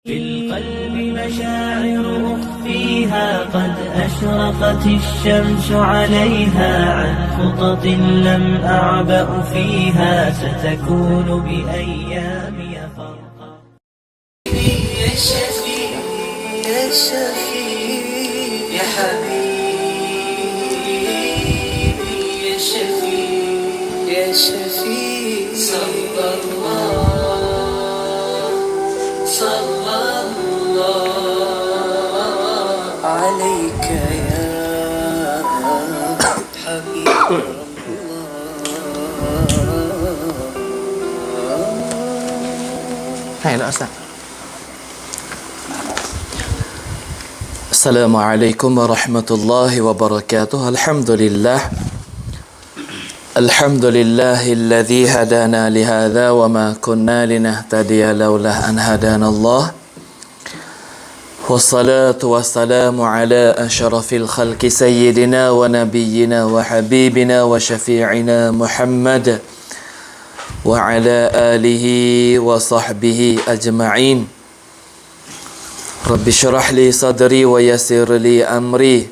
في القلب مشاعر أخفيها قد أشرقت الشمس عليها عن خطط لم أعبأ فيها ستكون بأيامي فرقا. يا شفيع يا شفيع يا حبيبي يا شفيع يا شفيع صلى الله عليك يا حبيب Hai lah Ustaz. Assalamualaikum warahmatullahi wabarakatuh. Alhamdulillahilladzi hadana lihadza wa ma kunna linahtadiya laula an hadana Allah. Wassalatu wassalamu ala asyrafil khalqi sayyidina wa nabiyyina wa habibina wa syafi'ina Muhammad wa ala alihi wa sahbihi ajma'in. Rabbi syrah li sadri wa yassir li amri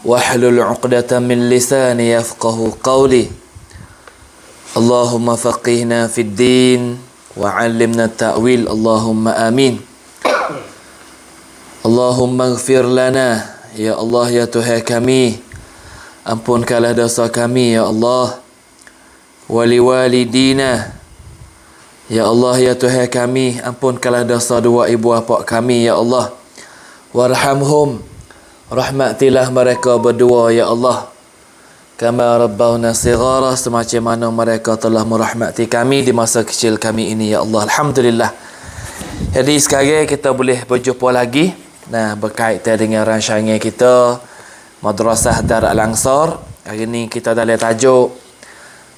wahlul 'uqdatam min lisani yafqahu qawli. Allahumma faqihna fid din wa 'allimna ta'wil. Allahumma amin. Allahumma ighfir lana, ya Allah ya Tuhan kami, ampunkanlah dosa kami ya Allah. Wali walidina, ya Allah ya Tuhan kami, ampunkanlah dosa dua ibu bapa kami ya Allah. Warhamhum, rahmatilah mereka berdua ya Allah. Kama rabbawna sighara, semacam mana mereka telah merahmati kami di masa kecil kami ini ya Allah. Alhamdulillah. Jadi sekarang kita boleh berjumpa lagi, berkaitan dengan rancangan kita Madrasah Dar Al-Ansar. Hari ni kita dalam tajuk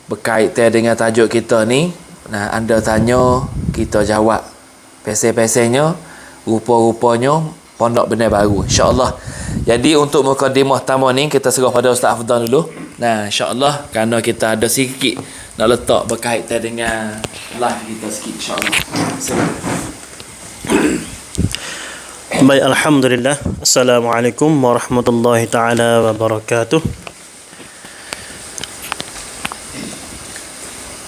berkaitan dengan tajuk kita ni. Anda tanya, kita jawab. Pesel-peselnya, rupa-rupanya pondok benar baru, insya-Allah. Jadi untuk mukadimah tamu ni kita serah pada Ustaz Afdan dulu. Insya-Allah kerana kita ada sikit nak letak berkaitan dengan live kita sikit, insya-Allah. Baik, alhamdulillah. Assalamualaikum warahmatullahi taala wabarakatuh.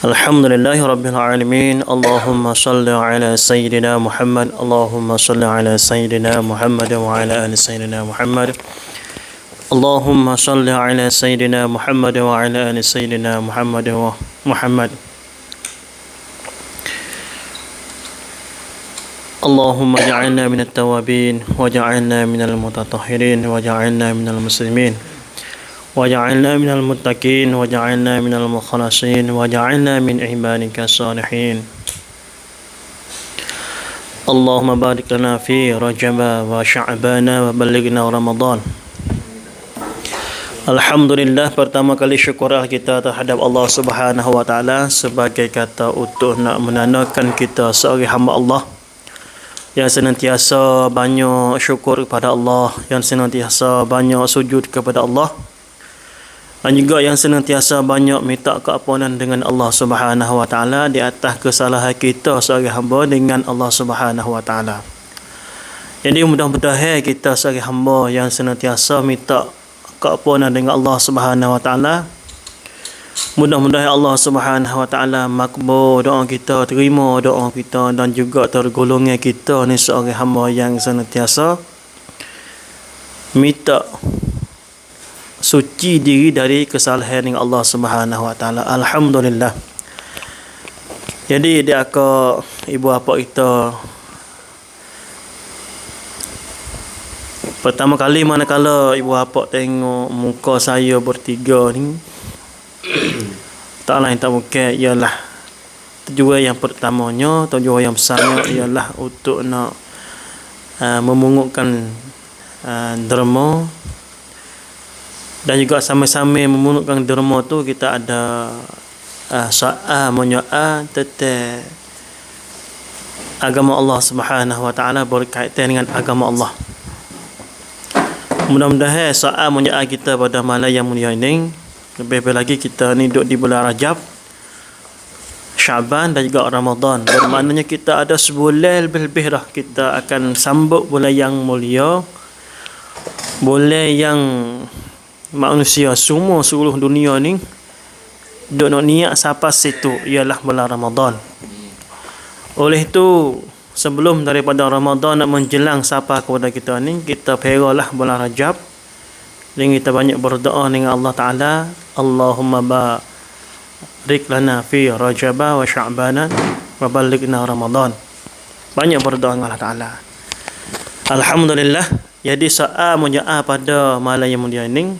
Alhamdulillahi rabbil alamin. Allahumma salli ala sayyidina Muhammad. Allahumma salli ala sayyidina Muhammad wa ala ali sayyidina Muhammad. Allahumma salli ala sayyidina Muhammad wa ala ali sayyidina Muhammad wa Muhammad. Allahumma ja'alna minat tawabin wa ja'alna minal mutatahhirin wa ja'alna minal muslimin وجعلنا من المتقين وجعلنا من المخلصين وجعلنا من عبادك الصالحين. اللهم بارك لنا في رجب وشعبان وبلغنا رمضان. Alhamdulillah, pertama kali syukur kita terhadap Allah Subhanahu wa taala sebagai kata untuk nak menandakan kita sebagai hamba Allah yang senantiasa banyak syukur kepada Allah, yang senantiasa banyak sujud kepada Allah, dan juga yang senantiasa banyak minta keampunan dengan Allah Subhanahu wa taala di atas kesalahan kita sebagai hamba dengan Allah Subhanahu wa taala. Jadi mudah-mudahan kita sebagai hamba yang senantiasa minta keampunan dengan Allah Subhanahu wa taala, mudah-mudahan Allah Subhanahu wa taala makbul doa kita, terima doa kita, dan juga tergolongnya kita ni sebagai hamba yang senantiasa minta suci diri dari kesalahan dengan Allah Subhanahu wa taala. Alhamdulillah. Jadi dia ke ibu bapa kita, pertama kali manakala ibu bapa tengok muka saya bertiga ni, tak lain tak bukan ialah tujuan yang pertamanya, tujuan yang besarnya ialah untuk nak memungutkan derma, dan juga sama-sama memunutkan derma tu kita ada soal menyoal tentang agama Allah Subhanahu wa taala, berkaitan dengan agama Allah. Mudah-mudahan soal menyoal kita pada malam yang mulia ini, lebih lagi kita ni duduk di bulan Rajab, Syaban dan juga Ramadan. Bermaknanya kita ada sebulan lebih-lebih dah kita akan sambut bulan yang mulia. Bulan yang manusia semua seluruh dunia ni duk nak niat sampai situ ialah bulan Ramadan. Oleh itu sebelum daripada Ramadan nak menjelang sampai kepada kita ni, kita peralah bulan Rajab dan kita banyak berdoa dengan Allah Taala, Allahumma barik lana fi Rajaba wa Sya'bana wa ballighna Ramadan. Banyak berdoa dengan Allah Taala. Alhamdulillah. Jadi soal menjaa pada malam yang mulia ini,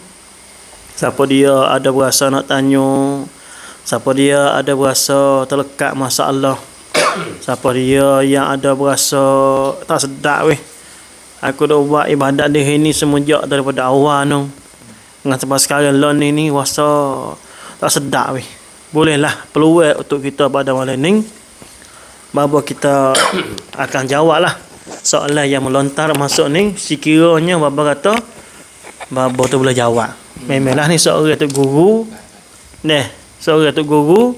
siapa dia ada berasa nak tanya, siapa dia ada berasa terlekat masalah, siapa dia yang ada berasa tak sedap weh, aku dah buat ibadat di sini semenjak daripada awal tu, dengan sampai sekarang lon ni rasa tak sedap weh, bolehlah peluang untuk kita pada malam ni bahawa kita akan jawab lah soalan yang melontar masuk ni. Sekiranya bapa kata bapa tu boleh jawab, memanglah ni seorang tu guru seorang tu guru,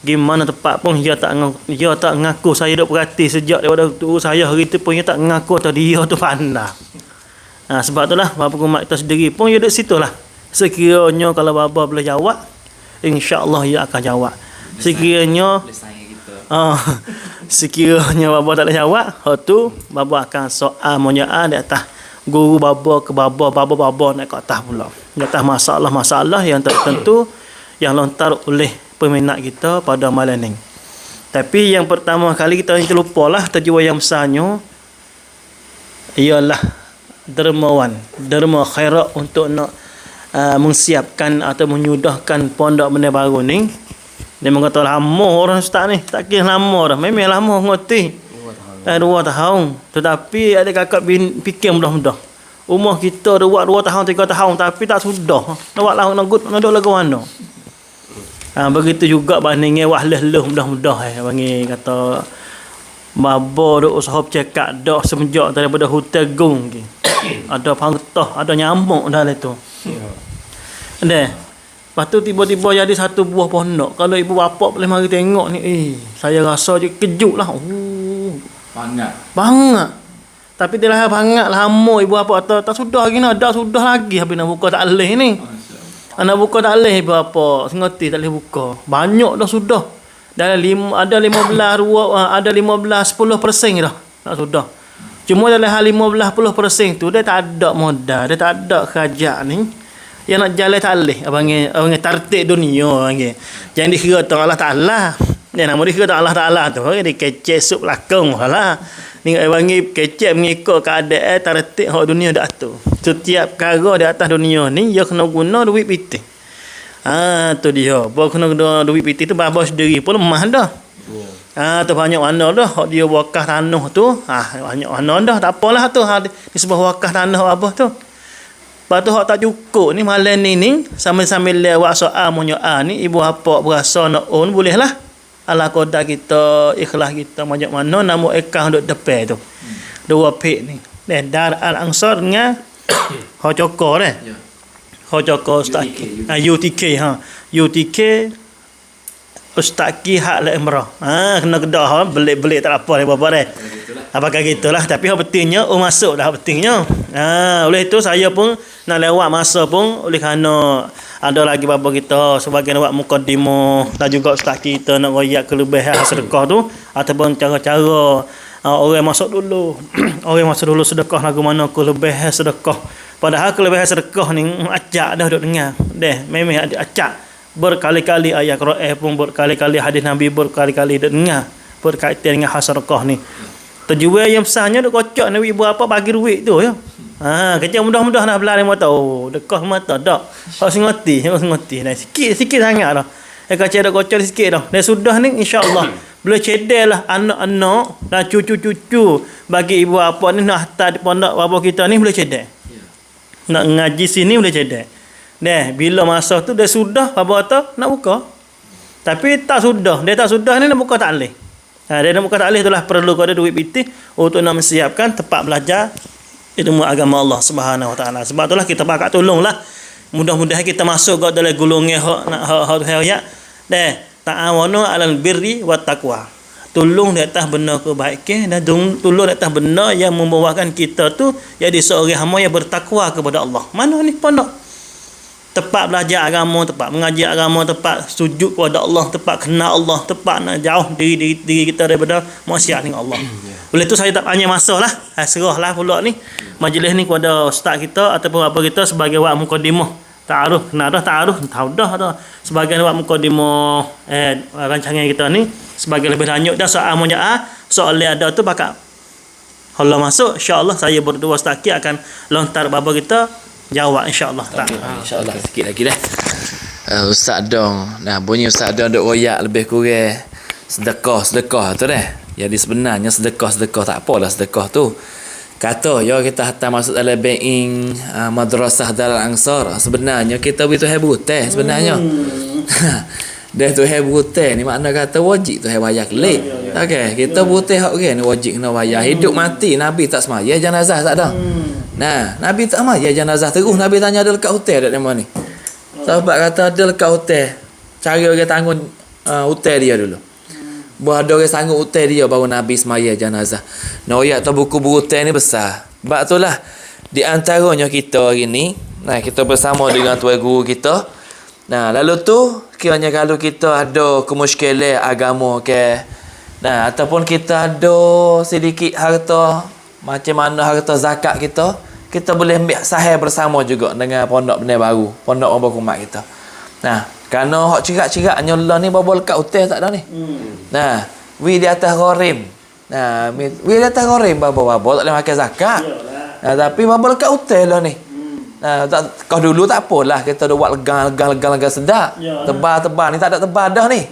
gimana tepat pun dia tak ngaku saya duk perhati sejak daripada tu saya hari tu pun dia tak ngaku atau dia tu pandai. Sebab itulah bapa kumat kita sendiri pun dia duduk situ lah. Sekiranya kalau bapa boleh jawab, insya-Allah dia akan jawab. Sekiranya sekiranya bapa tak boleh jawab, tu bapa akan soal menyoal di atas guru bapa ke bapa nak ke atas pula. Di atas masalah-masalah yang tertentu yang lontar oleh peminat kita pada malam ni. Tapi yang pertama kali kita lupalah tujuan yang besarnya ialah derma khairat untuk nak mensiapkan atau menyudahkan pondok benda baru ni. Dia mengata lama orang ustaz ni, tak kira lama dah, memang lama ngerti 2 tahun. Tetapi ada kakak fikir mudah-mudah umur kita dah buat 2 tahun 3 tahun tapi tak sudah nak buat lah nak duduk lagu mana. Begitu juga bandingnya wahlah-lah mudah-mudah panggil kata babo duk usaha cekak dah semenjak daripada hutan gung ke. Ada pangtah, ada nyamuk dalam tu. Lepas tu tiba-tiba jadi satu buah pondok. Kalau ibu bapa boleh mari tengok ni, saya rasa je kejut lah. Bangat. Tapi dia lah bangat lama ibu bapa tak sudah lagi nak, dah sudah lagi habis nak buka taklih ni. Anak buka taklih ibu bapa, sengerti taklih buka. Banyak dah sudah. Dalam ada 15 10% dah. Tak sudah. Cuma dalam hal 15-10% tu dia tak ada modal, dia tak ada kerja ni. Yang nak jalan taklih abang tartik dunia panggil. Jangan dikira tu Allah Taala. Dia nama dikira tu Allah Taala tu dia kecek sup belakang lah. Ni panggil kecek mengikut keadaan tartik hak dunia dak tu. Setiap perkara di atas dunia ni dia kena guna duit piti. Tu dia. Bawa kena guna duit piti tu baba sendiri pun lemah dah. Tu banyak mana dah hak dia wakaf tanah tu. Banyak mana dah tak apalah tu. Disebut wakaf tanah apa tu. Lepas tu hak tak cukup ni malam ni sambil-sambil lewat soal menyoal ni ibu bapa berasa nak boleh lah. Ala qadar kita ikhlas kita macam mana nama akaun duk depan tu. 2 pek ni. Dar Al-Ansar dengan hak cokor hak cokor Ustaz UTK UTK Ustaz Ki hak la Imrah. Kena kedah belik-belik tak apa ni apa dah. Apakah gitulah tapi hak pentingnya masuk dah pentingnya. Oleh itu saya pun nak lewat masa pun oleh kerana ada lagi bapa kita sebagai buat mukadimah dan juga ustaz kita nak royak kelebihan sedekah tu ataupun cara-cara orang masuk dulu sedekah lagu mana kelebihan sedekah. Padahal kelebihan sedekah ni acak dah duk dengar. Memang acak berkali-kali ayat Quran pun berkali-kali hadis Nabi berkali-kali duk dengar berkaitan dengan sedekah ni. Tujuan yang besarnya duk kocok Nabi ibu apa bagi duit tu ya. Kerja mudah-mudah nak belah mata. Dekah mata dak. Harus ngerti. Dah sikit sangat dah. Kerja dak kocok sikit dah. Dan sudah ni insya-Allah boleh cedellah anak-anak dan cucu-cucu bagi ibu bapa ni nak hantar di pondok bapa kita ni boleh cedel. Nak ngaji sini boleh cedel. Bila masa tu dah sudah bapa kata nak buka. Tapi tak sudah. Dia tak sudah ni nak buka taklih. Dia nak buka taklih itulah perlu ada duit piti untuk nak menyiapkan tempat belajar ilmu agama Allah Subhanahu Wa Taala. Sebab itulah kita bakal tolonglah. Mudah-mudahan kita masuk ke dalam golongan hak ya. ta'awanu 'alal birri wat taqwa. Tolong di atas benda kebaikan dan tolong di atas benda yang membawakan kita tu jadi seorang hamba yang bertakwa kepada Allah. Mana ni pondok? Tepat belajar agama, tepat mengaji agama, tepat sujud kepada Allah, tepat kenal Allah, tepat nak jauh diri kita daripada maksiat dengan Allah. Oleh tu saya tak banyak masa lah. Serahlah pula ni majlis ni kepada ustaz kita ataupun apa kita sebagai wak mukadimah. Ta'aruf, nak dah ta'aruf, tahu dah tu. Sebagai wak mukadimah rancangan kita ni sebagai lebih lanjut dah soal mujaah, soal yang ada tu bakal kalau masuk insya-Allah saya berdua ustaz akan lontar baba kita jawab insya-Allah. InsyaAllah sikit lagi dah. Ustaz Dong. Nah, bunyi Ustaz Dong duk royak lebih kurang sedekah tu dah. Jadi sebenarnya sedekah tak apalah sedekah tu. Kata ya kita hantar masuk dalam banking madrasah Darul Ansar. Sebenarnya kita begitu hebat sebenarnya. Dah tu hebat ni makna kata wajib tu bayar kelik. Okey, kita butuh hak orang ni wajib kena bayar. Hidup mati Nabi tak semaya jenazah tak ada. Nah, Nabi tak maya jenazah terus. Nabi tanya ada dekat hotel dak mana ni. Sahabat kata ada dekat hotel. Cari orang tanggung hotel dia dulu. Buat ada orang sanggup hotel dia baru Nabi semaya jenazah. Nah, ayat tu buku hotel ni besar. Sebab itulah di antaranya kita hari ni, nah kita bersama dengan tuan guru kita. Nah, lalu tu kiranya kalau kita ada kemusykilan agama ke, nah ataupun kita ada sedikit harta macam mana harta zakat kita boleh ambil sahih bersama juga dengan pondok Benih Baru, pondok Orang Berkumat kita. Nah, kerana hak cirak-cirak nyolah ni bawa lekat hotel tak ada ni. Nah, we di atas gharim. Nah, we di atas gharim bawa tak boleh makan zakat. Nah, tapi bawa lekat hotel lah ni. Nah, kau dulu tak apalah kita dah buat legang sedap. Tebal-tebal ni tak ada tebal dah ni.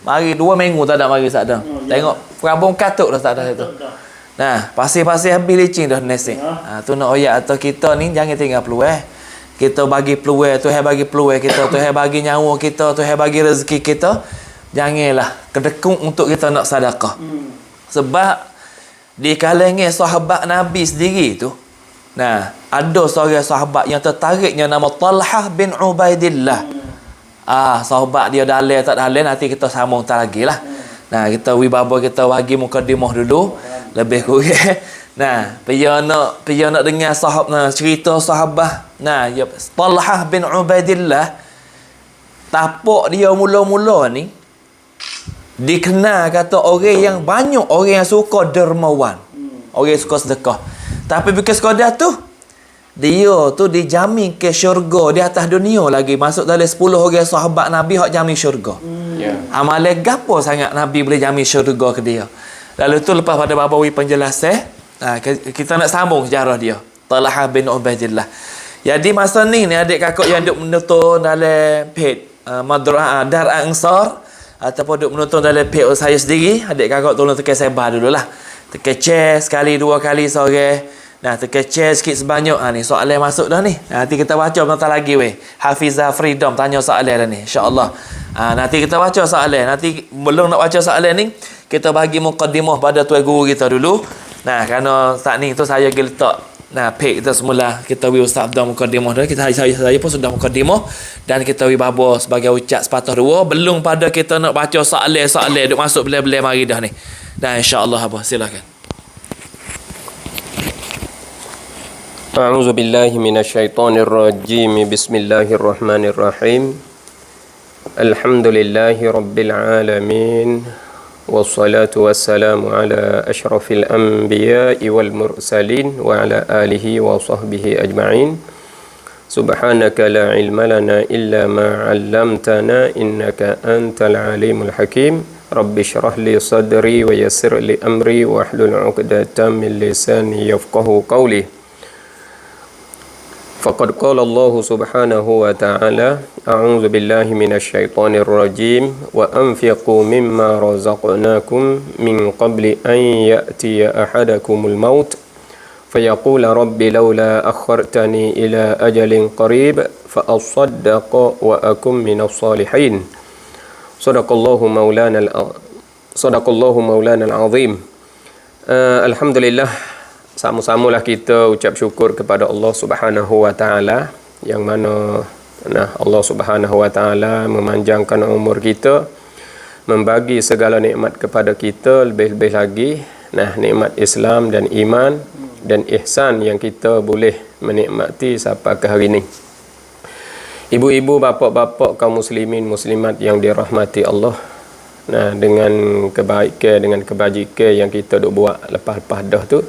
Mari 2 minggu tak ada mari tak ada. Tengok perabung katuk dah tak ada itu. Nah, pasir-pasir habis licin dah nasi. Tu nak oyak atau kita ni jangan tinggal peluang. Kita bagi peluang, Tuhan bagi peluang kita, Tuhan bagi nyawa kita, Tuhan bagi rezeki kita. Janganlah kedekung untuk kita nak sedekah. Sebab di kalangan sahabat Nabi sendiri tu, nah, ada seorang sahabat yang tertariknya nama Talhah bin Ubaidillah. Sahabat dia dalil tak dalil nanti kita sambung tak lagi lah. Nah, kita wibaba kita bagi mukadimah dulu lebih kurang. Nah, dia nak dengar cerita sahabat. Nah, ya Talhah bin Ubaidillah tapak dia mula-mula ni dikenal kata orang yang banyak orang yang suka dermawan. Orang yang suka sedekah. Tapi bukan sekadar tu, dia tu dijamin ke syurga di atas dunia lagi. Masuk dalam 10 orang sahabat Nabi hak jamin syurga. Amalan gapo sangat Nabi boleh jamin syurga ke dia. Lalu tu lepas pada babawi penjelasan, kita nak sambung sejarah dia. Talhah bin Ubaidillah. Jadi masa ni adik kakak yang duk menonton dalam page Madrasah Darul Ansar ataupun duk menonton dalam page saya sendiri, adik kakak tolong tekan sebar dululah. Tekan share sekali 2 kali sore. Nah, tekan share sikit sebanyak. Ni soalan masuk dah ni. Nanti kita baca bentar lagi weh. Hafizah Freedom tanya soalan dah ni insya-Allah. Nanti kita baca soalan. Nanti belum nak baca soalan ni, kita bagi mukadimah pada tuan guru kita dulu. Nah, kerana saat ni tu saya letak page kita semula. Kita wi ustaz dah mukadimah dah. Saya pun sudah mukadimah dan kita wi babo sebagai ucap sepatah dua. Belum pada kita nak baca soalan duk masuk bila-bila mari dah ni. Dan insya-Allah apa silakan. A'udzu billahi minasyaitonir rajim. Bismillahirrahmanirrahim. Alhamdulillahi rabbil alamin. Wassalatu wassalamu ala asyrafil anbiya'i wal mursalin wa ala alihi wa sahbihi ajma'in. Subhanaka la ilma lana illa ma 'allamtana innaka antal alimul hakim. Rabbi shrah li sadri wa yassir li amri wa hlul 'uqdatam min lisani yafqahu qawli. Faqad qala Allah subhanahu wa ta'ala a'udzu billahi minasyaitonir rajim wa anfiqu mimma razaqnakum min qabli an ya'tiya ahadakumul maut fayaqula rabbi laula akhartani ila ajalin qarib fa asaddaqa wa akum minas salihin. Sadaqallahu maulana al-azim. Alhamdulillah, sama-samalah kita ucap syukur kepada Allah Subhanahu wa taala yang mana Allah Subhanahu wa taala memanjangkan umur kita membagi segala nikmat kepada kita, lebih-lebih lagi nikmat Islam dan iman dan ihsan yang kita boleh menikmati sampai ke hari ini. Ibu-ibu, bapa-bapa kaum muslimin muslimat yang dirahmati Allah, dengan kebaikan, dengan kebajikan yang kita duk buat lepas-lepas dah tu,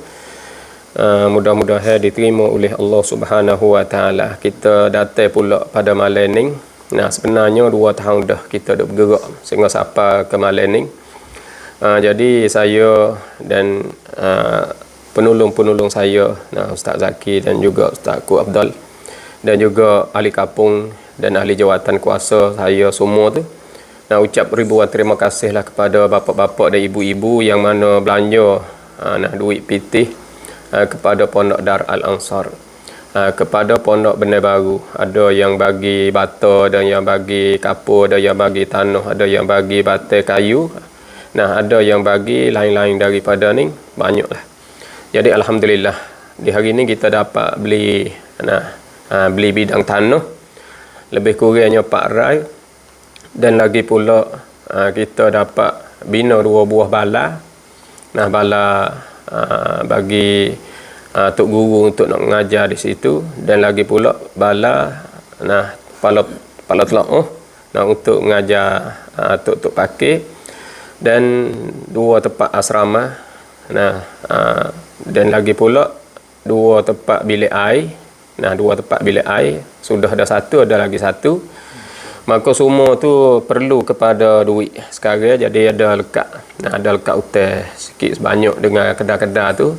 mudah-mudahan diterima oleh Allah Subhanahu wa taala. Kita datang pula pada malam ni. Sebenarnya 2 tahun dah kita duk bergerak sehingga sampai ke malam ni. Jadi saya dan penolong-penolong saya, Ustaz Zaki dan juga Ustaz Ku Abdul dan juga ahli kapung dan ahli jawatan kuasa saya semua tu, ucap ribuan terima kasihlah kepada bapa-bapa dan ibu-ibu yang mana belanja duit pitih kepada Pondok Dar Al-Ansar, kepada Pondok Benar Baru. Ada yang bagi bata, ada yang bagi kapur, ada yang bagi tanah, ada yang bagi batai kayu, ada yang bagi lain-lain daripada ni, banyaklah. Jadi alhamdulillah di hari ni kita dapat beli beli bidang tanah lebih kurangnya 4 rai, dan lagi pula kita dapat bina 2 buah bala. Bala bagi tok guru untuk nak mengajar di situ, dan lagi pula bala pala telaah untuk mengajar tok pakir, dan 2 tempat asrama, dan lagi pula 2 tempat bilik air. 2 tempat bilik air sudah ada 1, ada lagi 1. Maka semua tu perlu kepada duit sekarang. Jadi ada lekat hutang sikit sebanyak dengan kedai-kedai tu.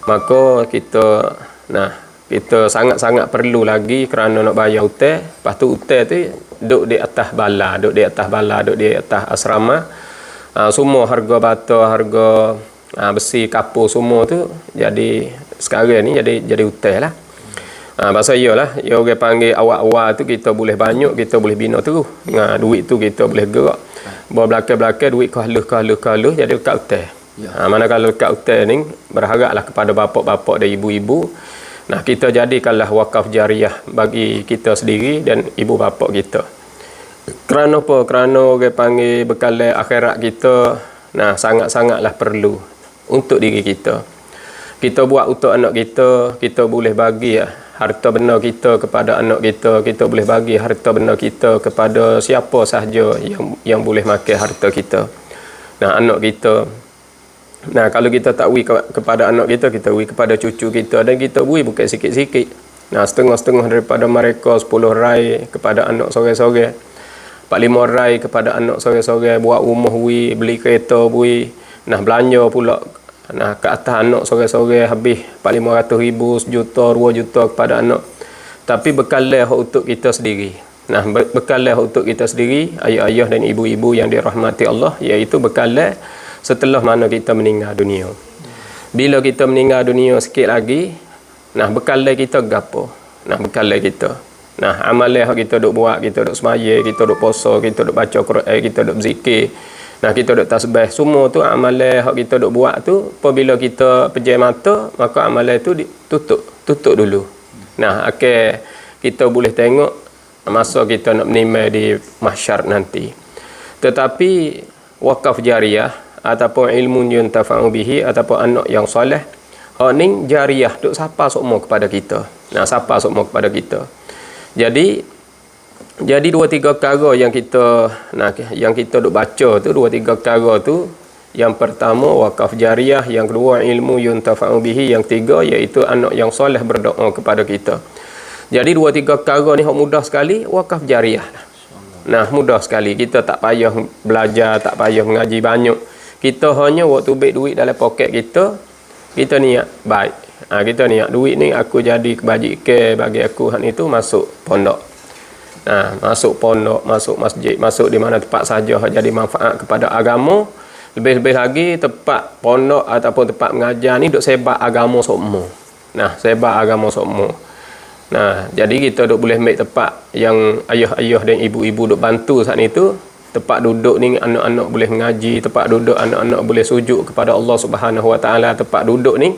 Maka kita sangat-sangat perlu lagi kerana nak bayar hutang. Lepas tu hutang tu duduk di atas bala, duduk di atas asrama. Semua harga bata, harga besi, kapur semua tu jadi sekarang ni jadi hutang lah. Pasal iyalah, orang panggil awal-awal tu kita boleh banyak, kita boleh bina terus. Duit tu kita boleh gerak. Belakang-belakang duit kalah jadi lekat hutang. Manakala lekat hutang ni, berharaplah kepada bapa-bapa dan ibu-ibu, kita jadikanlah wakaf jariah bagi kita sendiri dan ibu bapa kita. Kerana apa? Kerana orang panggil bekalan akhirat kita sangat-sangatlah perlu untuk diri kita. Kita buat untuk anak kita, kita boleh bagi harta benda kita kepada anak kita, kita boleh bagi harta benda kita kepada siapa sahaja yang boleh makan harta kita. Anak kita. Kalau kita tak beri kepada anak kita, kita beri kepada cucu kita, dan kita beri bukan sikit-sikit. Setengah-setengah daripada mereka 10 rai kepada anak sorang-sorang, 4-5 rai kepada anak sorang-sorang, buat rumah beri, beli kereta beri, belanja pula ke atas anak sorang-sorang habis 400,000, 1 juta, 2 juta kepada anak. Tapi bekalan untuk kita sendiri. Bekalan untuk kita sendiri, ayah-ayah dan ibu-ibu yang dirahmati Allah, iaitu bekalan setelah mana kita meninggal dunia. Bila kita meninggal dunia sikit lagi, bekalan kita gapo? Bekalan kita. Amalan yang kita duk buat, kita duk semaya, kita duk puasa, kita duk baca Quran, kita duk berzikir, kita duk tasbih, semua tu amalan yang kita duk buat tu, apabila kita pejam mata, maka amalan tu tutup dulu. Kita boleh tengok masa kita nak menimai di mahsyar nanti. Tetapi wakaf jariah ataupun ilmu yang tafa'u bihi ataupun anak yang soleh, ni jariah duk sapa semua kepada kita. Sapa semua kepada kita. Jadi 2-3 perkara yang kita duk baca tu, 2-3 perkara tu, yang pertama wakaf jariah, yang kedua ilmu yuntafa'u bihi, yang ketiga iaitu anak yang soleh berdoa kepada kita. Jadi 2-3 perkara ni mudah sekali wakaf jariah. Mudah sekali. Kita tak payah belajar, tak payah mengaji banyak. Kita hanya waktu baik duit dalam poket kita niat baik. Kita niat duit ni aku jadi kebajikan bagi aku, hak itu masuk pondok. Masuk pondok, masuk masjid, masuk di mana tempat saja jadi manfaat kepada agama. Lebih-lebih lagi tempat pondok ataupun tempat mengajar ni duk sebar agama semua. Sebar agama semua. Jadi kita duk boleh ambil tempat yang ayah-ayah dan ibu-ibu duk bantu saat itu. Tempat duduk ni anak-anak boleh mengaji, tempat duduk anak-anak boleh sujud kepada Allah Subhanahu Wa Taala. Tempat duduk ni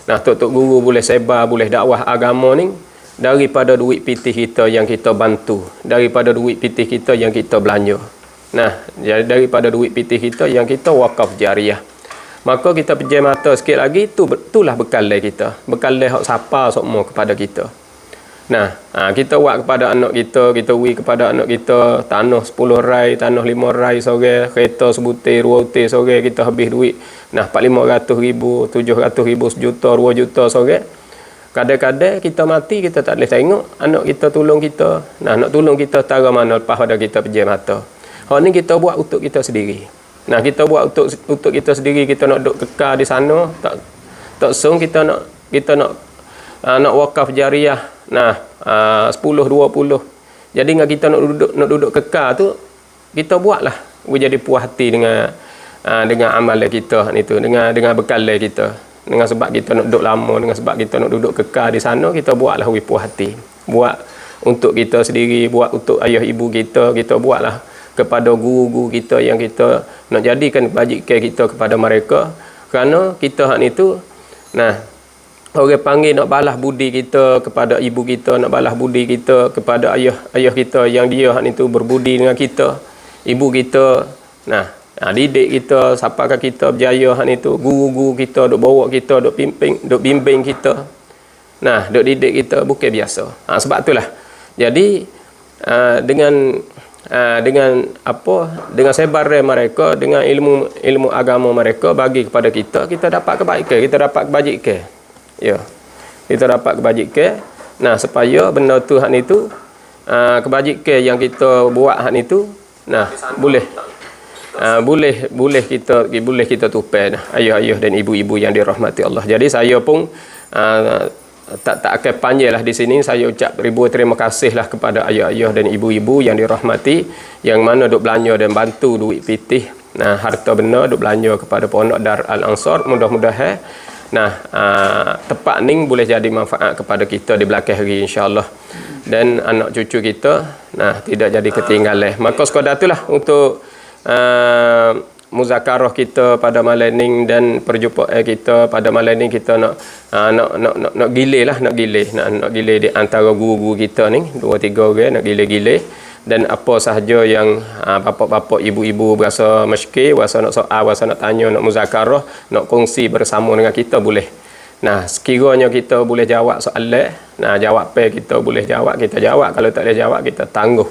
tok-tok guru boleh sebar, boleh dakwah agama ni daripada duit pitih kita yang kita bantu, daripada duit pitih kita yang kita belanja. Nah, jadi daripada duit pitih kita yang kita wakaf jariah. Maka kita pejam mata sikit lagi, itulah bekal kita. Bekal hak siapa semua kepada kita. Nah, kita buat kepada anak kita beri kepada anak kita tanah 10 rai, tanah 5 rai sore, kereta sebutir, 2 butir sore, kita habis duit. Nah, 400,000, 700,000, sejuta, 2 juta sore. Kadang-kadang kita mati, kita tak boleh tengok anak kita tolong kita. Nah, nak tolong kita tara mana lepas pada kita pejam mata. Hal ni kita buat untuk kita sendiri. Nah, kita buat untuk kita sendiri, kita nak duduk kekal di sana, tak sung kita nak wakaf jariah. Nah, 10 20. Jadi dengan kita nak duduk kekal tu, kita buatlah jadi puas hati dengan amalan kita ni tu, dengan bekal kita. Dengan sebab kita nak duduk lama, dengan sebab kita nak duduk kekal di sana, kita buatlah puas hati. Buat untuk kita sendiri, buat untuk ayah ibu kita buatlah kepada guru-guru kita yang kita nak jadikan kebajikan kita kepada mereka. Kerana kita hak ni tu, nah, orang panggil nak balas budi kita kepada ibu kita, nak balas budi kita kepada ayah kita yang dia hak ni tu berbudi dengan kita, ibu kita. Nah, didik kita, siapakah kita berjaya hak ni tu, guru-guru kita duk bawa kita, duk bimbing kita. Nah, duk didik kita bukan biasa. Sebab itulah. Jadi dengan sebaran mereka, dengan ilmu agama mereka bagi kepada kita dapat kebaikan, kita dapat kebajikan. Ya. Kita dapat kebajikan. Nah, supaya benda tu hak ni tu kebajikan yang kita buat hak ni tu, nah, boleh kita tupai ayah-ayah dan ibu-ibu yang dirahmati Allah. Jadi saya pun tak akan panjanglah di sini. Saya ucap ribu terima kasihlah kepada ayah-ayah dan ibu-ibu yang dirahmati, yang mana duk belanja dan bantu duit pitih, nah, harta benda duk belanja kepada Pondok Dar Al-Ansar. Mudah-mudahan tepat ning boleh jadi manfaat kepada kita di belakang hari, insya-Allah, dan anak cucu kita nah tidak jadi ketinggalan. Maka sekadar itulah untuk muzakarah kita pada malam ni dan perjumpaan kita pada malam ni. Kita nak gilir di antara guru-guru kita ni 2-3 orang, nak gilir dan apa sahaja yang bapa-bapa ibu-ibu berasa muskil, berasa nak soal, berasa nak tanya, nak muzakarah, nak kongsi bersama dengan kita boleh. Nah, sekiranya kita boleh jawab soalan, nah, jawapan kita boleh jawab, kita jawab. Kalau tak boleh jawab, kita tangguh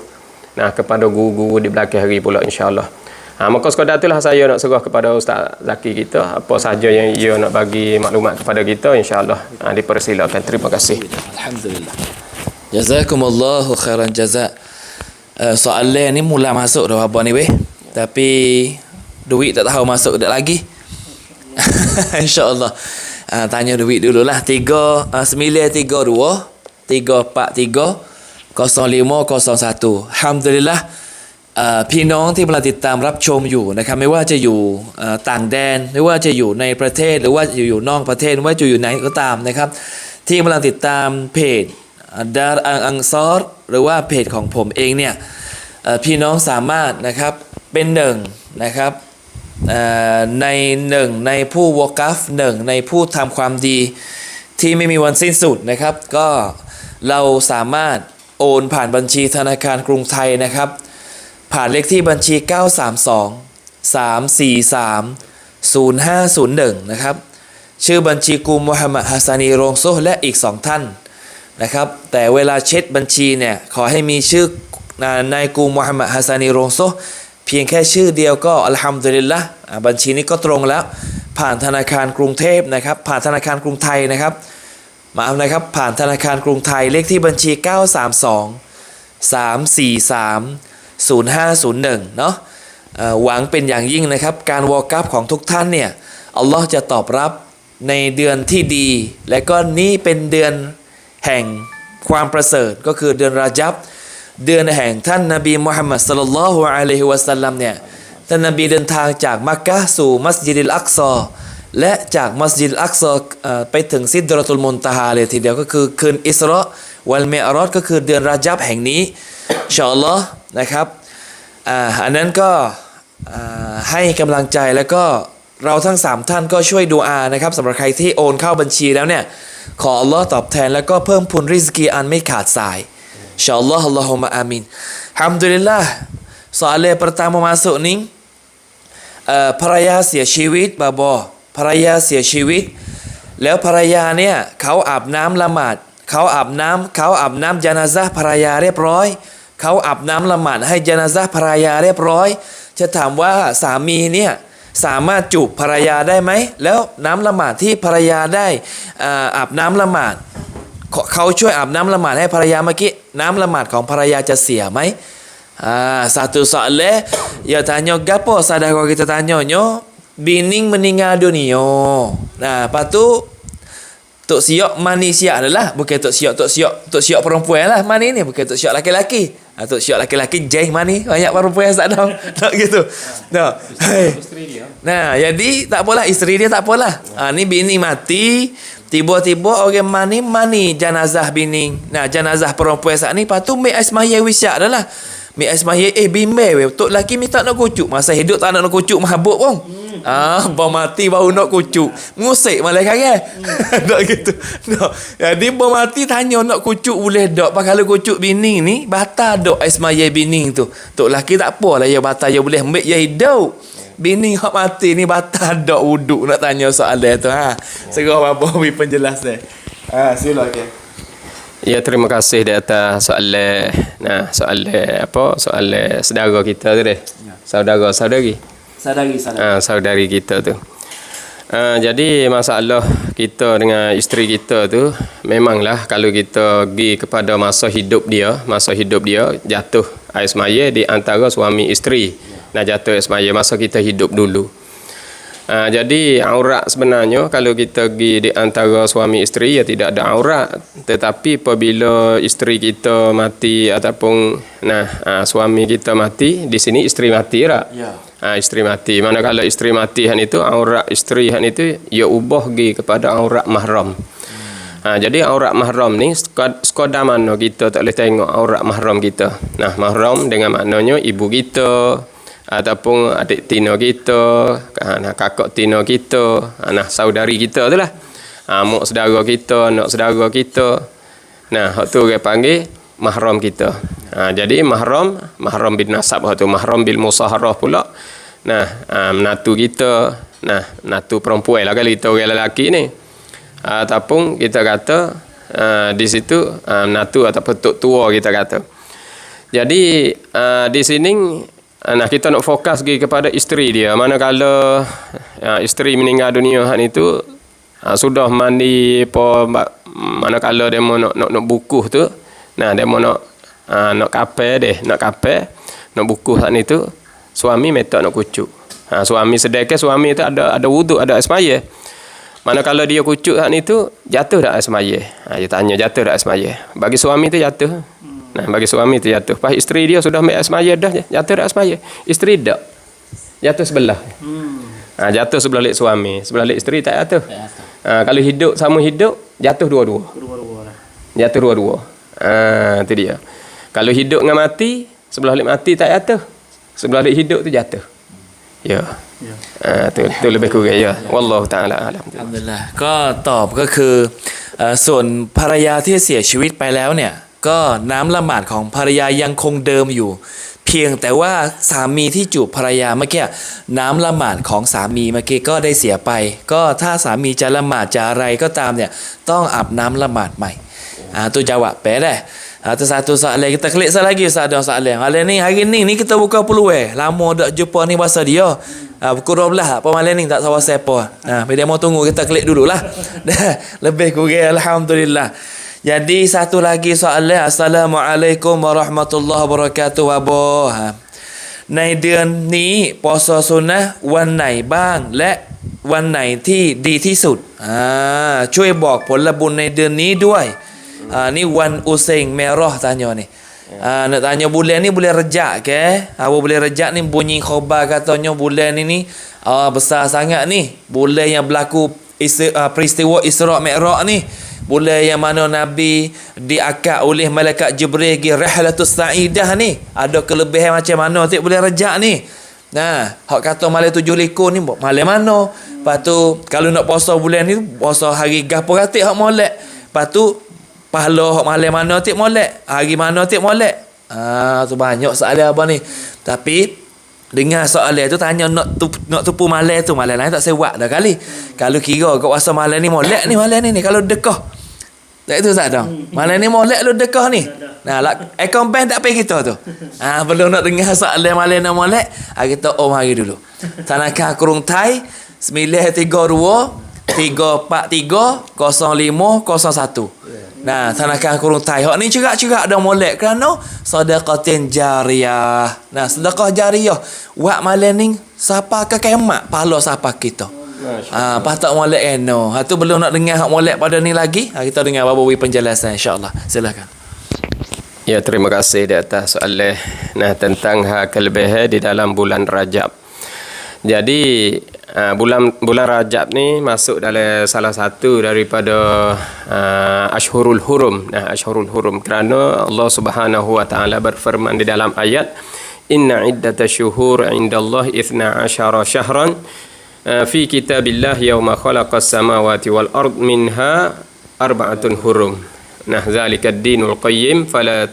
nah kepada guru-guru di belakang hari pula, insya-Allah. Maka sekadar itulah saya nak serah kepada Ustaz Zaki kita, apa sahaja yang ia nak bagi maklumat kepada kita, insya-Allah. Dipersilakan. Terima kasih. Alhamdulillah. Jazakumullahu khairan jazak. Soalan ni mula masuk dah apa ni weh. Tapi duit tak tahu masuk dak lagi. Insya-Allah. Tanya duit dululah. 3932 343 0501. Alhamdulillah. พี่น้องที่กำลังติดตามรับชมอยู่นะครับไม่ว่าจะอยู่ต่างแดนไม่ว่าจะอยู่ในประเทศหรือว่าอยู่นอกประเทศไม่ว่าจะอยู่ไหนก็ตามนะครับที่กำลังติดตามเพจดาร์อังซอรหรือว่าเพจของผมเองเนี่ยพี่น้องสามารถนะครับเป็นหนึ่งนะครับในผู้วอกัฟหนึ่งในผู้ทำความดีที่ไม่มีวันสิ้นสุดนะครับก็เราสามารถโอนผ่านบัญชีธนาคารกรุงไทยนะครับผ่านเลขที่บัญชี 932-343-0501 นะครับชื่อบัญชีกูมุฮัมมัดฮัสซานีโรงโซและอีก2ท่านนะครับแต่เวลาเช็คบัญชีเนี่ยขอให้มีชื่อนายกูมุฮัมมัดฮัสซานีโรงโซเพียงแค่ชื่อเดียวก็อัลฮัมดุลิลละห์บัญชีนี้ก็ตรงแล้วผ่านธนาคารกรุงเทพนะครับผ่านธนาคารกรุงไทยนะครับมาเอานะครับผ่านธนาคารกรุงไทยเลขที่บัญชี 932-343-0501 เนาะหวังเป็นอย่างยิ่งนะครับการวอกัฟของทุกท่านเนี่ยอัลลอฮ์จะตอบรับในเดือนที่ดีและก็นี้เป็นเดือนแห่งความประเสริฐก็คือเดือนรอญับเดือนแห่งท่านนบีมุฮัมมัดศ็อลลัลลอฮุอะลัยฮิวะซัลลัมเนี่ยท่านนบีเดินทางจากมักกะฮ์สู่มัสยิดิลอักซอและจากมัสยิดอักซอไปถึงซิดเราะตุลมุนตะฮาเลยทีเดียวก็คือคืนอิสเราะห์วัลมิอ์เราจ์ก็คือเดือนรอญับแห่งนี้อินชาอัลลอฮ์นะครับอันนั้นก็ให้กำลังใจแล้วก็เราทั้ง3ท่านก็ช่วยดูอานะครับสำหรับใครที่โอนเข้าบัญชีแล้วเนี่ยขออัลลอฮ์ตอบแทนแล้วก็เพิ่มพูนริซกีอันไม่ขาดสายอินชาอัลลอฮ์อัลลอฮุมะอามีนอัลฮัมดุลิลลาห์ soalan pertama masuk ni, peraya siaชีวิต babo ภรรยาเสียชีวิตแล้วภรรยาเนี่ยเขาอาบน้ำละหมาดเขาอาบน้ำญะนาซะห์ภรรยาเรียบร้อยเขาอาบน้ำละหมาดให้ญะนาซะห์ภรรยาเรียบร้อยจะถามว่าสามีเนี่ยสามารถจูบภรรยาได้ไหมแล้วน้ำละหมาดที่ภรรยาได้อาบน้ำละหมาดเขาช่วยอาบน้ำละหมาดให้ภรรยาเมื่อกี้น้ำละหมาดของภรรยาจะเสียไหมsatu soalan ya tanya gapo saudara kita tanyanya bining meninggal dunia. Nah, lepas tu tok siok mani siak adalah bukan tok siok perempuan lah mani ni bukan tok siok laki-laki. Tok siok laki-laki jeng mani banyak perempuan yang tak tahu. Tak gitu. Nah. Nah, jadi tak apalah isteri dia tak apalah. Ni bini mati tiba-tiba orang mani jenazah bini. Nah, jenazah perempuan saat ni lepas tu mai asmaya wisyak adalah. Mi asmaya bimbel we tok laki minta nak kucuk masa hidup tak nak kucuk mabuk pun. Baru mati baru nak kucuk. Ngusik malah kan. Tak gitu. No. Jadi baru mati tanya nak kucuk boleh tak? Kalau kucuk bini ni batal dok asmaya bini tu. Tok laki tak apalah ya batal ya boleh ambil ya hidup. Bini hak mati ni batal dok wuduk nak tanya soalan tu Serah apa penjelas dia. Silakan. Ya, terima kasih di atas soalan. Nah, soalan saudara kita tu deh. Saudari saudari kita tu. Jadi masalah kita dengan isteri kita tu memanglah kalau kita pergi kepada masa hidup dia jatuh air semaya di antara suami isteri. Nah, jatuh air semaya masa kita hidup dulu. Jadi aurat sebenarnya kalau kita pergi di antara suami isteri ya tidak ada aurat, tetapi apabila isteri kita mati ataupun suami kita mati, di sini isteri mati tak? Ya. Isteri mati. Manakala isteri mati itu aurat isteri itu ia ubah pergi kepada aurat mahram. Jadi aurat mahram ni sekadar mana kita tak boleh tengok aurat mahram kita. Nah, mahram dengan maknanya ibu kita ataupun adik tino kita, kakak tino kita, anak saudari kita tu lah, mak saudara kita, anak saudara kita. Nah, hak tu orang panggil mahram kita. Jadi mahram bin nasab, hak tu mahram bil musaharah pula. Nah, menatu kita, menatu perempuan lah kali kita orang lelaki ni. Ataupun kita kata di situ menatu ataupun tok tua kita kata. Jadi di sini kita nak fokus lagi kepada isteri dia. Manakala isteri meninggal dunia itu sudah mandi manakala dia mau nak bukuh tu. Nah, dia mau nak kapal nak bukuh saat itu suami minta nak kucuk. Suami sedekah suami itu ada wuduk, ada asmaya. Manakala dia kucuk saat itu jatuh dak asmaya. Dia tanya jatuh dak asmaya. Bagi suami itu jatuh. Nah, bagi suami itu jatuh. Pas isteri dia sudah ambil asmaya dah, jatuh dah asmaya. Isteri tak. Jatuh sebelah. Jatuh sebelah lek suami, sebelah lek isteri tak jatuh. Kalau hidup sama hidup, jatuh dua-dua. Jatuh dua-dua. Itu dia. Kalau hidup dengan mati, sebelah lek mati tak jatuh. Sebelah lek hidup tu jatuh. Ya. Tu lebih kurang ya. Wallahu taala alam. Alhamdulillah. ก็ตอบก็คือส่วนภรรยาที่เสียชีวิตไปแล้วเนี่ยก็น้ำละหมาดของภรรยายังคงเดิมอยู่เพียงแต่ว่าสามีที่จูบภรรยาเมื่อกี้น้ำละหมาดของสามีเมื่อกี้ก็ได้เสียไปก็ถ้าสามีจะละหมาดจะอะไรก็ตามเนี่ยต้องอาบน้ำละหมาดใหม่tu jawab dah. Atau satu soalan kita klik lagi Ustaz ada soalan. Hari ni kita buka peluang. Lama tak jumpa ni bahasa dia. Pukul 12 apa malam ni tak tahu siapa. Dia mau tunggu kita klik dululah. Lebih kurang alhamdulillah. Jadi satu lagi soalan. Assalamualaikum warahmatullahi wabarakatuh. Wabah. ในเดือนนี้ปศสุนนะห์วันไหนบ้างและวันไหนที่ดีที่สุดช่วยบอกผลบุญในเดือนนี้ด้วยni wan Usain Merah tanya ni. Nak tanya bulan ni bulan Rejab ke? Apa bulan Rejab ni bunyi khabar katanya bulan ni besar sangat ni. Bulan yang berlaku peristiwa Isra' Mi'raj ni. Bulan yang mana Nabi diangkat oleh malaikat Jibril pergi rihlatus sa'idah ni. Ada kelebihan macam mana tiap bulan Rejab ni? Nah, hak kata malam 7 likur ni malam mana? Lepas tu kalau nak puasa bulan ni puasa hari gapo katik hak molek. Lepas tu pahala hak malam mana tiap molek, hari mana tiap molek. Tu banyak soalan apa ni. Tapi dengar soalan tu tanya nak tupu malam tu, malam lain tak sewak dah kali. Kalau kira kat puasa malam ni molek ni malam ni kalau dekah. Tak itu tak dah. Malam ni molek lu dekah ni. Nah, akaun bank tak pay kita tu. Belum nak dengar soalan malam nak molek, kita mari dulu. Tanakan kurung Thai 932 343 0501. Nah, tanakan kurung Thai. Hak ni cerak-cerak dah molek kerana sedekatin jariyah. Nah, sedekah jariyah buat malam ni siapa ke kemat pahala siapa kita. Patut molek eno. Tu belum nak dengar hak molek pada ni lagi. Kita dengar bapa penjelasan insya-Allah. Silakan. Ya, terima kasih di atas soalan. Nah, tentang kelebihan di dalam bulan Rajab. Jadi bulan Rajab ni masuk dalam salah satu daripada Ashhurul Hurum. Nah, Ashhurul Hurum kerana Allah Subhanahu wa taala berfirman di dalam ayat, "Inna iddatash syuhur 'indallahi 12 syahran fi kitabillah yauma khalaqas samawati wal ard minha arba'atun hurum." Nah, zalikad dinul qayyim fala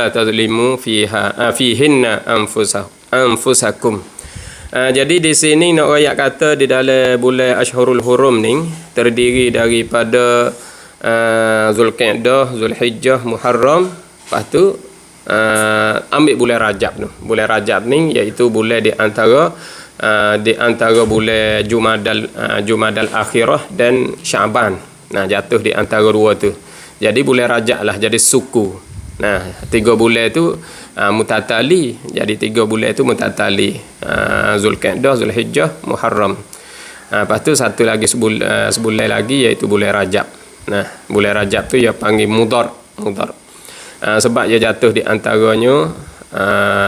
tazlimu fihinna anfusakum. Jadi di sini nak ayat kata di dalam bulan Ashhurul Hurum ni terdiri daripada Zulqa'dah, Zulhijjah, Muharram, lepas tu ambil bulan Rajab tu. Bulan Rajab ni iaitu bulan di antara bulan Jumadal Akhirah dan Syaban. Nah, jatuh di antara dua tu. Jadi bulan Rajab lah jadi suku. Nah, 3 bulan tu mutatali. Jadi 3 bulan tu mutatali. Zulqa'dah, Zulhijjah, Muharram. Lepas tu satu lagi sebulan lagi iaitu bulan Rajab. Nah, bulan Rajab tu dia panggil Mudhar. Sebab dia jatuh di antaranya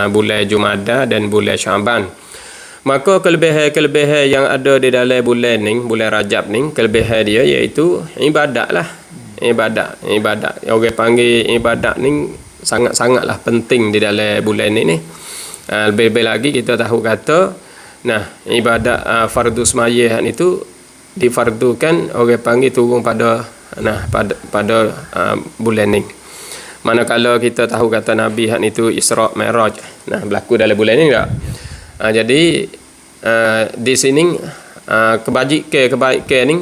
bulan Jumadah dan bulan Syaban. Maka kelebihan yang ada di dalam bulan ni, bulan Rajab ni, kelebihan dia iaitu ibadat lah. Ibadat. Orang panggil ibadat ni sangat-sangatlah penting di dalam bulan ni. Lebih-lebih lagi kita tahu kata, nah, ibadat fardu semayah itu difardukan orang panggil turun pada bulan ni. Manakala kita tahu kata Nabi itu Isra' Mi'raj. Nah, berlaku dalam bulan ni tak? Jadi di sini kebaikan ni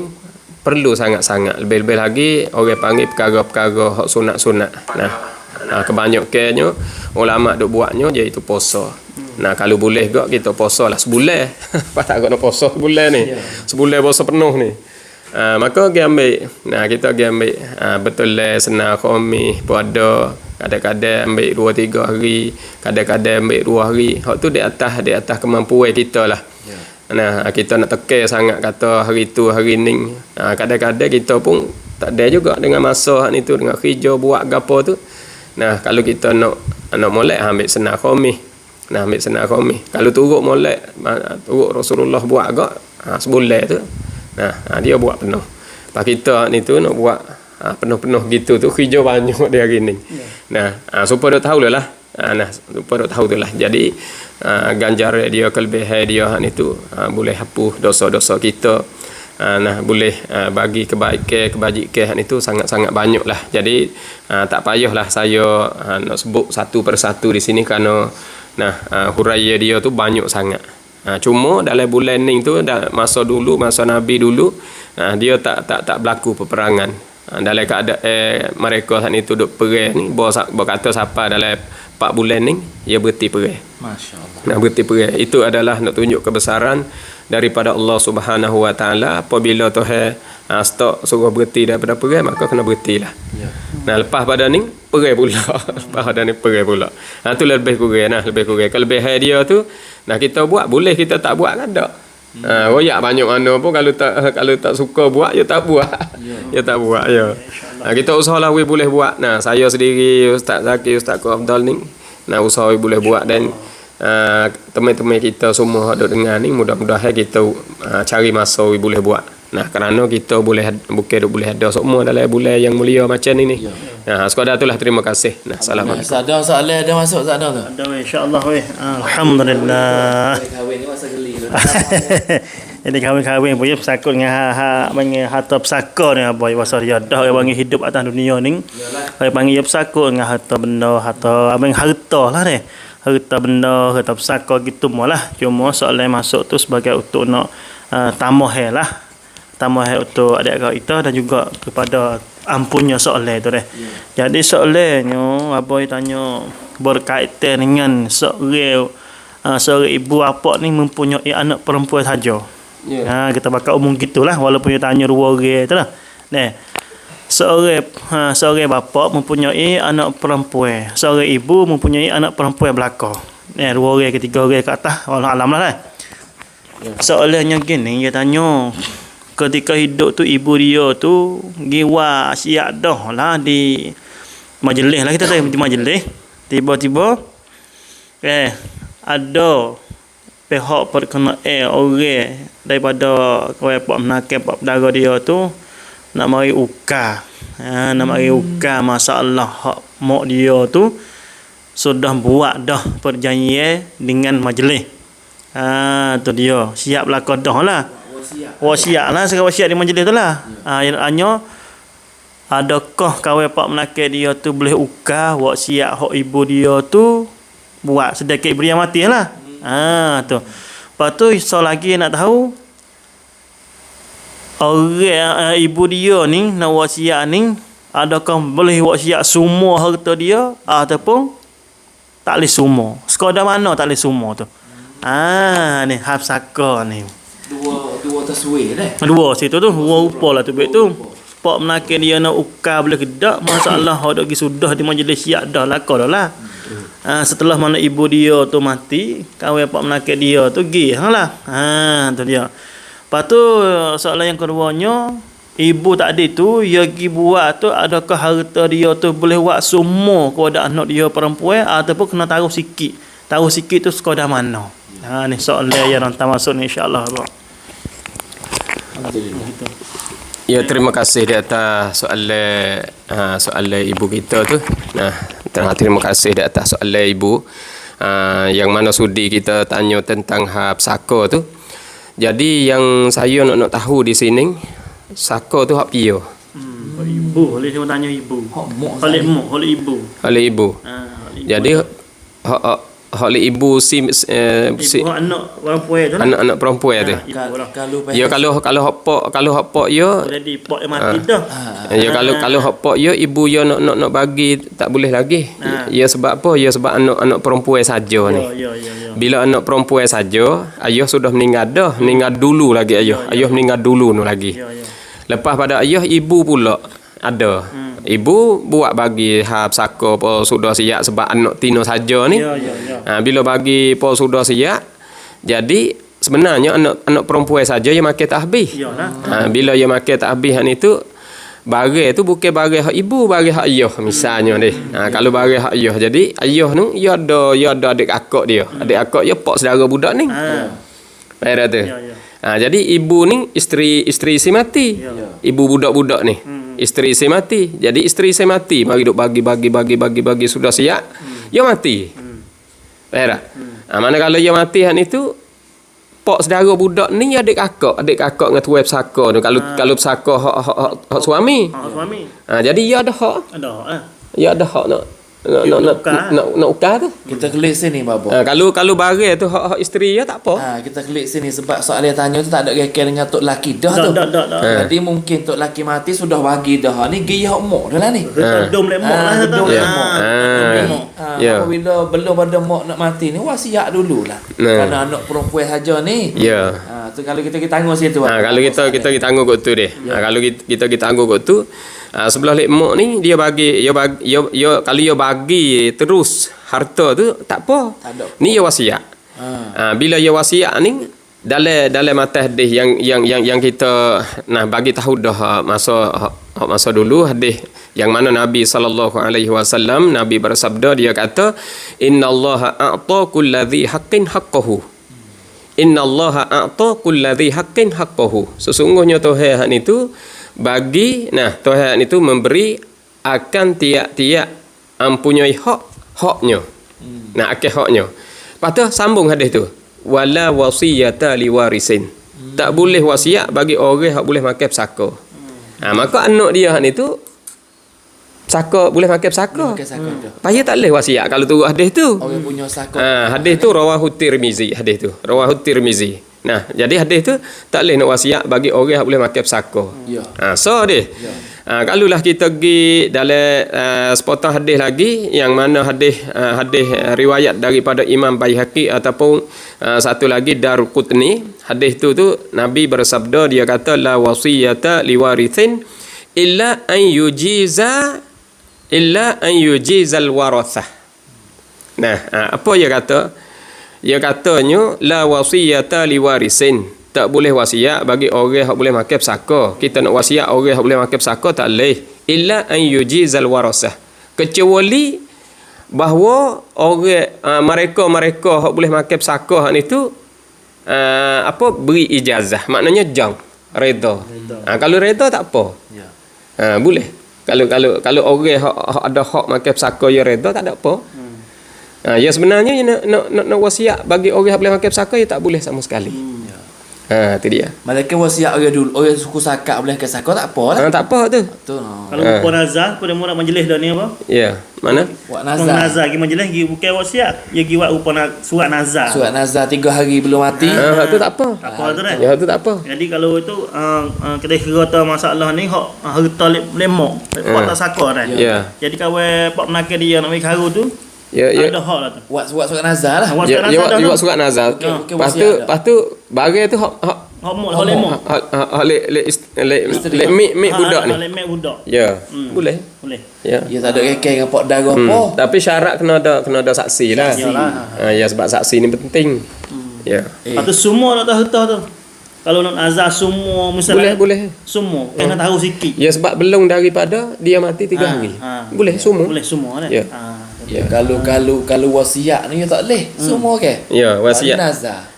perlu sangat-sangat. Lebih-lebih lagi orang panggil perkara-perkara hak sunat-sunat. Nah, kebanyakannya ulama duk buatnya iaitu puasa. Nah, kalau boleh gak kita puasa lah sebulan. Patut nak puasa sebulan ni. Sebulan puasa penuh ni. Maka kita ambil betul lah senang khamis puasa. Kadang-kadang ambil 2-3 hari, kadang-kadang ambil 2 hari. Hak tu di atas kemampuan kita lah. Nah, kita nak tekan sangat kata hari tu hari ni. Kadang-kadang kita pun tak ada juga dengan masa ni tu dengan kerja buat gapo tu. Nah, kalau kita nak molek ambil senang khamis. Nah, ambil senang khamis. Kalau turut molek, turut Rasulullah buat agak sebulan tu. Nah, dia buat penuh. Pak kita ni tu nak buat penuh-penuh gitu tu kerja banyak dia hari ni. Nah, supaya dah tahu lah. Supaya dah tahu tu lah. Jadi ganjar dia, kelebihan dia ni tu boleh hapus dosa-dosa kita. Nah, boleh bagi kebajikan itu sangat-sangat banyak lah. Jadi tak payahlah saya nak sebut satu persatu di sini kerana huraian dia tu banyak sangat. Cuma dalam bulan ni tu masa Nabi dulu dia tak berlaku peperangan. Dalam keadaan mereka saat itu duk perang ni, berkata siapa dalam 4 bulan ni dia berhenti perang. Masya-Allah. Nak berhenti perang. Itu adalah nak tunjuk kebesaran daripada Allah Subhanahu wa taala. Apabila Tuhan stop suruh berhenti daripada perang, maka kena berhentilah. Ya. Nah, lepas pada ni perang pula. Lepas pada ni perang pula. Tu lebih kurang. Kelebihan dia tu kita buat boleh, kita tak buat kan tak. Royak banyak mana pun kalau tak suka buat ya tak buat. Ya tak buat ya. Kita usahalah boleh buat. Nah, saya sendiri Ustaz Zaki, Ustaz Abdul ni usaha boleh buat dan teman-teman kita semua ada dengar ni mudah-mudahan kita cari masa boleh buat. Nah, kerana kita boleh ada semua dalam bulan yang mulia macam ni. Nah, sekadar itulah, terima kasih. Nah, assalamualaikum. Ada soalan ada masuk tak ada tu? Ada insya-Allah weh. Alhamdulillah. Kahwin ni masa geli tu. Jadi kahwin punya pesakut dengan panggil harta pesakut ni boy pasal dia dah orang panggil hidup atas dunia ni. Orang panggil dia pesakut dengan harta benda, harta abang harta lah ni. Harta benda, harta pesakut gitu lah. Cuma soalan masuk tu sebagai untuk nak tambah lah. Tambah untuk adik-adik kita dan juga kepada ampunnya soalan tu deh. Jadi soalannya aboy tanya berkaitan dengan seorang ibu apa ni mempunyai anak perempuan saja. Kita bakal umum gitulah walaupun dia tanya dua orang tu lah. Seorang bapa mempunyai anak perempuan, seorang ibu mempunyai anak perempuan belakang. Dua orang ke tiga orang ke atas, wallah alam lah. Soalannya gini, dia tanya ketika hidup tu ibu dia tu giwa siap dah lah di majlis lah, kita tahu di majlis. Tiba-tiba ada pihak perkenaan orang daripada kawan pak menakil pak pedara dia tu nak mari ukar. Nak mari ukar masalah hak mak dia tu sudah buat dah perjanjian dengan majlis. Tu dia siap belaka dah lah. Wasiat lah, sekarang wasiat di majlis tu lah. Yang hanya adakah kawan pak menakil dia tu boleh ukar wasiat hak ibu dia tu buat sedikit beri yang mati lah. Tu. Lepas tu so lagi nak tahu orang ibu dia ni nak wasiat ni adakah boleh wasiat semua harta dia ataupun tak boleh semua. Sekadar mana tak boleh semua tu. Ni hafsaka ni. Dua taswir dah. Dua situ tu, dua rupa lah tu baik tu. Pak menakil dia nak ukar boleh kedak, masalah hak dak sudah di majlis siap dah laka dah lah. Setelah mana ibu dia tu mati, kawan pak menakil dia tu pergi lah. Tu dia. Lepas tu soalan yang keduanya, ibu tak ada tu, dia pergi buat tu adakah harta dia tu boleh buat semua kepada anak dia perempuan ataupun kena taruh sikit. Taruh sikit tu sekadar mana. Ni soalan yang hantar masuk ni insya-Allah. Ya, terima kasih di atas soalan ibu kita tu. Terima kasih di atas soalan ibu. Yang mana sudi kita tanya tentang hak saka tu. Jadi yang saya nak tahu di sini, saka tu hak pia. Ibu, boleh saya tanya ibu. Oleh ibu. Oleh ibu. Jadi hak ibu ibu anak perempuan tu lah. Anak perempuan tu. Ya, kalau hak pak ya jadi pak mati dah. Ya, kalau hak pak ya ibu ya nak bagi tak boleh lagi. Ya, sebab apa? Ya, sebab anak perempuan saja ni. Ya. Bila anak perempuan saja, ayah sudah meninggal dah, meninggal dulu lagi ayah. Ayah meninggal dulu nu lagi. Lepas pada ayah, ibu pula ada. Ibu buat bagi hab saka apa sudah siap sebab anak tino saja ni. Bila bagi apa sudah siap, jadi sebenarnya anak perempuan saja yang makan tak habis. Bila dia makan tak habis ni tu, bagi tu bukan bagi hak ibu, bagi hak ayah misalnya ni. Kalau bagi hak ayah, jadi ayah tu dia ada adik akak dia. Adik akak dia pak saudara budak ni. Baik tu. Jadi ibu ni isteri si mati. Ibu budak-budak ni. Isteri saya mati. Jadi isteri saya mati, mari duk bagi sudah siap. Dia mati. Baik tak? Mana kalau dia mati hak ni tu pak saudara budak ni adik kakak dengan tuai pesaka tu. Kalau pesaka hak suami. Jadi dia ada hak. Ya ada hak nak ukar tu. Kita klik sini bapa. Kalau bagi tu hak isteri ya tak apa. Kita klik sini sebab soalan tanya tu tak ada kaitan dengan tok laki dah tu. Jadi mungkin tok laki mati sudah bagi dah. Ni gaya hak mak dah lah ni. Dom lemok lah tu. Apabila belum ada mak nak mati ni wasiat dululah. Kerana anak perempuan saja ni. Ya. Tu kalau kita tangguh situ. Kalau kita tangguh kot tu deh. Kalau kita tangguh kot tu, sebelah lemok ni dia bagi kalau dia bagi terus harta tu tak apa. Ni dia wasiat. Bila dia wasiat ni dalam mata hadis yang kita bagi tahu dah masa dulu hadis yang mana Nabi SAW Nabi bersabda, dia kata innallaha a'ta kulladzi haqqin haqqahu. innallaha a'ta kulladzi haqqin haqqahu. Sesungguhnya Tuhan itu Tuhan itu memberi akan tiap-tiap mempunyai haknya. Nah, akal haknya. Lepas tu sambung hadis tu. Wala wasiyata liwarisin. Tak boleh wasiat bagi orang yang boleh makan pesaka. Maka anak dia ni tu pesaka boleh makan pesaka. Payah tak boleh wasiat kalau tu hadis tu. Orang punya saka. Hadis tu rawahu Tirmizi, hadis tu. Rawahu Tirmizi. Nah, jadi hadis tu tak boleh nak wasiat bagi orang yang boleh makan pesaka. Ya. So dia. Kalulah kita pergi dalam sepotong hadis lagi yang mana hadis riwayat daripada Imam Baihaqi ataupun satu lagi Daruqutni. Hadis tu Nabi bersabda, dia kata la wasiyata liwarithin illa an yujizal warathah. Nah, apa dia kata? Dia katanya la wasiyata liwarisin. Tak boleh wasiat bagi orang yang boleh makan pesaka. Kita nak wasiat orang yang boleh makan pesaka tak boleh. Illa an yujizal warasah. Kecuali bahawa orang mereka yang boleh makan pesaka ni tu beri ijazah. Maknanya jang, redha. Kalau redha tak apa. Ya. Boleh. Kalau orang ada hak makan pesaka ya redha tak ada apa. Ya sebenarnya nak wasiat bagi orang yang boleh makan pesaka ya tak boleh sama sekali. Itu dia. Malaikat wasiat orang dulu, orang suku sakak boleh ke sakak tak apa lah. Tak apa tu. Betul. Kalau puan nazar pada murid majlis dah ni apa? Ya, mana? Buat Puan nazar. nazar pergi majlis pergi bukan wasiat, dia pergi buat surat nazar. Surat nazar 3 hari belum mati. Tu tak apa. Tak apa tu dah. Ya, tu tak apa. Jadi kalau itu kita kira masalah ni hak harta lemok, buat tak sakar dah. Ya. Jadi kawan pak penakar dia nak bagi karu tu, Ya. ada hak lah tu. Buat surat nazar lah. Buat Ya, surat nazar buat dah. surat nazar. Okey, Lepas tu barang tu hak Hak lemok. le budak ni. Lemok budak. Ya. Boleh. Boleh. Ya. Ya tak ada kekeh dengan pak darah apa. Tapi syarat kena ada saksi lah. Yalah. Ya sebab saksi ni penting. Ya. Lepas tu semua nak tahu harta tu. Kalau nak nazar semua misalnya Boleh. semua kena tahu sikit. Ya sebab belum daripada dia mati 3 hari. Boleh semua. Boleh semua dah. Ya. Ya. Kalau wasiat ni tak boleh. Semua ke? Ya, wasiat. Nazar.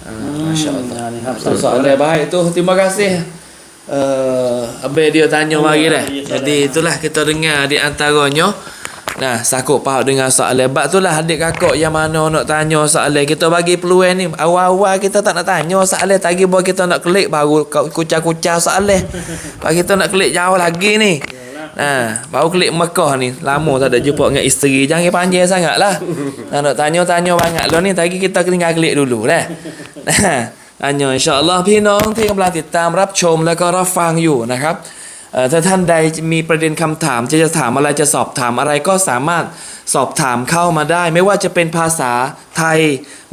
Masya-Allah. Ni Soalan baik tu. Terima kasih. Abang dia tanya mari dah. Jadi itulah kita dengar di antaranya. Nah, sakut faham dengan soalan. Bab itulah adik kakak yang mana nak tanya soalan. Kita bagi peluang ni. Awal-awal kita tak nak tanya soalan. Tadi baru kita nak klik baru kucah-kucah soalan. Baru kita nak klik jauh lagi ni. Nah, baru klik Mekah ni. Lama tak ada jumpa dengan isteri. Jangan panjang sangat lah. Nak tanya-tanya banyak lah ni. Tadi kita tinggal klik dulu dah. Tanya insyaAllah พี่น้องที่กำลังติดตามรับชมแล้วก็รับฟังอยู่นะครับถ้าท่านใดมีประเด็นคำถามจะถามอะไรจะสอบถามอะไรก็สามารถสอบถามเข้ามาได้ไม่ว่าจะเป็นภาษาไทย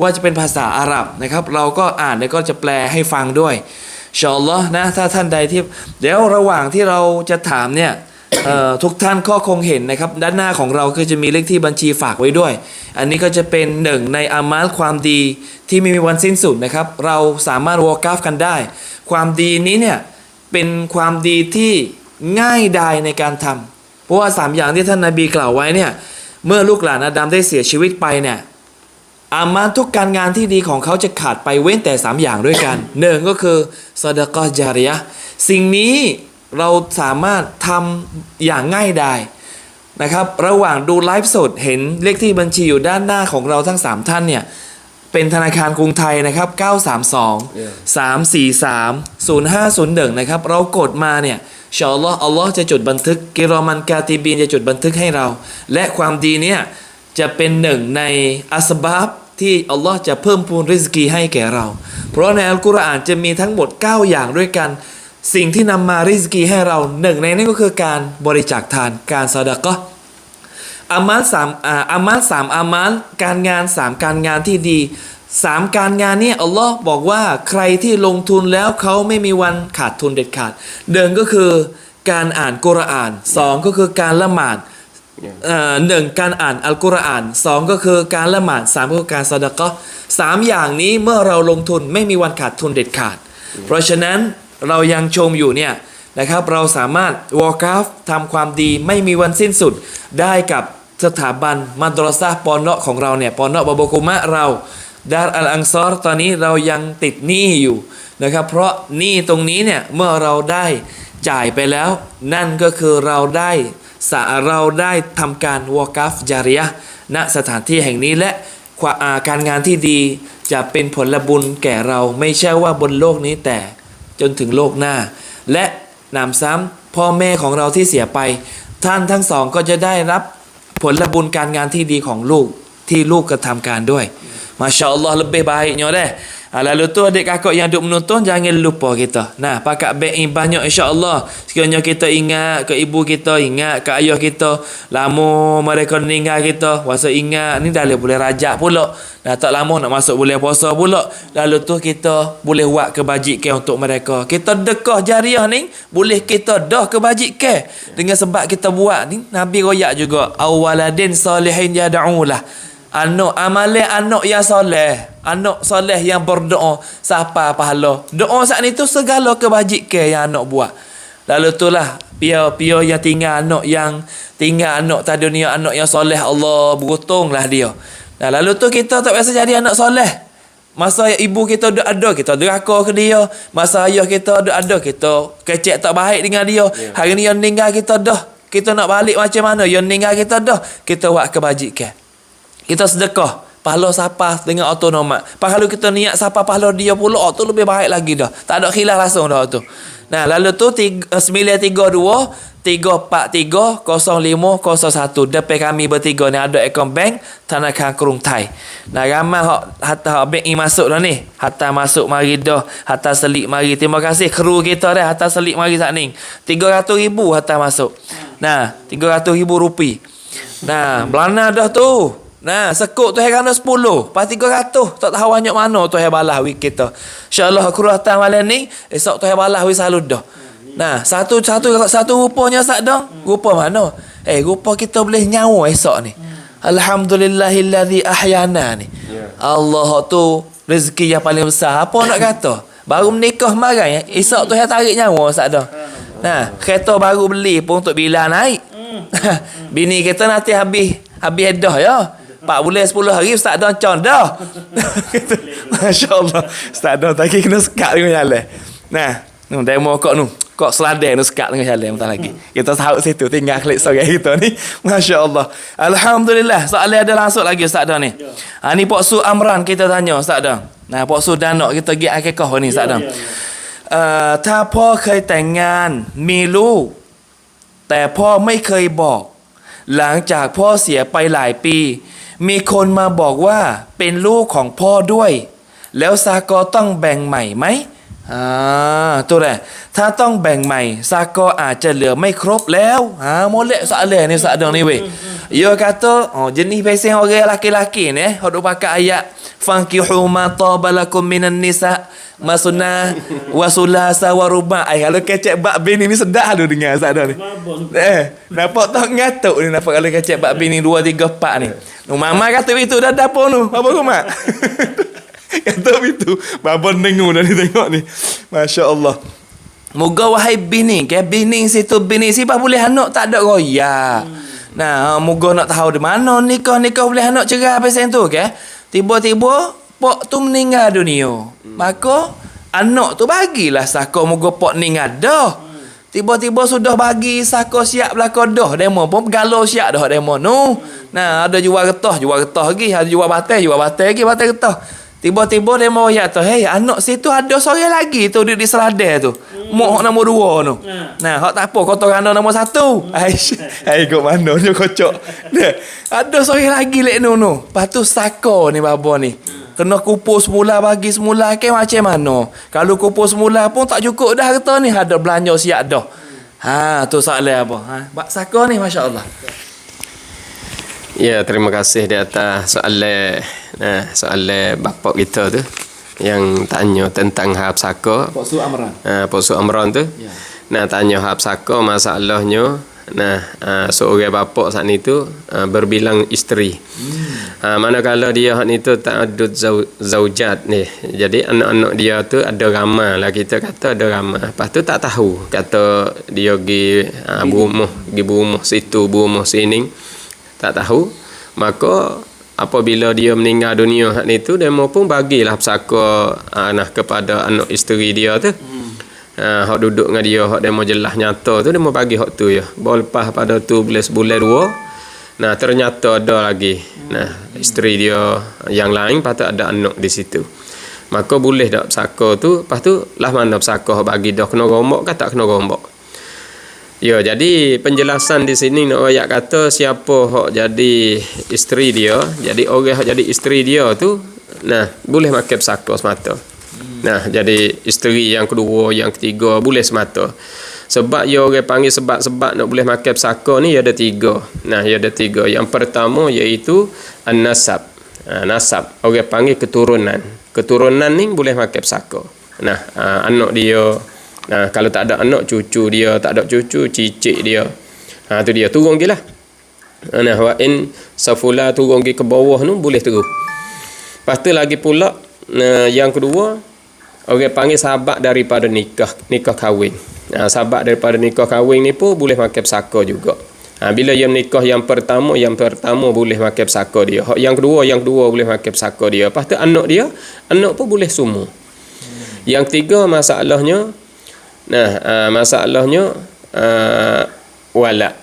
ว่าจะเป็นภาษาอาหรับนะครับเราก็อ่านแล้วก็จะแปลให้ฟังด้วยอินชาอัลลอฮ์นะถ้าท่านใดที่เดี๋ยวระหว่างที่เราจะถามเนี่ยทุกท่านก็คงเห็นนะครับด้านหน้าของเราก็จะมีเลขที่บัญชีฝากไว้ด้วยอันนี้ก็จะเป็นหนึ่งในอามัลความดีที่ไม่มีวันสิ้นสุดนะครับเราสามารถวอร์กราฟกันได้ความดีนี้เนี่ยเป็นความดีที่ง่ายดายในการทำเพราะว่า3อย่างที่ท่านนบีกล่าวไว้เนี่ยเมื่อลูกหลานอาดัมได้เสียชีวิตไปเนี่ยอามัลทุกการงานที่ดีของเขาจะขาดไปเว้นแต่3อย่างด้วยกันหนึ่งก็คือซอดะกอฮ์ญาริยะห์สิ่งนี้เราสามารถทำอย่างง่ายดายนะครับระหว่างดูไลฟ์สดเห็นเลขที่บัญชีอยู่ด้านหน้าของเราทั้ง3ท่านเนี่ยเป็นธนาคารกรุงไทยนะครับ932 343 0501นะครับเรากดมาเนี่ยอินชาอัลลอฮ์อัลลอฮ์จะจดบันทึกกิรอมันกาติบีนจะจดบันทึกให้เราและความดีเนี่ยจะเป็นหนึ่งในอัสบับที่อัลลอฮ์จะเพิ่มพูนริสกีให้แก่เราเพราะในอัลกุรอานจะมีทั้งหมด9อย่างด้วยกันสิ่งที่นำมาริสกีให้เราหนึ่งในนั้นก็คือการบริจาคทานการซอดะกอฮ์อามัล3อามัลการงาน3การงานที่ดี3การงานนี้อัลลอฮ์บอกว่าใครที่ลงทุนแล้วเขาไม่มีวันขาดทุนเด็ดขาดหนึ่งก็คือการอ่านกุรอาน2ก็คือการละหมาด1การอ่านอัลกุรอาน2ก็คือการละหมาด3ก็คือการซอดะกอฮ์3อย่างนี้เมื่อเราลงทุนไม่มีวันขาดทุนเด็ดขาดเพราะฉะนั้นเรายังชมอยู่เนี่ยนะครับเราสามารถวอร์กราฟทำความดีไม่มีวันสิ้นสุดได้กับสถาบันมัดรอซะห์ปอนเนาะของเราเนี่ยปอนเนาะบะบกุมะเรา Dar al-Ansar ตอนนี้เรายังติดหนี้อยู่นะครับเพราะหนี้ตรงนี้เนี่ยเมื่อเราได้จ่ายไปแล้วนั่นก็คือเราได้ทำการวอกัฟจาริยะห์ณสถานที่แห่งนี้และการงานที่ดีจะเป็นผลบุญแก่เราไม่ใช่ว่าบนโลกนี้แต่จนถึงโลกหน้าและนำซ้ำพ่อแม่ของเราที่เสียไปท่านทั้งสองก็จะได้รับผลบุญการงานที่ดีของลูกที่ลูกกระทำการด้วยMasya Allah lebih baiknya dah. Lalu tu adik kakak yang duk menonton jangan lupa kita. Nah, pakat baik banyak insya-Allah. Sekiranya kita ingat ke ibu kita, ingat ke ayah kita, lama mereka meninggal kita, wasa ingat ni dah boleh rajak pula. Dah tak lama nak masuk bulan puasa pula. Lalu tu kita boleh buat kebajikan untuk mereka. Kita dekah jariah ni boleh kita dah kebajikan dengan sebab kita buat ni Nabi royak juga awaladin salihin yad'ulah. Amalan anak yang soleh, anak soleh yang berdoa siapa pahala. Doa saat ni tu segala kebajikan yang anak buat. Lalu itulah pia-pia yang tinggal anak tak dunia, anak yang soleh, Allah beruntunglah dia. Nah, lalu tu kita tak biasa jadi anak soleh. Masa ibu kita ada kita deraka ke dia. Masa ayah kita ada kita kecek tak baik dengan dia. Hari ni yang meninggal kita dah. Kita nak balik macam mana? Yang meninggal kita dah. Kita buat kebajikan. Kita sedekah pahala siapa dengan autonomat. Pahala kita niat siapa pahala dia pula tu lebih baik lagi dah. Tak ada khilaf langsung dah tu. Nah, lalu tu 932 343 0501. Depan kami bertiga ni ada akaun bank Thanakan Krung Thai. Nah, ramai hatta bank ni masuk dah ni. Hatta masuk mari dah. Hatta selik mari. Terima kasih kru kita dah hatta selik mari saat ni. 300,000 hatta masuk. Nah, 300,000 rupiah. Nah, belana dah tu. Nah, sekut tu harga 10, pas 300. Tak tahu banyak mana tu balas wik kita. Insya-Allah aku datang malam ni, esok tu balas wik selalu dah. Nah, satu rupanya sak dah. Rupa mana? Rupa kita boleh nyawa esok ni. Alhamdulillahillazi ahyana ni. Allah tu rezeki yang paling besar. Apa nak kata? Baru menikah marai, esok tu tarik nyawa sak dah. Nah, kereta baru beli pun untuk bila naik. Bini kita nanti habis dah ya. 4 bulan 10 hari Ustaz Don con dah. Masya-Allah. Ustaz Don tadi kena sekat dengan jalan. Nah, demo kok kok seladar sekat dengan jalan bentar lagi. Kita tahu situ tinggal klik sore kita ni. Masya-Allah. Alhamdulillah. Soalan ada langsung lagi Ustaz Don ni. Ni Pak Su Amran kita tanya Ustaz Don. Nah, Pak Su Danak kita pergi akikah ni Ustaz Don. ถ้าพ่อเคยแต่งงานมีลูกแต่พ่อไม่เคยบอก หลังจากพ่อเสียไปหลายปีมีคนมาบอกว่าเป็นลูกของพ่อด้วยแล้วซากอต้องแบ่งใหม่ไหมตัวแหละถ้าต้องแบ่งใหม่ซากออาจจะเหลือไม่ครบแล้วmolek soalan ni Ustaz Don ni weh. Dia kata jenis pesen orang laki-laki ni hok pakai ayat fankihu ma tabalakum minan nisa masuna wasulasa waruba. Kalau kecek bab bini ni sedap lu dengar Ustaz Don ni. Nampak tak ngatuk ni nampak kalau kecek bab bini 2 3 4 ni. Mama kata itu dah dapur tu. Apa kau mak? Kata itu baba dengar dah ni tengok ni. Masya-Allah. Moga wahai bini, bini situ bini siapa boleh anak tak ada royak. Nah, moga nak tahu di mana nikah boleh anak cerai pasal tu tiba-tiba pak tu meninggal dunia. Maka anak tu bagilah sako moga pak meninggal dah. Tiba-tiba sudah bagi sako siap belaka dah demo pun galau siap dah demo nu. Nah, ada jual getah lagi, ada jual batai lagi, batai getah. Tiba-tiba dia mau ya tu, anak situ ada seorang lagi tu di seladar tu. Mak nombor 2 tu. Nah, hak tak apa kotoran nombor 1. Kok mana dia kocok. Ada seorang lagi lek nu. Lepas tu saka ni baba ni. Kena kupur semula bagi semula macam mana. Kalau kupur semula pun tak cukup dah kata ni, ada belanja siap dah. Tu soalan apa? Bak saka ni masya-Allah. Ya, terima kasih di atas soalan bapak kita tu yang tanya tentang hab saka. Pak Su Amran. Pak Su Amran tu. Ya. Nah, tanya hab saka masalahnya. Seorang bapak saat ni tu berbilang isteri. Manakala dia hak ni tu tak ada zaujat ni. Jadi anak-anak dia tu ada ramai lah, kita kata ada ramai. Lepas tu tak tahu kata dia pergi berumah situ, berumah sini. Tak tahu. Maka apabila dia meninggal dunia hak ni tu demo pun bagilah pesaka kepada anak isteri dia tu. Hak duduk dengan dia hak demo jelas nyata tu demo bagi hak tu ya. Baru lepas pada tu boleh sebulan dua. Nah ternyata ada lagi. Nah isteri dia yang lain patut ada anak di situ. Maka boleh dak pesaka tu, lepas tu lah mana pesaka hak bagi dah kena rombok ke tak kena rombok. Ya, jadi penjelasan di sini nak ayat kata siapa hak jadi isteri dia, jadi orang hak jadi isteri dia tu, nah, boleh makan pesaka semata. Nah, jadi isteri yang kedua, yang ketiga boleh semata. Sebab ya orang panggil sebab-sebab nak boleh makan pesaka ni ada 3. Nah, ada 3. Yang pertama iaitu an-nasab. Nasab, orang panggil keturunan. Keturunan ni boleh makan pesaka. Nah, anak dia. Nah, kalau tak ada anak, cucu dia, tak ada cucu, cicit dia. Tu dia turun gilah. Nah, wa in safula turun gi ke bawah tu boleh terus. Lepas tu lagi pula yang kedua, orang panggil sahabat daripada nikah kahwin. Sahabat daripada nikah kahwin ni pun boleh makan pesaka juga. Bila dia menikah yang pertama boleh makan pesaka dia. Yang kedua boleh makan pesaka dia. Lepas tu anak pun boleh semua. Yang ketiga masalahnya walak.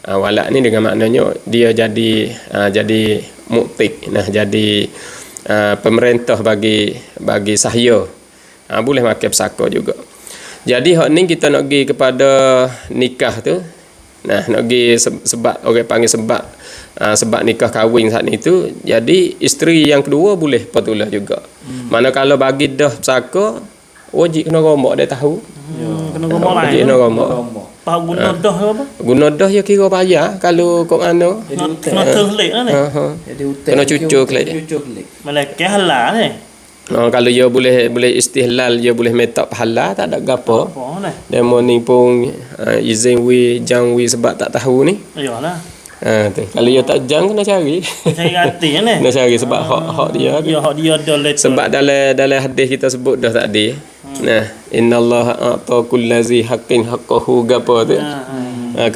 Walak ni dengan maknanya dia jadi muktik. Nah, jadi pemerintah bagi sahaya. Boleh makan pesaka juga. Jadi hak ni kita nak pergi kepada nikah tu. Nah, nak pergi sebab orang panggil sebab nikah kahwin saat ni tu. Jadi isteri yang kedua boleh patulah juga. Manakala bagi dah pesaka, wajib kena rombok dia tahu. Kena rombok lain. Wajib kena rombok. Faham guna dah ke apa? Guna dah ya kira bayar kalau kok mana. Kena terlik lah ni. Jadi hutang. Kena cucuk kelik. Malaikat halal ni. Kalau dia boleh istihlal, dia boleh metak pahala, tak ada gapo. Apa ni? Demo ni pun izin jang sebab tak tahu ni. Iyalah. Tu. Kalau dia tak jang kena cari. Cari hati ni. Kena cari sebab hak dia. Ya, hak dia ada letter. Sebab dalam hadis kita sebut dah tadi. Nah, innallaha a'ta kullazi haqqin haqqahu gapo tu.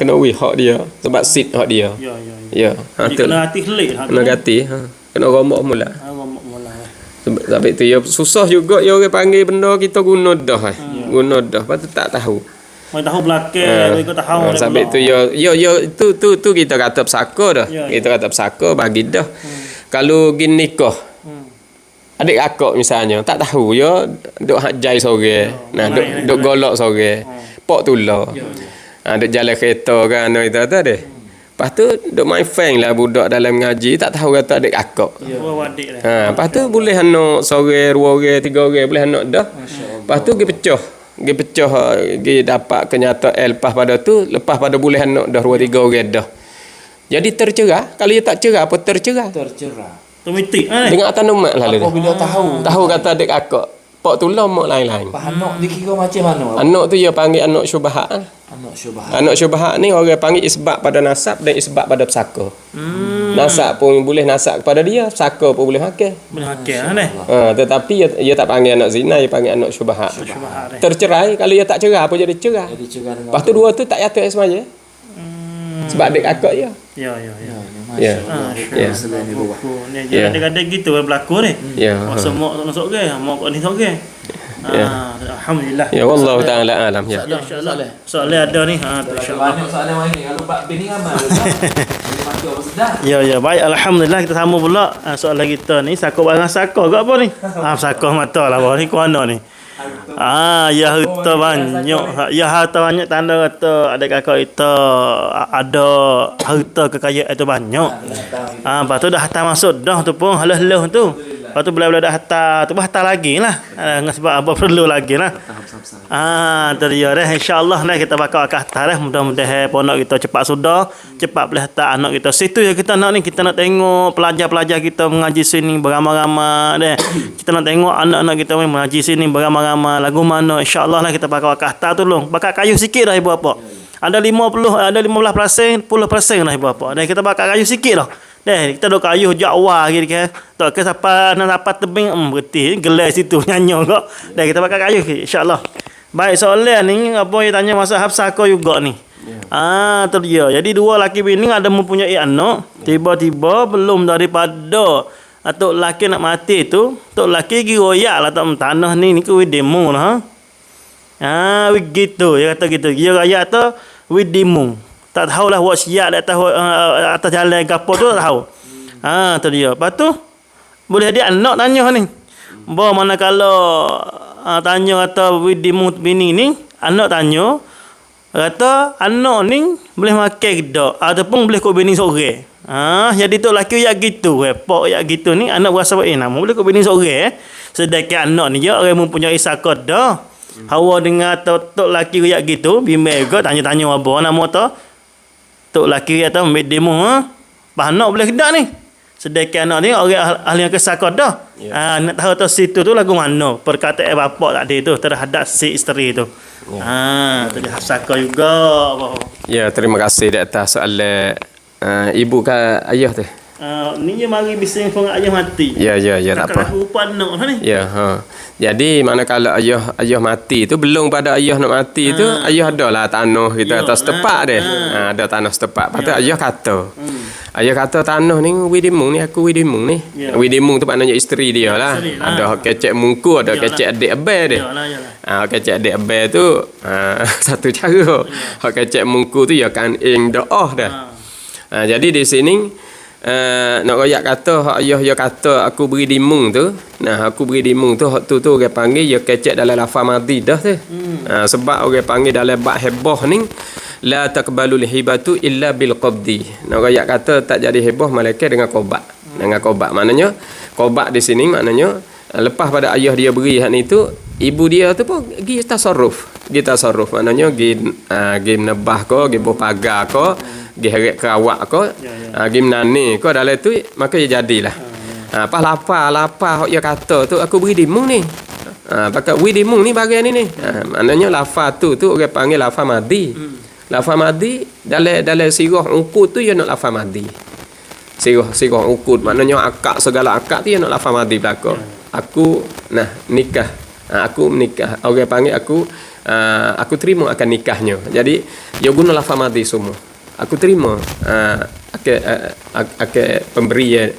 Kena hak dia sebab sit hak dia. Ya. Tu. Kena hati kelik. Kena hati. Kena rombok mula. Rombok mula. Sebab itu ya susah juga ya orang panggil benda kita guna dah. Guna dah. Lepas tu tak tahu. Mai tahu belakang, ikut tahu. Sebab itu ya tu kita kata pesaka dah. Kita kata pesaka bagi dah. Kalau gini nikah. Adik akak misalnya tak tahu ya duk hajai sore. Nah, duk golok sore. Pok tula. Duk jalan kereta kan itu deh. Lepas tu duk main feng lah budak dalam ngaji tak tahu kata adik akak. Adik dah. Lepas tu boleh anak sore 2 orang 3 orang boleh anak dah. Lepas tu pergi pecah pergi dapat kenyataan lepas pada tu lepas pada boleh anak dah 2-3 orang dah. Jadi tercerah. Kalau dia tak cerah apa tercerah? Otomatik lah ni. Dengan atas numat lah dia. Apabila tahu Kata adik akak. Pak tu lah mak lain-lain. anak dikira macam mana? Anak tu dia panggil anak syubhat. Anak syubhat. Anak syubhat ni orang panggil isbat pada nasab dan isbat pada pesaka. Nasab pun boleh nasab kepada dia, pesaka pun boleh makan. Boleh makan lah ni. Tetapi dia tak panggil anak zina, dia panggil anak syubhat. Tercerai, kalau dia tak cerah apa jadi cerah. Jadi cerah dengan Lepas tu dua tu tak yatuk semaya. Sebab adik akak dia. Ya. Ya. Ya. Selain di bawah. Ni kadang-kadang gitu berlaku ni. Ya. Masa mak tak masuk ke, mak kat ni sok ke. Alhamdulillah. Ya wallahu taala alam ya. Insya-Allah. Soalan ada ni. Insya-Allah. Banyak soalan lain ni. Kalau bab bini ramai. Boleh mati apa sedar. Ya, baik, alhamdulillah kita sambung pula soalan kita ni sako barang sako ke apa ni? Sako mata lah ni kuana ni. Ya harta banyak. Ya harta banyak tanda kata adik kakak kita ada harta kekayaan itu banyak. Lepas tu dah hantar masuk dah tu pun halah-halah tu. Lepas tu bila dah hantar tu hantar lagi lah. Sebab apa perlu lagi lah. Tu dia dah insya-Allah dah kita bakal hantar dah. Mudah-mudahan pondok kita cepat sudah, cepat boleh hantar anak kita. Situ ya kita nak ni, kita nak tengok pelajar-pelajar kita mengaji sini beramai-ramai dah. Kita nak tengok anak-anak kita mengaji sini beramai-ramai. Lagu mana insya-Allah lah kita bakal hantar tolong. Bakal kayu sikit dah ibu bapa. Ada 15%, 10% lah ibu bapa. Dan kita bakal kayu sikit dah. Kita dok kayu Jawa gitu kan. Tak ke siapa nak dapat tebing berarti gelas situ nyanyi kok. Dan kita bakal kayu insya-Allah. Baik, soalan ni apa yang tanya masa Hafsah kau juga ni. Tu dia. Jadi dua laki bini ada mempunyai anak. Tiba-tiba belum daripada tok laki nak mati tu, tok laki pergi royak lah tak tanah ni ku demo lah. Begitu dia kata gitu. Dia royak tu demo. Tak tahulah buat siap di atas jalan gapo tu tak tahu. Tu dia. Lepas tu boleh dia anak tanya ni. Mana kalau tanya kata demo bini ni, anak tanya kata anak ni boleh makan ke tak ataupun boleh kau bini seorang. Jadi tu laki yak gitu, repot yak gitu ni anak berasa nama boleh kau bini seorang. Sedangkan anak ni dia orang mempunyai sakot dah. Hawa dengar tok laki yak gitu, bimbang juga tanya-tanya apa nama tu. Tok laki kata ambil demo Pak anak boleh kedak ni. Sedangkan anak ni orang ahli yang kesakot dah. Nak tahu tu situ tu lagu mana perkataan bapak tadi tu terhadap si isteri tu. Tu dia sakot juga. Ya, terima kasih di atas soalan ibu ke ayah tu. Ni je mari bising dengan ayah mati. Ya, tak apa. Rupa anak ni. Ya, Jadi manakala ayah mati tu belum pada ayah nak mati tu, ayah adalah tanah kita atas setepak dia. Ada tanah setepak. Lepas tu ayah kata. Ayah kata tanah ni widimung ni aku widimung ni. Widimung tu maknanya isteri dia lah. Ada kecek mungku, ada kecek adik abang dia. Kecek adik abang tu satu cara. Kecek mungku tu ya kan ing doa dah. Jadi di sini nak royak kata ayah dia kata aku beri dimung tu. Aku beri dimung tu hak tu orang panggil ya kecek dalam lafaz madhi dah tu. Sebab orang panggil dalam bab heboh ni la taqbalul hibatu illa bil qabdi. Nak royak kata tak jadi heboh malaikat dengan qobat. Dengan qobat maknanya qobat di sini maknanya lepas pada ayah dia beri hak ni tu, ibu dia tu pun pergi tasarruf. Maknanya pergi menebah ko, pergi berpagar ko, pergi heret kerawak ko, pergi menani ko dalam tu maka dia jadilah. Pas lapar hok dia kata tu aku beri dimung ni. Pakai dimung ni bagian ni. Maknanya lafaz tu orang panggil lafaz madhi. Lafaz madhi dalam sirah uqud tu dia nak lafaz madhi. Sirah uqud maknanya akad segala akad tu dia nak lafaz madhi belaka. Aku nikah. Aku menikah. Orang panggil aku terima akan nikahnya. Jadi dia guna lafaz madhi semua. Aku terima pemberian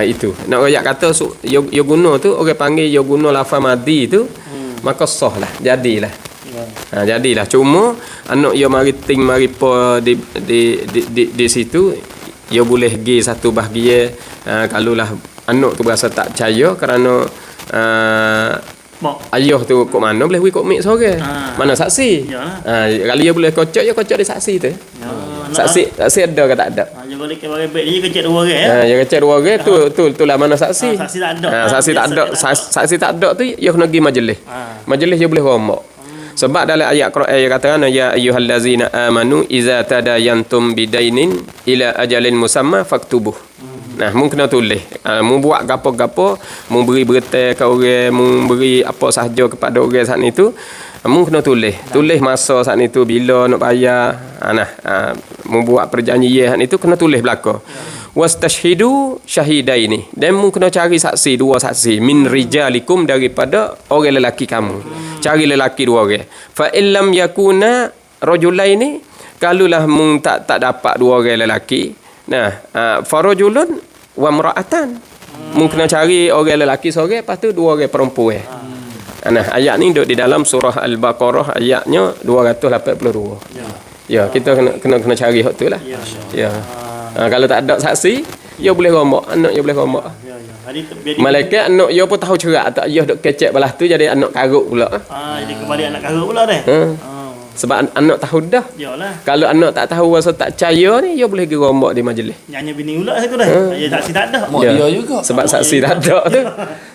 itu. Nak royak kata dia guna tu orang panggil dia guna lafaz madhi tu maka sah lah, jadilah. Jadilah. Cuma anak dia mari po di situ dia boleh pergi satu bahagian kalaulah anak tu berasa tak percaya kerana ayah tu kok mana boleh pergi kok mik seorang. Mana saksi? Kalau dia boleh kocok dia kocok di saksi tu. Saksi ada ke tak ada? Dia boleh ke bagai baik dia kecek dua orang ya. Dia kecek dua orang tu lah mana saksi. Saksi tak ada. Saksi tak ada tu dia kena pergi majlis. Majlis dia boleh rombak. Sebab dalam ayat Quran dia katakan ya ayyuhallazina amanu iza tadayantum bidainin ila ajalin musamma faktubuh. Mu kena tulis. Mu buat gapo-gapo, mu beri berita ke orang, mu beri apa sahaja kepada orang saat itu, mu kena tulis. Tulis masa saat itu bila nak bayar. Mu buat perjanjian saat itu kena tulis belaka. Wastashhidu syahidaini. Dan mu kena cari saksi, dua saksi min rijalikum daripada orang lelaki kamu. Cari lelaki dua orang. Fa illam yakuna rajulaini, kalulah mu tak dapat dua orang lelaki. Farajulun wa imra'atan. Mu kena cari orang lelaki seorang, lepas tu dua orang perempuan. Ayat ni duduk di dalam surah Al-Baqarah ayatnya 282. Ya, kita kena cari hak tu lah. Ya. Kalau tak ada saksi, dia boleh rombak, anak dia boleh rombak. Malaikat anak dia pun tahu cerak tak dia duk kecek belah tu jadi anak karuk pula. Jadi kembali anak karuk pula dah. Sebab anak tahu dah. Yalah. Kalau anak tak tahu rasa tak percaya ni, dia boleh pergi rombak di majlis. Nyanyi bini ulat aku dah. Saksi tak ada. Dia juga. Sebab saksi tak ada tu.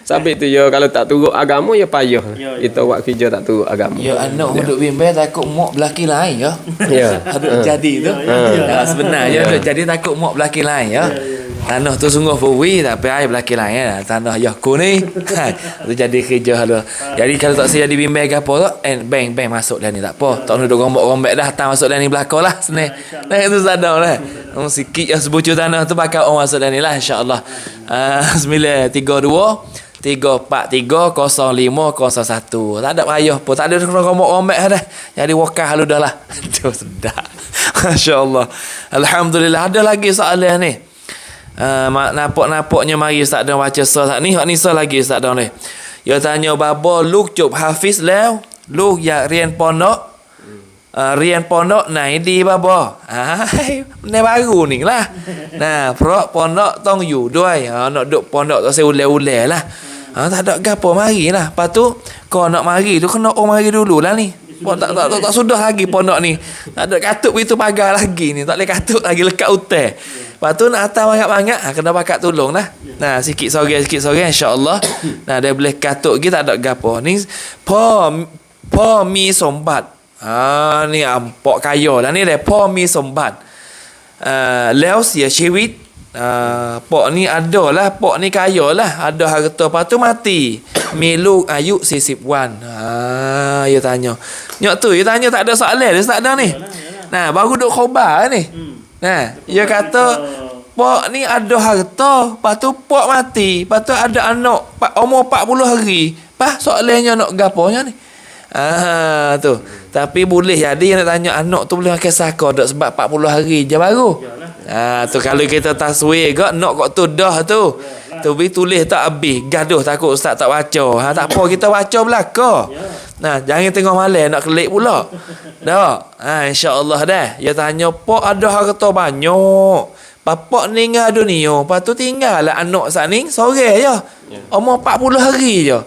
Sampai tu dia kalau tak turut agama dia payah. Kita buat kerja tak turut agama. Ya anak duduk bimbang takut mak belaki lain ya. Ya. Duduk jadi tu. Sebenarnya duduk jadi takut mak belaki lain ya. Tanah tu sungguh furi tapi air belaki lain ya. Tanah yahku ni. Tu jadi kerja halu. Jadi kalau tak saya dibimbang ke apa tu, bang masuk dah ni tak apa. Tak duduk rombak-rombak dah datang masuk dah ni belakang lah senang. Itu sadar lah. Sikit yang sebucur tanah tu bakal orang masuk dah ni lah insya-Allah. 932 343 0501. Tak ada payah pun. Tak ada rombak-rombak dah. Jadi wakah halu dah lah. Tu sedap. Masya-Allah. Alhamdulillah. Ada lagi soalan ni. Nampak-nampaknya mari Ustaz Don baca surah ni. Hak ni surah lagi Ustaz Don ni. Dia tanya babo lu cub hafiz lew. Lu ya rian pondok. Rian pondok naik di babo. Ni baru ni lah. Nah, prok pondok tong yu doi. Nak duk pondok tak saya ulai-ulai lah. Tak ada gapo mari lah. Lepas tu kau nak mari tu kena mari dulu lah ni. Tak sudah lagi pondok ni. Tak ada katuk begitu pagar lagi ni. Tak boleh katuk lagi lekat hotel. Lepas tu nak atas banyak-banyak kena bakat tolong lah. Nah, sikit sore insya-Allah. Nah, dia boleh katuk lagi tak ada gapo. Ni po mi sombat. Ni ampok kaya lah ni dia po mi sombat. Leo siaชีวิต pok ni ada lah, pok ni kaya lah, ada harta, lepas tu mati. Miluk ayu 40 wan. Dia tanya. Nyok tu, dia tanya tak ada soalan dia tak ada ni. Nah, baru duk khabar ni. Nah, dia kata pok ni ada harta, lepas tu pok mati, lepas tu ada anak umur 40 hari. Pas soalannya nak gaponya ni. Tu. Tapi boleh jadi nak tanya anak tu boleh makan saka tak sebab 40 hari je baru. Tu kalau kita taswir gak nak kok tu dah tu. Tu bi tulis tak habis, gaduh takut ustaz tak baca. Tak apa kita baca belaka. Nah, jangan tengok malam nak kelik pula. Dak. Insya-Allah dah. Dia tanya, "Pak ada harta banyak. Bapak meninggal dunia, lepas tu tinggal lah anak sat ni sore je. Umur 40 hari je."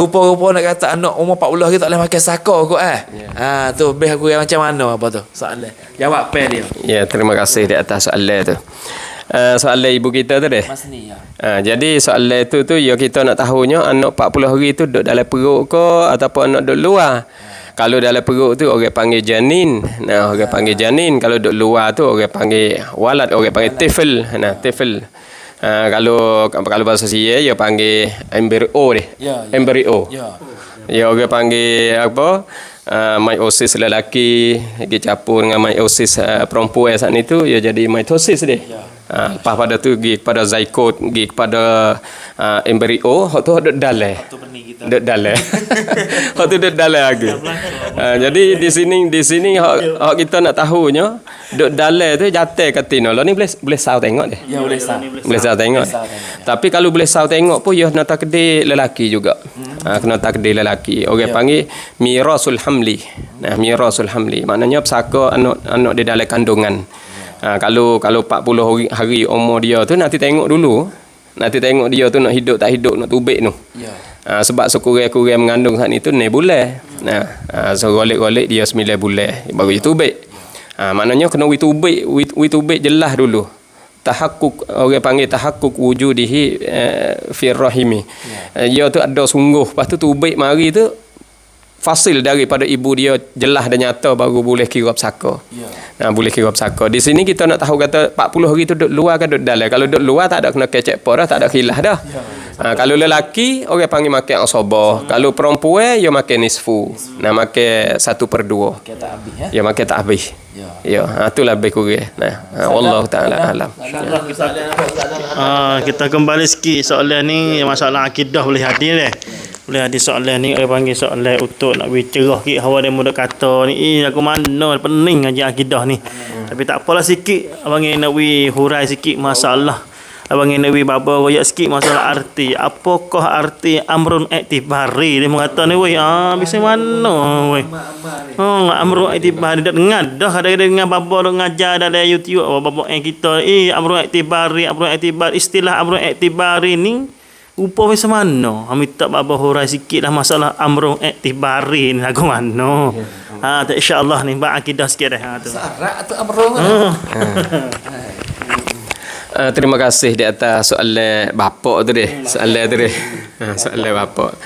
Rupa-rupa nak kata anak umur 40 hari tak boleh makan saka kot tu beh aku macam mana apa tu soalan jawab pen dia. Ya, terima kasih di atas soalan tu. Soalan ibu kita tu deh. Jadi soalan tu ya kita nak tahunya anak 40 hari tu duduk dalam perut ke ataupun anak duduk luar. Kalau dalam perut tu orang panggil janin. Nah, orang panggil janin. Kalau duduk luar tu orang panggil walad, orang panggil tifl. Nah, tifl. Kalau bahasa Sia dia panggil embryo deh. Embryo. Ya, orang panggil apa? Meiosis lelaki dicampur dengan meiosis perempuan saat ni tu ia jadi mitosis deh. Lepas pada tu pergi kepada zygote, pergi kepada embryo, hak tu duduk dalam. Duduk dalam. Hak tu duduk dalam lagi. Jadi di sini hak kita nak tahunya duduk dalam tu jatuh ke tino. Lah ni boleh saw tengok deh. Ya, boleh saw. Boleh saw tengok. Tapi kalau boleh saw tengok pun ia kena takdir lelaki juga. Kena takdir lelaki. Orang panggil mirasul hamli. Nah, mirasul hamli maknanya pesaka anak di dalam kandungan. Kalau 40 hari umur dia tu nanti tengok dulu. Nanti tengok dia tu nak hidup tak hidup, nak tubik tu. Sebab sekurang-kurang mengandung saat ni tu 9 bulan. So golek-golek dia 9 bulan baru dia tubik. Maknanya kena tubik jelas dulu. Tahakkuk, orang panggil tahakkuk wujudihi fi rahimi. Dia tu ada sungguh, lepas tu tubik mari tu fasil daripada ibu dia jelas dan nyata baru boleh kira pesaka. Boleh kira pesaka. Di sini kita nak tahu kata 40 hari tu duduk luar ke duduk dalam. Kalau duduk luar tak ada kena kecek apa dah, tak ada khilaf dah. Kalau lelaki orang panggil makan asabah. Kalau perempuan dia makan nisfu. Makan 1/2. Ya makan tak habis. Ya, tu lebih kurang. Wallahu taala alam. Kita kembali sikit soalan ni masalah akidah boleh hadir boleh ada soalan ni orang panggil soalan untuk nak bicara sikit hawa dia muda kata ni aku mana pening ngaji akidah ni. Tapi tak apalah sikit abang nak hurai sikit masalah. Abang nak baba royak sikit masalah arti. Apakah arti amrun i'tibari dia mengata ni bisa mana amrun i'tibari dak dengar dah ada dengan baba dok ngajar dalam YouTube baba kita amrun i'tibari istilah amrun i'tibari ni upa macam mana? Kami tak baba hurai sikitlah masalah amrun i'tibari ni lagu mana. Tak insya-Allah ni bab akidah sikit dah tu. Sarak tu amrun. Terima kasih di atas soalan bapak tu deh. Soalan tu deh. Soalan bapak.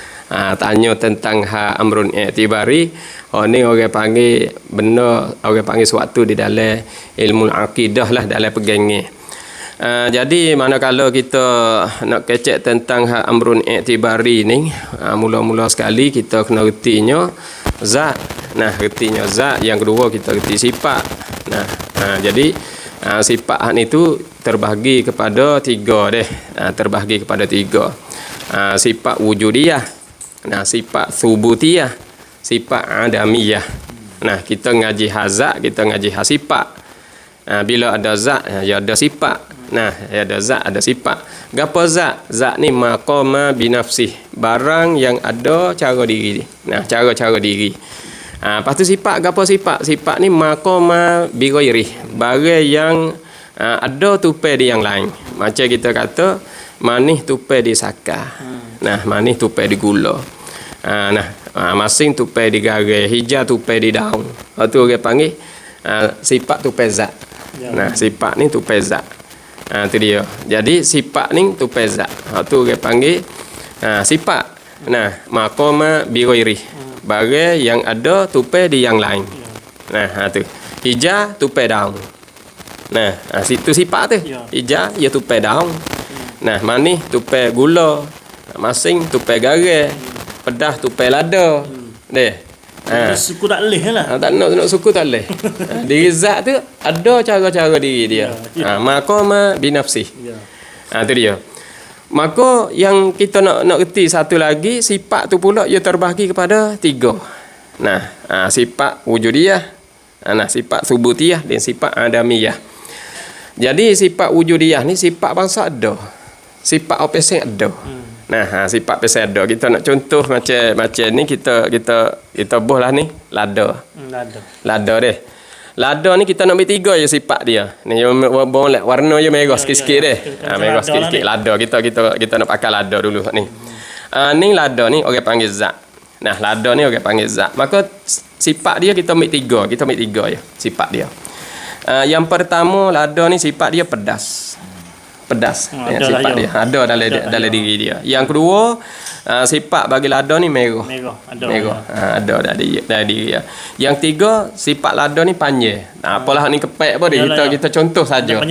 Tanya tentang amrun i'tibari. Ni orang panggil benda, orang panggil sesuatu di dalam ilmu akidah lah, dalam pegangan. Jadi manakala kita nak kecek tentang amrun i'tibari ni, mula-mula sekali kita kena retinya zat. Retinya zat. Yang kedua kita reti sifat. Jadi sifat ni tu terbahagi kepada 3 deh. Terbahagi kepada 3. Sifat wujudiyah, sifat thubutiyah, sifat adamiyah. Kita ngaji hazat, kita ngaji sifat. Bila ada zat, ya ada sifat. Nah, ada zat, ada sifat. Gapo zat? Zat ni maqama binafsih, barang yang ada cara diri. Nah, cara-cara diri. Lepas tu sifat, gapo sifat? Sifat ni maqama bi ghairi, barang yang ada tupai di yang lain. Macam kita kata manis tupai di sakar. Nah, manis tupai di gula. Masing tupai di garai, hijau tupai di daun. Tu orang panggil sifat tupai zat. Nah, sifat ni tupai zat. Tu dia. Jadi sifat ni tupai zat. Tu orang panggil sifat. Nah, maqama bi ghairi, barang yang ada tupai di yang lain. Nah, tu. Hijau tupai daun. Nah, situ sifat tu. Hijau ia tupai daun. Nah, manis tupai gula. Masing tupai garai. Pedas tupai lada. Deh. Suku tak leh lah. Tak nak suku tak leh. Diri zat tu ada cara-cara diri dia. Maqama binafsih. Tu dia. Maka yang kita nak reti satu lagi, sifat tu pula ia terbahagi kepada 3. Nah, sifat wujudiyah, sifat subutiyah dan sifat adamiyah. Jadi sifat wujudiyah ni sifat bangsa ada. Sifat opesen ada. Nah, sifat opesen ada. Kita nak contoh macam ni kita bohlah ni lada. Lada deh. Lada ni kita nak ambil 3 je sifat dia. Ni boleh warna je merah sikit-sikit deh. Merah sikit-sikit lada. Kita nak pakai lada dulu ni. Ni lada ni orang panggil zat. Nah, lada ni orang panggil zat. Maka sifat dia kita ambil 3. Kita ambil 3 je sifat dia. Yang pertama, lada ni sifat dia pedas. Sifat dia ada dalam diri dia. Yang kedua, sifat bagi lada ni merah. Ada dalam diri dia. Yang tiga, sifat lada ni panjang. Apalah ni kepek apa dia. Kita contoh saja.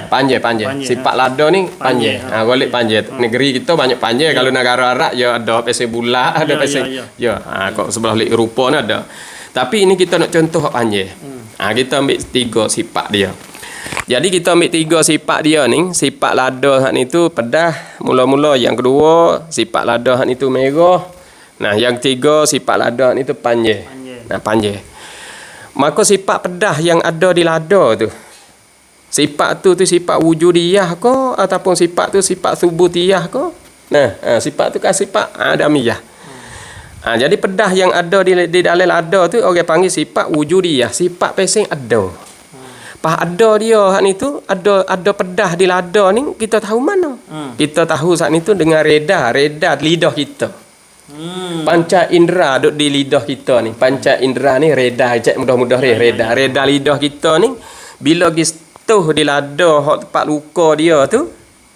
Panjang. Sifat lada ni panjang. Golek panjang. Negeri kita banyak panjang. Kalau negara Arab ya ada pesing bulat, ada pesing. Kok sebelah lik rupa ni ada. Tapi ini kita nak contoh panjang. Kita ambil 3 sifat dia. Jadi kita ambil 3 sifat dia ni. Sifat lada hak ni tu pedas mula-mula. Yang kedua, sifat lada hak ni tu merah. Nah, yang tiga, sifat lada hak ni tu panjang. Nah, panjang. Maka sifat pedas yang ada di lada tu, sifat tu sifat wujudiyah ke ataupun sifat tu sifat subutiyah ke? Nah, sifat tu kan sifat adamiyah. Jadi pedas yang ada di dalam lada tu orang panggil sifat wujudiyah, sifat pesing ada. Pas ada dia hak ni tu ada pedas di lada ni, kita tahu mana? Kita tahu saat ni tu dengan reda lidah kita. Panca indera duduk di lidah kita ni. Panca indera ni reda, cek mudah-mudah reda lidah kita ni bila gistuh di lada hak tempat luka dia tu.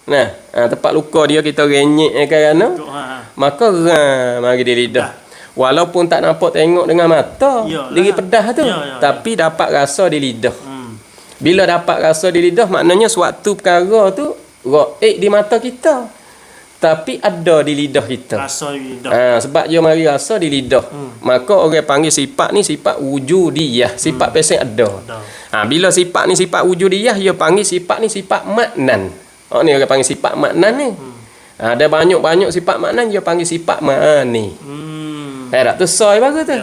Nah, tempat luka dia kita renyek kan, maka mari di lidah. Walaupun tak nampak tengok dengan mata, lagi pedas tu, tapi dapat rasa di lidah. Bila dapat rasa di lidah, maknanya suatu perkara tu gaib di mata kita, tapi ada di lidah kita. Rasa di lidah. Sebab dia mari rasa di lidah. Maka orang panggil sifat ni sifat wujudiyah, sifat pesing ada. Bila sifat ni sifat wujudiyah, dia panggil sifat ni sifat maknan. Ni orang panggil sifat maknan ni. Ada banyak-banyak sifat maknan, dia panggil sifat ma'ani. Tak sesuai bagus tu.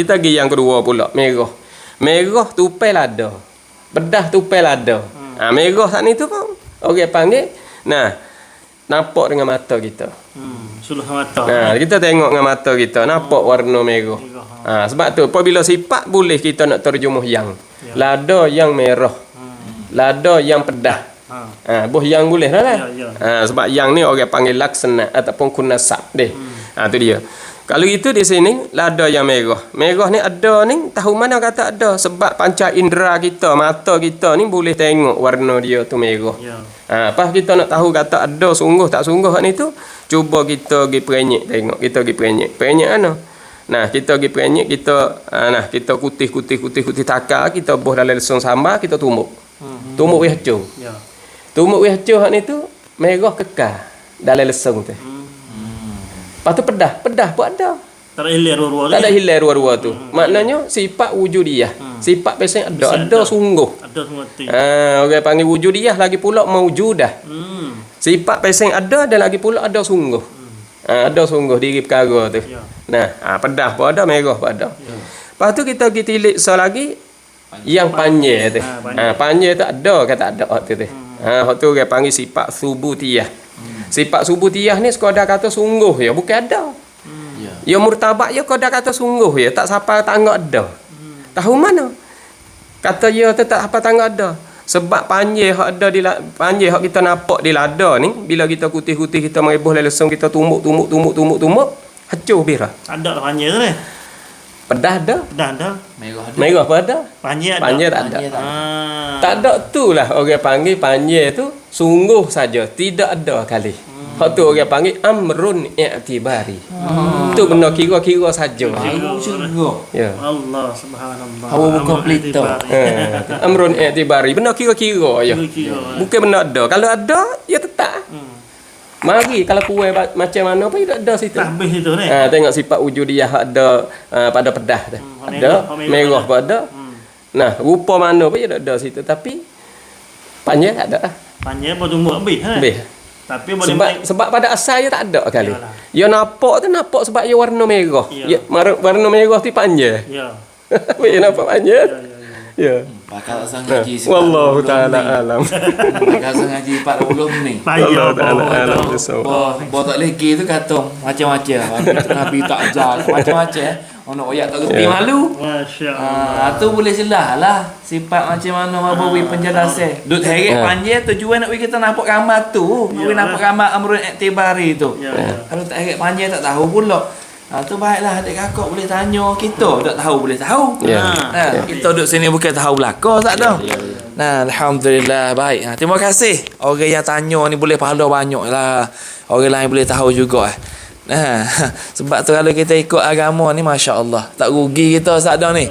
Kita pergi yang kedua pula, merah. Merah tupai lada. Pedas tupai lada. Merah saat ni tu pun orang panggil, nampak dengan mata kita. Suluh mata. Kita tengok dengan mata kita, nampak warna merah. Sebab tu apabila sifat boleh kita nak terjemuh yang lada yang merah, lada yang pedas. Boh yang boleh lah. Sebab yang ni orang panggil laksana ataupun kunasab deh. Tu dia. Kalau itu di sini lada yang merah. Merah ni ada ni, tahu mana kata ada? Sebab panca indera kita, mata kita ni boleh tengok warna dia tu merah. Pas kita nak tahu kata ada sungguh tak sungguh ni tu, cuba kita pergi perenyek tengok. Kita pergi perenyek. Perenyek mana? Nah, kita pergi perenyek, kita kutih takar, kita buh dalam lesung sambal, kita tumbuk. Tumbuk weh hancur. Tumbuk weh hancur ni tu merah kekal dalam lesung tu. Lepas tu pedas pun ada. Tak ada hilang rupa-rupa tu. Maknanya sifat wujudiyah. Sifat pesing ada sungguh. Ada sungguh. Orang panggil wujudiyah lagi pula maujudah. Sifat pesing ada dan lagi pula ada sungguh. Ada sungguh diri perkara tu. Pedas pun ada, merah pun ada. Lepas tu kita pergi tilik lagi yang panjang tu. Panjang tu ada ke tak ada tu. Hak tu orang panggil sifat subutiyah. Sifat subutiyah ni sekadar kata sungguh ya, bukan ada. Ya murtabak ya sekadar kata sungguh ya, tak siapa tangga ada. Tahu mana? Kata ya tu tak siapa tangga ada. Sebab panjang hak ada di panjang hak kita nampak di lada ni, bila kita kutih-kutih kita merebuh lesung kita tumbuk hancur bira. Ada lah panjang tu ni. Pedah ada? Dah ada. Merah apa ada? Panjang ada. Panjang tak ada. Tak ada tu lah orang panggil panjang tu sungguh saja, tidak ada kali. Hak tu orang panggil amrun i'tibari. Tu benda kira-kira saja. Ya. Allah subhanallah. Hawa bukan pelita. Amrun i'tibari, benda kira-kira ya. Bukan benda ada. Kalau ada, ya tetap. Mari kalau kuih macam mana pun tak ada situ. Habis itu ni. Tengok sifat wujudiyah ada pada pedah tu. Ada, merah pun ada. Nah, rupa mana pun tak ada situ, tapi panjang tak ada. Panjang pun tumbuh habis kan. Habis. Tapi boleh Sebab pada asalnya tak ada kali. Yalah. Ya nampak tu nampak sebab ia warna merah. Ya. Ya, warna merah tu panjang. Ya. Ya nampak panjang. Ya. Pakar asal ngaji Wallahu taala alam. Pakar asal ngaji 40 ni. Payah alam. Bawa tak lagi tu kata macam-macam. Nabi tak ajar macam-macam. Ono oyak tak reti malu. Masya-Allah. Tu boleh selah lah sifat macam mana mabawi penjelasan. Dut heret panjang tujuan nak kita nampak gambar tu. Nak nampak gambar amrun iktibari tu. Kalau tak heret panjang tak tahu pula. Tu baiklah adik kakak boleh tanya kita tak tahu boleh tahu. Kita duduk sini bukan tahu belaka tak dah. Nah, alhamdulillah baik. Terima kasih. Orang yang tanya ni boleh pahala banyak lah. Orang lain boleh tahu juga. Nah, sebab tu kalau kita ikut agama ni masya-Allah tak rugi kita tak dah ni.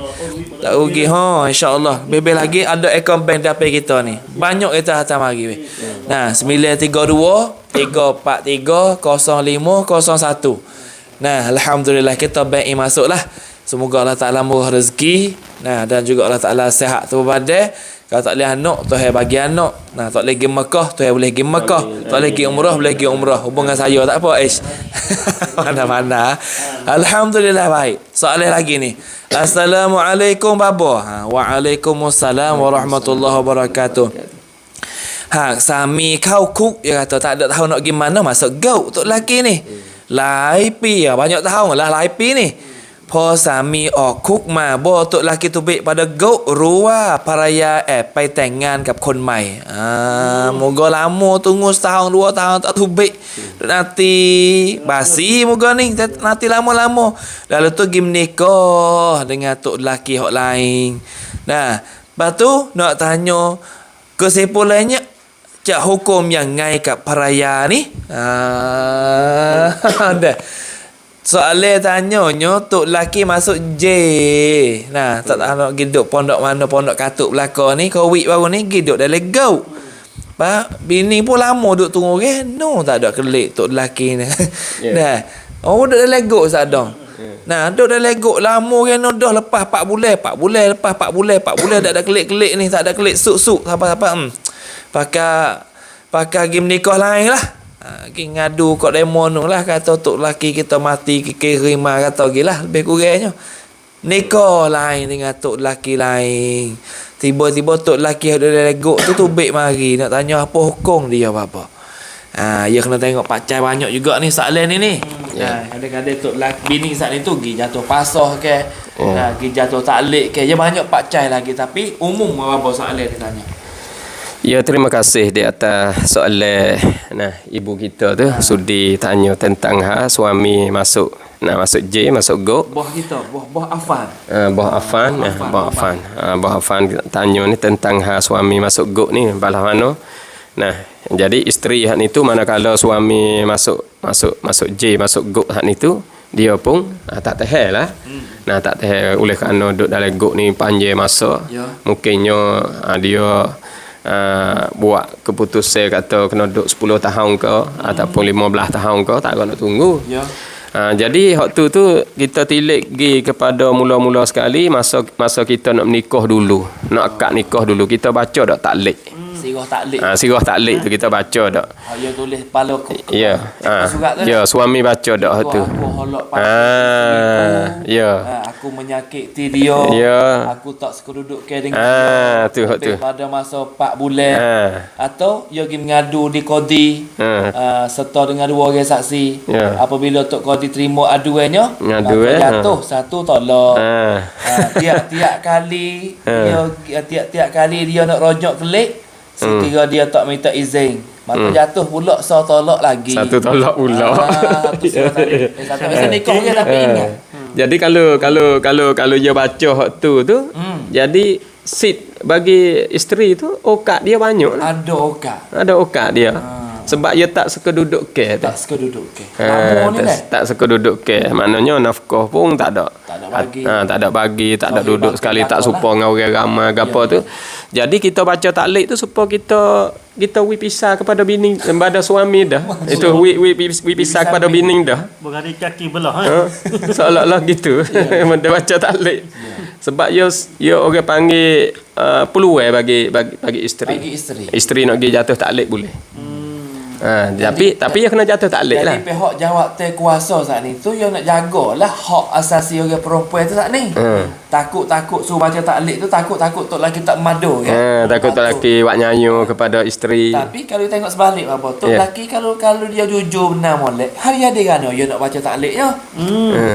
Tak rugi insya-Allah. Bebel lagi ada akaun bank dapat kita ni. Banyak kita hantar mari weh. Nah, 932 343 0501. Nah, alhamdulillah kita bank masuklah. Semoga Allah Taala murah rezeki. Nah, dan juga Allah Taala sihat tu badai. Kalau tak boleh anak, Tuhan bagi anak. Nah, tak boleh pergi Mekah, Tuhan boleh pergi Mekah. Tak boleh pergi umrah, boleh pergi umrah. Hubungan saya tak apa, mana-mana. Alhamdulillah baik. Soalan lagi ni. Assalamualaikum baba. Waalaikumsalam warahmatullahi wabarakatuh. Sami kau kuk dia kata tak ada tahu nak gimana masuk go untuk lelaki ni. Lai pi banyak tahu lah lai pi ni. Po sami kuk ma bo tok lelaki tu baik pada go rua parayaไปแต่งงานกับคนใหม่ moga lama tunggu setahun 2 tahun tak tu baik. Nanti basi moga ni nanti lama-lama. Lalu tu pergi menikah dengan tok lelaki hok lain. Nah, lepas tu nak tanya kesimpulannya cak hukum yang ngai kat paraya ni. Dah. Soalan tanyanya tok laki masuk J. Nah, tak tahu nak giduk pondok mana pondok katuk belaka ni. Kau week baru ni giduk dah legau. Bini pun lama duk tunggu no tak ada kelik tok laki ni. Dah. Duk dah legok sadang. Nah, duk dah legok lama dah lepas 4 bulan lepas 4 bulan tak ada kelik-kelik ni, tak ada kelik suk-suk siapa-siapa. Pakai game nikah lain lah. Ngadu kat demo tu lah. Kata tok laki kita mati kekirima kata lagi lah. Lebih kurangnya nikah lain dengan tok laki lain. Tiba-tiba tok laki ada legok tu baik mari. Nak tanya apa hukum dia apa-apa. Ya kena tengok pacar banyak juga ni soalan ni. Kadang-kadang tok laki bini saat ni tu pergi jatuh pasah ke. Pergi jatuh taklik ke. Dia banyak pacar lagi. Tapi umum apa soalan dia tanya. Ya, terima kasih di atas soalan ibu kita tu sudi tanya tentang suami masuk J masuk go. Buah kita, buah Afan. Buah Afan tanya ni tentang suami masuk go ni balah mana. Nah, jadi isteri hak ni tu manakala suami masuk J masuk go hak ni tu dia pun tak tahan lah. Nah, tak tahan oleh kerana duduk dalam go ni panjang masa. Mungkinnya dia buat keputusan kata kena duduk 10 tahun ke ataupun 15 tahun ke tak nak tunggu. Jadi waktu tu kita tilik pergi kepada mula-mula sekali masa kita nak menikah dulu, nak akad nikah dulu kita baca dak taklid. Sirah taklid tu kita baca dak. Ya tulis kepala ya suami baca dak tu. Ya. aku menyakiti dia. Ya. Aku tak suka duduk ke dengan dia. Tu hak tu. Pada masa 4 bulan. Atau dia pergi mengadu di kodi. Serta dengan 2 orang saksi. Ya. Apabila Tok Kodi terima aduannya, Ngadu, maka jatuh satu tolak. Ah. Tiap-tiap kali tiap-tiap kali dia nak rojok kelik, sekira dia tak minta izin, maka jatuh pula tolak lagi. Satu tolak pula. Satu surat tadi. Satu masa nikah je tapi ingat. Jadi kalau dia baca hak tu jadi seat bagi isteri tu okak dia banyak lah. Ada okak. Ada okak dia. Sebab dia tak suka duduk ke. Tak suka duduk ke. Lama ni dah. Tak suka duduk ke. Maknanya nafkah pun tak ada. Tak ada bagi. Tak ada bagi, tak ada duduk sekali, tak supa dengan orang ramai ke apa tu. Jadi kita baca taklid tu supaya kita pisah kepada bini, kepada suami dah. Itu pisah kepada bini dah. Berari kaki belah. Seolah-olah gitu. Benda baca taklid. Sebab dia orang panggil peluang bagi isteri. Bagi isteri. Isteri nak pergi jatuh taklid boleh. Tapi dia kena jatuh taklid lah. Jadi pihak jawab kuasa saat ni tu yang nak jagalah hak asasi orang perempuan tu saat ni. Takut suruh baca taklid tu takut tok lelaki tak madu kan. Takut tok lelaki buat nyanyi kepada isteri. Tapi kalau tengok sebalik apa tok lelaki kalau dia jujur benar molek, hari ada kan dia nak baca taklid ya.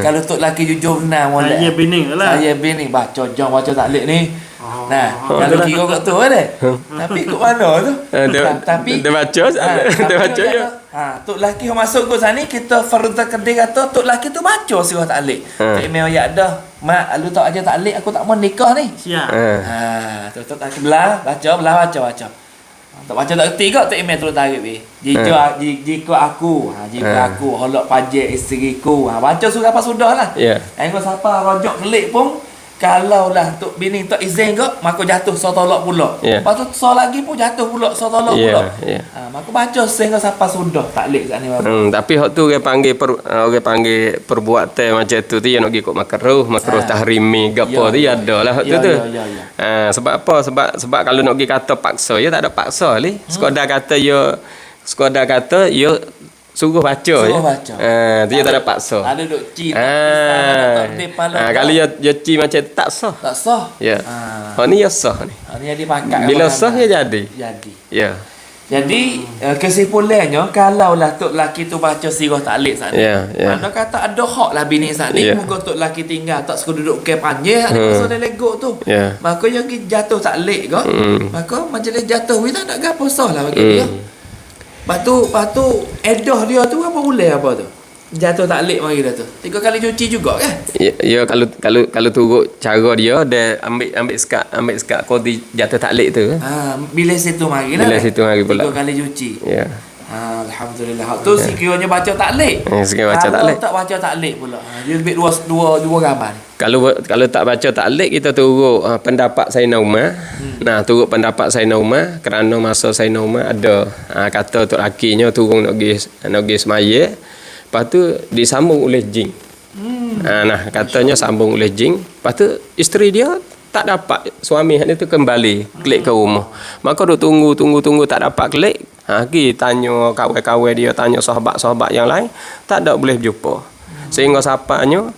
Kalau tok lelaki jujur benar molek. Saya bini lah. Saya bini baca jom baca taklid ni. Nah, kalau kira kat tu ada. Tapi kat mana tu? Tapi dia baca je. Tok lelaki yang masuk ke sana kita farda kedai kata tok lelaki tu baca surah taklid. Tak email ayat dah. Mak, lu tak aja taklid aku tak mau nikah ni. Siap. Tok lelaki belah baca. Tak baca tak erti kau tak email terus tarik weh. Jika aku holok pajak isteriku. Baca surah apa sudah lah. Engkau siapa rojok kelik pun kalau lah tok bini tak izin ke, maka jatuh tolak pula. Lepas tu lagi pun jatuh pula tolak pula. Maka baca sehingga siapa sudah taklid kat ni bapa. Tapi hak tu orang panggil perbuatan macam tu dia nak ikut makruh tahrimi gapo tu ada lah hak tu. Sebab apa? Sebab kalau nak pergi kata paksa, ya tak ada paksa ni. Sekadar kata ya suruh baca. Dia tak ada paksa. Ada duk ci. Kalau dia ci macam tak sah. Tak sah. Ya. Ni ya sah ni. Ni jadi pakat. Bila sah dia jadi. Ya. Jadi kesimpulannya kalau lah tok lelaki tu baca sirah taklid saat ni. Mana kata ada hak lah bini saat ni. Moga tok lelaki tinggal tak suka duduk ke panjang masa dia legok tu. Maka yang jatuh taklid ke. Maka majlis jatuh we tak ada gapo sah lah bagi dia. Lepas tu edah dia tu apa boleh apa tu? Jatuh taklid mari dah tu. 3 kali cuci juga kan? Ya kalau turut cara dia ambil sekat kodi jatuh taklid tu. Bila situ mari lah. Bila situ mari pula. 3 kali cuci. Ya. Alhamdulillah. Tu sekiranya baca taklid. Sekiranya baca taklid. Kalau tak baca taklid pula. Dia lebih dua gambar. Kalau tak baca taklid kita turut pendapat Sayyidina Umar. Turut pendapat Sayyidina Umar kerana masa Sayyidina Umar ada kata tok lakinya turun nak pergi semaya. Lepas tu disambung oleh jin. Katanya sambung oleh jin. Lepas tu isteri dia tak dapat suami dia tu kembali klik ke rumah. Maka dia tunggu tak dapat klik. Pergi tanya kawan-kawan dia, tanya sahabat-sahabat yang lain, tak ada boleh berjumpa. Sehingga sapanya,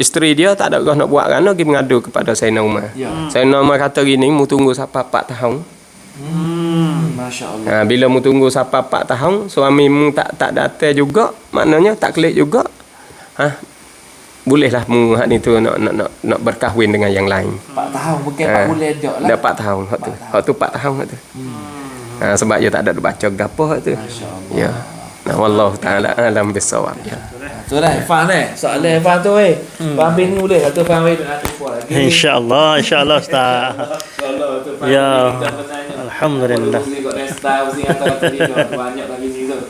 isteri dia tak ada nak buat kerana pergi mengadu kepada Sayyidina Umar. Sayyidina Umar kata gini, mu tunggu sampai 4 tahun. Masya-Allah. Bila mu tunggu sampai 4 tahun, suamimu tak datang juga, maknanya tak klik juga. Bolehlah mu hak ni tu nak berkahwin dengan yang lain. 4 tahun bukan 4 bulan dak lah. Dah 4 tahun hak tu. Hak tu 4 tahun hak tu. Sebab dia tak ada baca gapo hak tu. Ya. Wallahu taala alam bisawab. Tu dah Irfan soalan Irfan tu Faham ni boleh satu faham nak tumpah lagi. Insyaallah Ustaz. Ya. Alhamdulillah. Banyak lagi ni tu.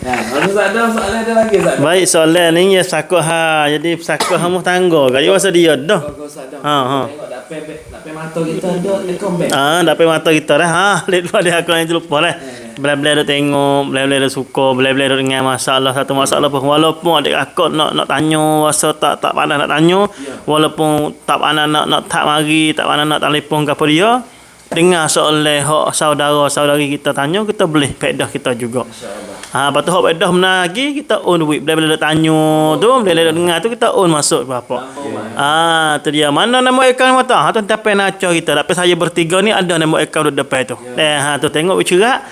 Ada soalan ada lagi tak? Baik, soalan ni ya sakoh jadi sakoh hamuh tangga. Kaya masa dia dah. Tengok dapat mata kita ada comeback. Dapat mata kita dah. Lepas dia aku yang lupa lah. Belah-belah dia tengok, belah-belah dia suka, belah-belah dia dengan satu masalah pun walaupun adik akak nak tanya rasa tak pandai nak tanya, walaupun tak pandai nak tak mari, tak pandai nak telefon ke apa dia, dengar soal hak saudara-saudari kita tanya, kita boleh faedah kita juga. InsyaAllah. Lepas tu hok bedah benar lagi kita on duit. Bila tanya tu, bila dengar tu kita on masuk berapa. Tu dia. Mana nama akaun mata? Tu tapai naca kita. Tapi saya bertiga ni ada nama akaun di depan tu. Tu tengok bercerak.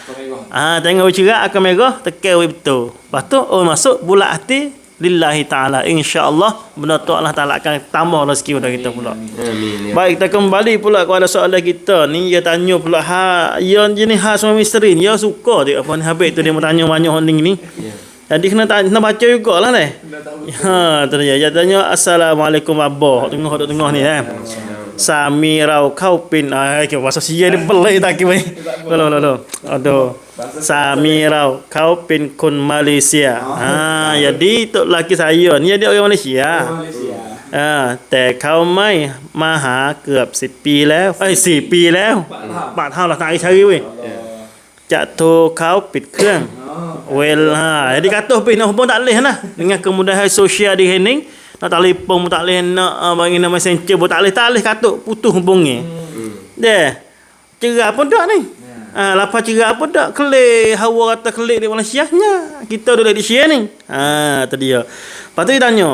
Tengok bercerak akan merah, tekan betul. Lepas tu on masuk bulat hati lillahi ta'ala, insya-Allah benda tu Allah Taala akan tambah rezeki pada kita pula. Amin. Baik, kita kembali pula kepada soalan kita ni. Dia tanya pula yang jenis suami isteri ni, dia suka dia apa ni habis tu dia mau tanya banyak ni. Jadi kena baca jugalah ni. Tu dia. Dia tanya assalamualaikum abah. Tengah ni Samirau kau pin bahasa sia dia belai tak kini. Lo. Aduh. Samirau kau pin kun Malaysia. Jadi tu laki saya ni dia orang Malaysia. แต่เขาไม่มาหาเกือบ10 ปีแล้ว4 ปีแล้วบาทเท่าละตายใช่เว้ยจะโทรเขาปิดเครื่องเวลาjadi kata pin nak hubung tak leh nah dengan kemudahan sosial di hening nak telefon tak leh nak bagi nama messenger tak leh katuk putus hubungnya deh cerah pun tak ni lepas cerah pun tak kelik hawa kata kelik di Malaysia nya kita duduk di sini ni tu dia. Lepas tu dia tanya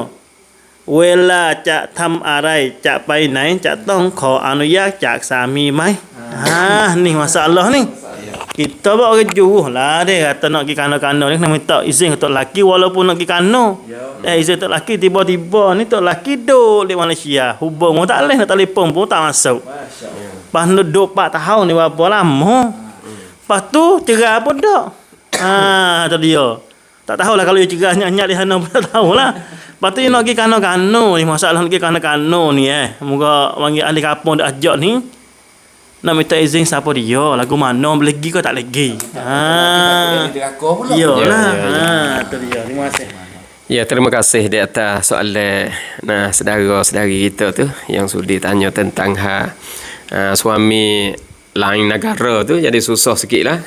เวลาจะทำอะไรจะไปไหนจะต้องขออนุญาตจากสามีไหมนี่masalah ni kita buat orang juruh lah dia kata nak pergi kano-kano ni kena minta izin untuk lelaki walaupun nak pergi kano izin untuk lelaki tiba-tiba ni untuk lelaki duduk di Malaysia hubung pun tak boleh nak telefon pun tak masuk lepas duduk 4 tahun ni berapa lama lepas tu cerai pun tak tu dia tak tahulah kalau dia cerai nyak-nyak di sana pun tak tahulah. Lepas tu dia nak pergi kano-kano ni. Masalah nak pergi kano-kano ni Moga panggil ahli kampung dah ajak ni. Nak minta izin siapa dia. Lagu mana boleh pergi ke tak boleh pergi. Iyalah. Tu dia. Terima kasih. Ya, terima kasih di atas soalan saudara-saudari kita tu yang sudi tanya tentang suami lain negara tu jadi susah sikit lah.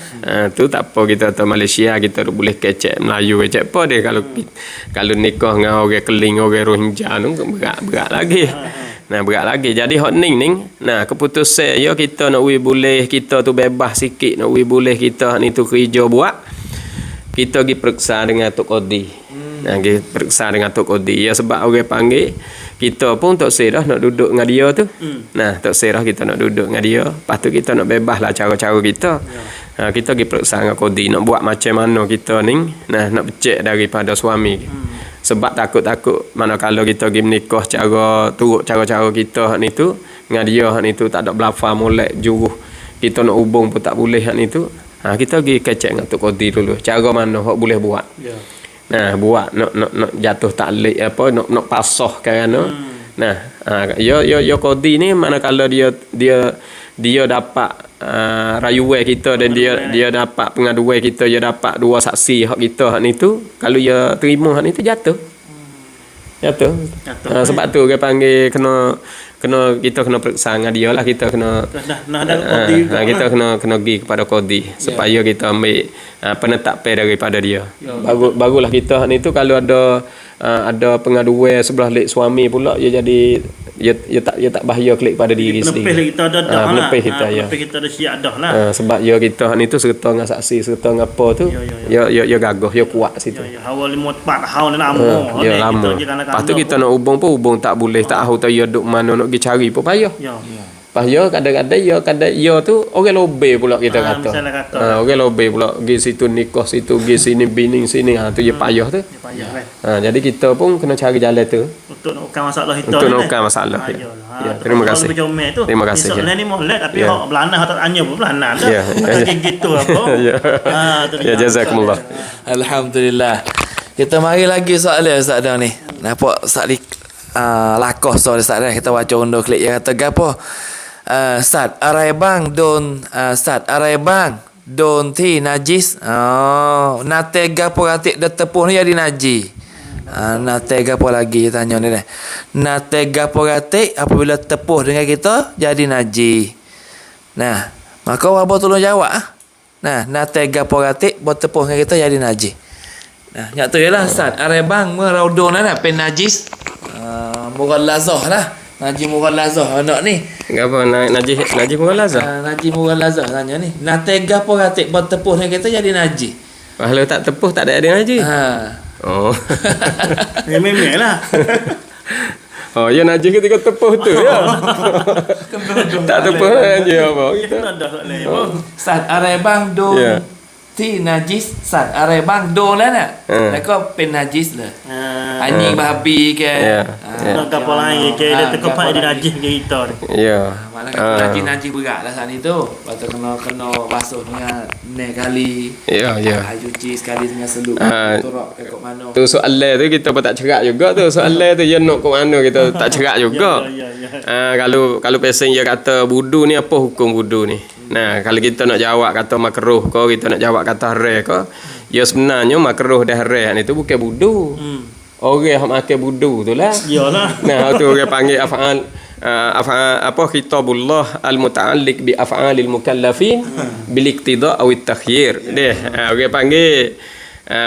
Tu tak apa kita tu Malaysia kita boleh kecek Melayu kecek apa dia kalau nikah dengan orang keling orang Rohingya tu berat lagi. Berat lagi. Jadi hot ning keputusan ya kita nak boleh kita tu bebas sikit nak boleh kita ni tu kerja buat. Kita pergi periksa dengan Tok Kodi. Pergi periksa dengan Tok Kodi. Ya sebab orang panggil kita pun tak serah nak duduk dengan dia tu. Tak serah kita nak duduk dengan dia. Lepas tu kita nak bebas lah cara-cara kita. Kita pergi periksa dengan Kodi nak buat macam mana kita ni. Nak becek daripada suami. Sebab takut-takut manakala kita pergi menikah turut cara-cara kita ni tu dengan dia ni tu tak ada belafar molek juruh. Kita nak hubung pun tak boleh ni tu. Kita pergi kecek dengan Tok Kodi dulu. Cara mana hok boleh buat. Buat nak jatuh taklid apa nak pasah kerana yo Kodi ni manakala dia dapat rayuan kita dan dia dapat pengaduan kita dia dapat 2 saksi hak kita hak ni tu kalau dia terima hak ni tu jatuh. Sebab tu dia panggil kena kita kena periksa dengan dia lah kita kena kita kena pergi kepada Kodi supaya kita ambil penetapan daripada dia. Bagulah kita ni tu kalau ada pengaduan sebelah lek suami pula dia jadi dia tak bahaya klik pada diri sendiri. Penepih kita ada dah lah. Penepih kita ada siap dah lah. Sebab dia kita ni tu serta dengan saksi serta dengan apa tu dia gagah dia kuat situ. Awal 4 tahun lama. Lama. Lepas tu kita nak hubung tak boleh tak tahu dia duduk mana nak pergi cari pun payah. Payah kadang-kadang dia tu orang lobe pula kita kata. Orang lobe pula pergi situ nikah situ pergi sini bini sini tu dia payah tu. Jadi kita pun kena cari jalan tu untuk nak ukar masalah itu. Untuk nak ukar masalah. Terima kasih. Terima kasih. Soalan ni molek tapi hok belana hok tak tanya pun belana tu. Gitu apa. Ya jazakumullah. Alhamdulillah. Kita mari lagi soalan Ustaz dah ni. Nampak Ustaz lakoh soal Ustaz dah kita baca undur klik yang kata gapo. Ustaz arai bang don ti najis. Nate gapo ratik de tepuh ni jadi najis. Nate gapo lagi tanya ni dah. Nate gapo ratik apabila tepuh dengan kita jadi najis. Maka apa tolong jawab nate gapo ratik buat tepuh dengan kita jadi najis. Nyak tu ialah Ustaz arai bang meraudon lah pen najis. Mughallazah lah. Najis mughallazah anak ni. Gapo najis mughallazah? Najis mughallazah tanya ni. Nate gapo ratik buat tepuh dengan kita jadi najis. Kalau tak tepuh tak ada ngaji. Oh. Memang lah. Oh, ya najis ketika tepuh tu ya. Tak tepuh aja apa kita. Saat arebang dong Ya. Ti najis saat arebang dong lah nak.แล้วก็เป็นnajis lah. Anjing babi ke. Ya. Nak kapal lain ke dia terkepak di najis ke kita ni. Ya. Malah najis berat lah saat itu. Lepas tu kena basuh dengan 4 kali. Ya, ya. Cuci sekali dengan selup. Turok ke mana. Tu soalan tu kita pun tak cerak juga tu. Soalan tu dia nak ke mana kita tak cerak juga. Kalau pesen dia kata wudu ni apa hukum wudu ni? Nah, kalau kita nak jawab kata makruh ke, kita nak jawab kata haram ke, ya sebenarnya makruh dan haram ni tu bukan wudu. Orang yang makan wudu tu lah. Iyalah. Nah, tu orang panggil af'al apa kitabullah al-muta'alliq bi af'alil mukallafin bil iqtida' aw at-takhyir. Orang panggil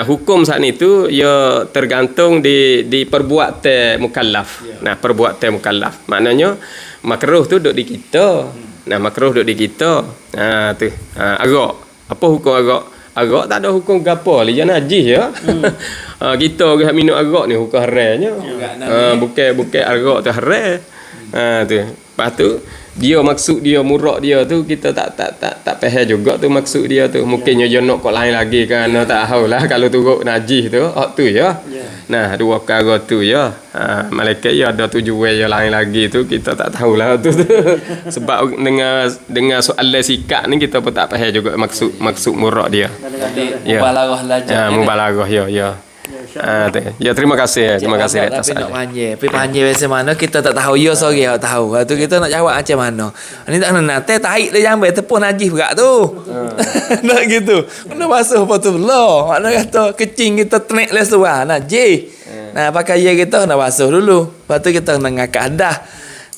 hukum saat itu ya tergantung di perbuatan mukallaf. Nah, perbuatan mukallaf. Maknanya makruh tu duduk di kita. Nah, makruh duduk di kita. Tu. Agak. Apa hukum agak? Agak tak ada hukum gapo. Dia najis ya. Kita orang minum agak ni hukum haramnya. Bukan agak tu haram. Tu. Lepas tu dia maksud dia murak dia tu kita tak faham juga tu maksud dia tu. Mungkinnya dia nak kau lain lagi kan. Tak tahulah kalau turut najis tu. Tu ya. Nah, dua perkara tu ya. Malaikat ya ada tujuan yang lain lagi tu kita tak tahulah tu. Sebab dengan soalan sikap ni kita pun tak faham juga maksud murak dia. Jadi mubalarah belajar. Mubalarah ya. Ya terima kasih atas tapi nak panjang. Tapi panjang biasa mana kita tak tahu ya sorry tak tahu. Tu kita nak jawab macam mana. Ni tak nak tarik dia jambai tepung najis berat tu. Nak gitu. Kena basuh betul-betul. Makna kata kecing kita tenek les tu najis. Nah pakai ya kita nak basuh dulu. Lepas tu kita nak ngakak dah.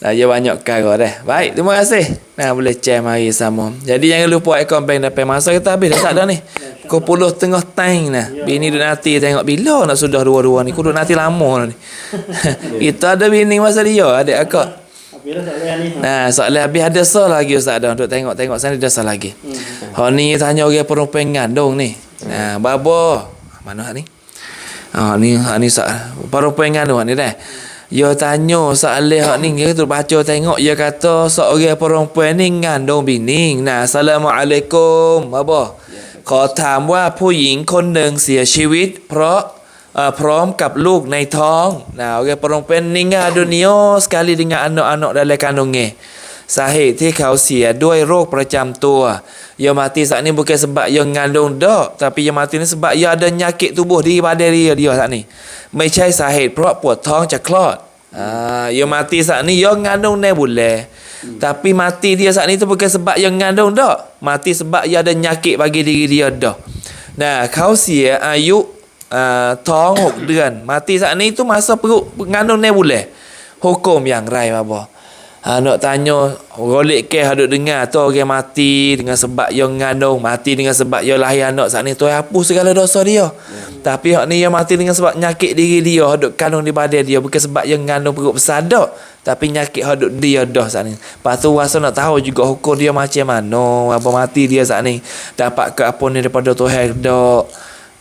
Nah, dia banyak perkara dah. Baik, terima kasih. Nah, boleh share mari sama. Jadi jangan lupa akaun bank dapat masa kita habis dah tak dah ni. Pukul 10.30 time nah. Bini duduk nanti tengok bila nak sudah dua-dua ni. Kudu nanti lama ni. Kita ada bini masa dia, adik akak. Nah, soalan habis ada soal lagi ustaz dah untuk tengok sana ada soal lagi. Ni tanya orang perempuan ngandung ni. Nah, babo. Mana ni? Ni soal perempuan ngandung ni dah. Dia tanya soalan hak ni kita baca tengok dia kata seorang perempuan ni ngandung bini. Nah, assalamualaikum. Babo. ขอถามว่าผู้หญิงคนหนึ่งเสียชีวิตเพราะพร้อมกับลูกในท้อง Nah, orang perempuan meninggal dunia sekali dengan anak-anak dalam kandungnya. สาเหตุที่เขาเสียด้วยโรคประจำตัว Dia mati saat ni bukan sebab dia ngandung dak, tapi dia mati ni sebab dia ada penyakit tubuh di badan dia saat ni. ไม่ใช่สาเหตุเพราะปวดท้องจะคลอด dia mati saat ni dia ngandung ในบุญแล Tapi mati dia saat ni tu bukan sebab yang ngandung dak. Mati sebab dia ada nyakit bagi diri dia dah. Nah, kau sia ayuท้อง 6 เดือน Mati saat ni tu masa perut ngandung 9 bulan. Hukum yang rai apa? Nak tanya golek ke hadut dengar tu orang mati dengan sebab yang ngandung, mati dengan sebab yang lahir anak saat ni tu hapus segala dosa dia. Tapi hak ni yang mati dengan sebab nyakit diri dia, hadut kandung di badan dia, bukan sebab yang ngandung perut besar dak, tapi nyakit hadut dia dah saat ni. Lepas tu rasa nak tahu juga hukum dia macam mana, apa mati dia saat ni dapat ke apa ni daripada Tuhan dak.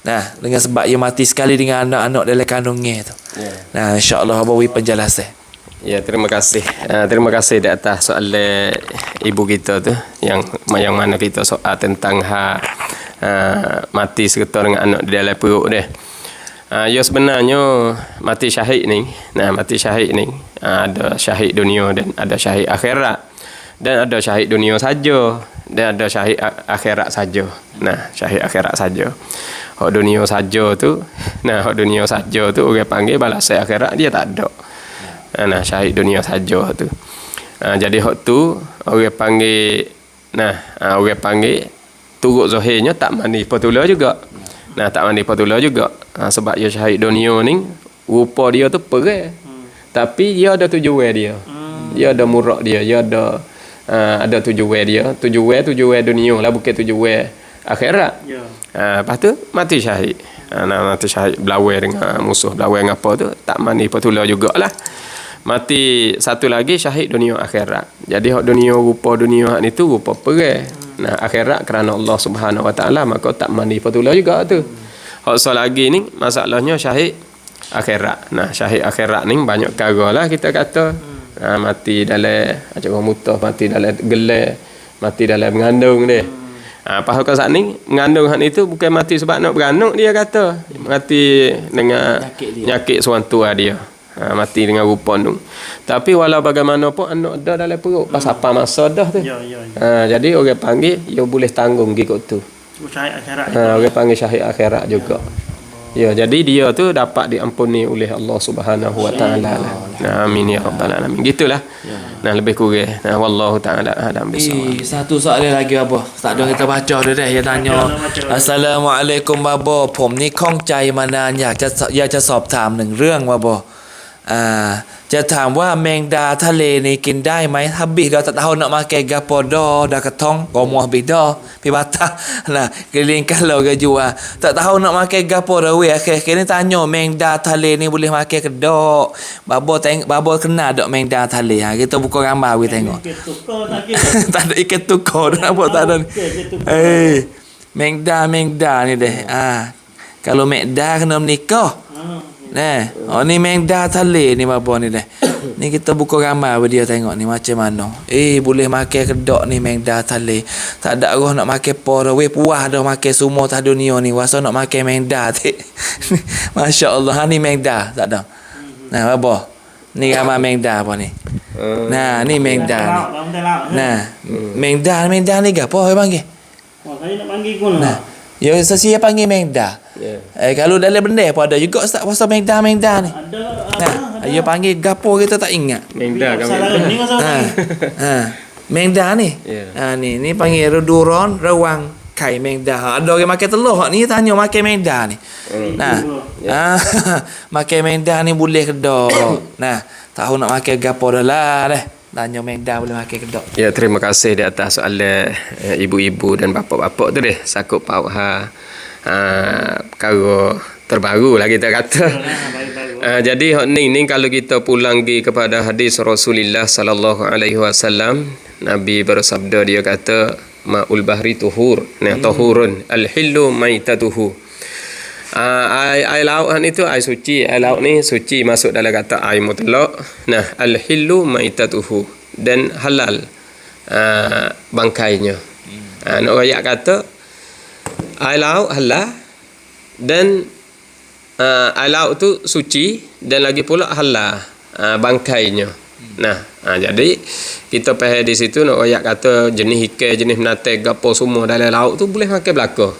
Nah, dengan sebab dia mati sekali dengan anak-anak dalam kandungnya tu. Nah, insya-Allah bawi penjelasan. Ya, terima kasih. Terima kasih di atas soalan ibu kita tu yang mana kita soal tentang mati serta dengan anak di dalam perut dia. Ya sebenarnya mati syahid ni, mati syahid ni ada syahid dunia dan ada syahid akhirat. Dan ada syahid dunia saja dan ada syahid akhirat saja. Nah, syahid akhirat saja. Hak dunia saja tu, hak dunia saja tu orang panggil balasan akhirat dia tak ada. Nah, syahid dunia saja tu. Jadi hak tu orang panggil orang panggil turut zahirnya tak mandi patula juga. Nah, tak mandi patula juga. Sebab dia syahid dunia ni rupa dia tu perang. Tapi dia ada tujuan dia. Dia ada murak dia, dia ada tujuan dia. Tujuan dunia lah, bukan tujuan akhirat. Lepas tu mati syahid. Mati syahid berlawan dengan musuh, berlawan dengan apa tu tak mandi patula jugalah. Mati satu lagi syahid dunia akhirat. Jadi hak dunia rupa dunia hak ni tu rupa perang. Nah, akhirat kerana Allah Subhanahu Wa Taala, maka tak mandi patula juga tu. Hak lagi ni masalahnya syahid akhirat. Nah, syahid akhirat ni banyak perkara lah kita kata. Mati dalam macam orang mutah, mati dalam gelai, mati dalam mengandung dia. Pasal kau saat ni mengandung hak itu bukan mati sebab nak beranak, dia kata mati dengan nyakit suan tua dia. Mati dengan rupa tu. Tapi walau bagaimanapun anak dah dalam perut pas apa masa dah tu. Jadi orang panggil dia boleh tanggung ikut tu. Syahid akhirat. Orang panggil syahid akhirat juga. Ya, jadi dia tu dapat diampuni oleh Allah Subhanahu Wa Taala. Nah, amin ya rabbal alamin. Gitulah. Nah, lebih kurang. Nah, wallahu taala alam bisawab. Satu soalan lagi bapa. Tak ada kita baca dah dah. Dia tanya. Assalamualaikum bapa. ผมนี่ข้องใจมานานอยากจะสอบถามหนึ่งเรื่องบapa. จะถามว่าแมงดาทะเลนี่กินได้ไหม habis dah tak tahu nak makan gapo dah ketong gomoh bida pi batah nah keliling kalau ke jual tak tahu nak makan gapo dah we akhir ni tanya meng da tale ni boleh makan ke dak babo kena dak meng da tale kita buka gambar we tengok tak ada ikan tukar nampak tak ada meng da ni deh kalau meng da kena menikah. Nah, ni mengda tale ni bapa ni dah. Ni kita buka gambar dia tengok ni macam mana. Boleh makan kedok ni mengda tale. Tak ada roh nak makan por we puah dah makan semua tah dunia ni. Wasa nak makan mengda tu. Masya-Allah ni mengda tak ada. Nah, bapa. Ni gambar mengda apa ni? Nah, ni mengda ni. Nah, mengda ni gapo orang panggil? Saya nak panggil guna. Nah, ya saya panggil mengda. Kalau dalam benda apa ada juga Ustaz pasal mengda ni. Nah, dia panggil gapo kita tak ingat. Mengda ni mengda ni. Ni panggil duron rawang kai mengda. Ada orang makan telur ni tanya makan mengda ni. Nah. Makan mengda ni boleh ke dak? Nah, tahu nak makan gapo dah lah dah. Tanya mengda boleh makan ke dak? Ya, terima kasih di atas soalan ibu-ibu dan bapa-bapa tu deh. Sakup pau perkara terbaru lah kita kata. Jadi hak ni kalau kita pulang pergi kepada hadis Rasulullah sallallahu alaihi wasallam, Nabi bersabda, dia kata ma'ul bahri tuhur, tahurun al-hillu maitatuhu. Air laut itu air suci, air laut ni suci, masuk dalam kata air mutlak. Nah, al-hillu maitatuhu, dan halal bangkainya. Nak rakyat kata air laut halal dan air laut tu suci dan lagi pula halal bangkainya. Nah, jadi kita faham di situ nak ayat kata jenis ikan, jenis binatang gapo semua dalam laut tu boleh makan belaka.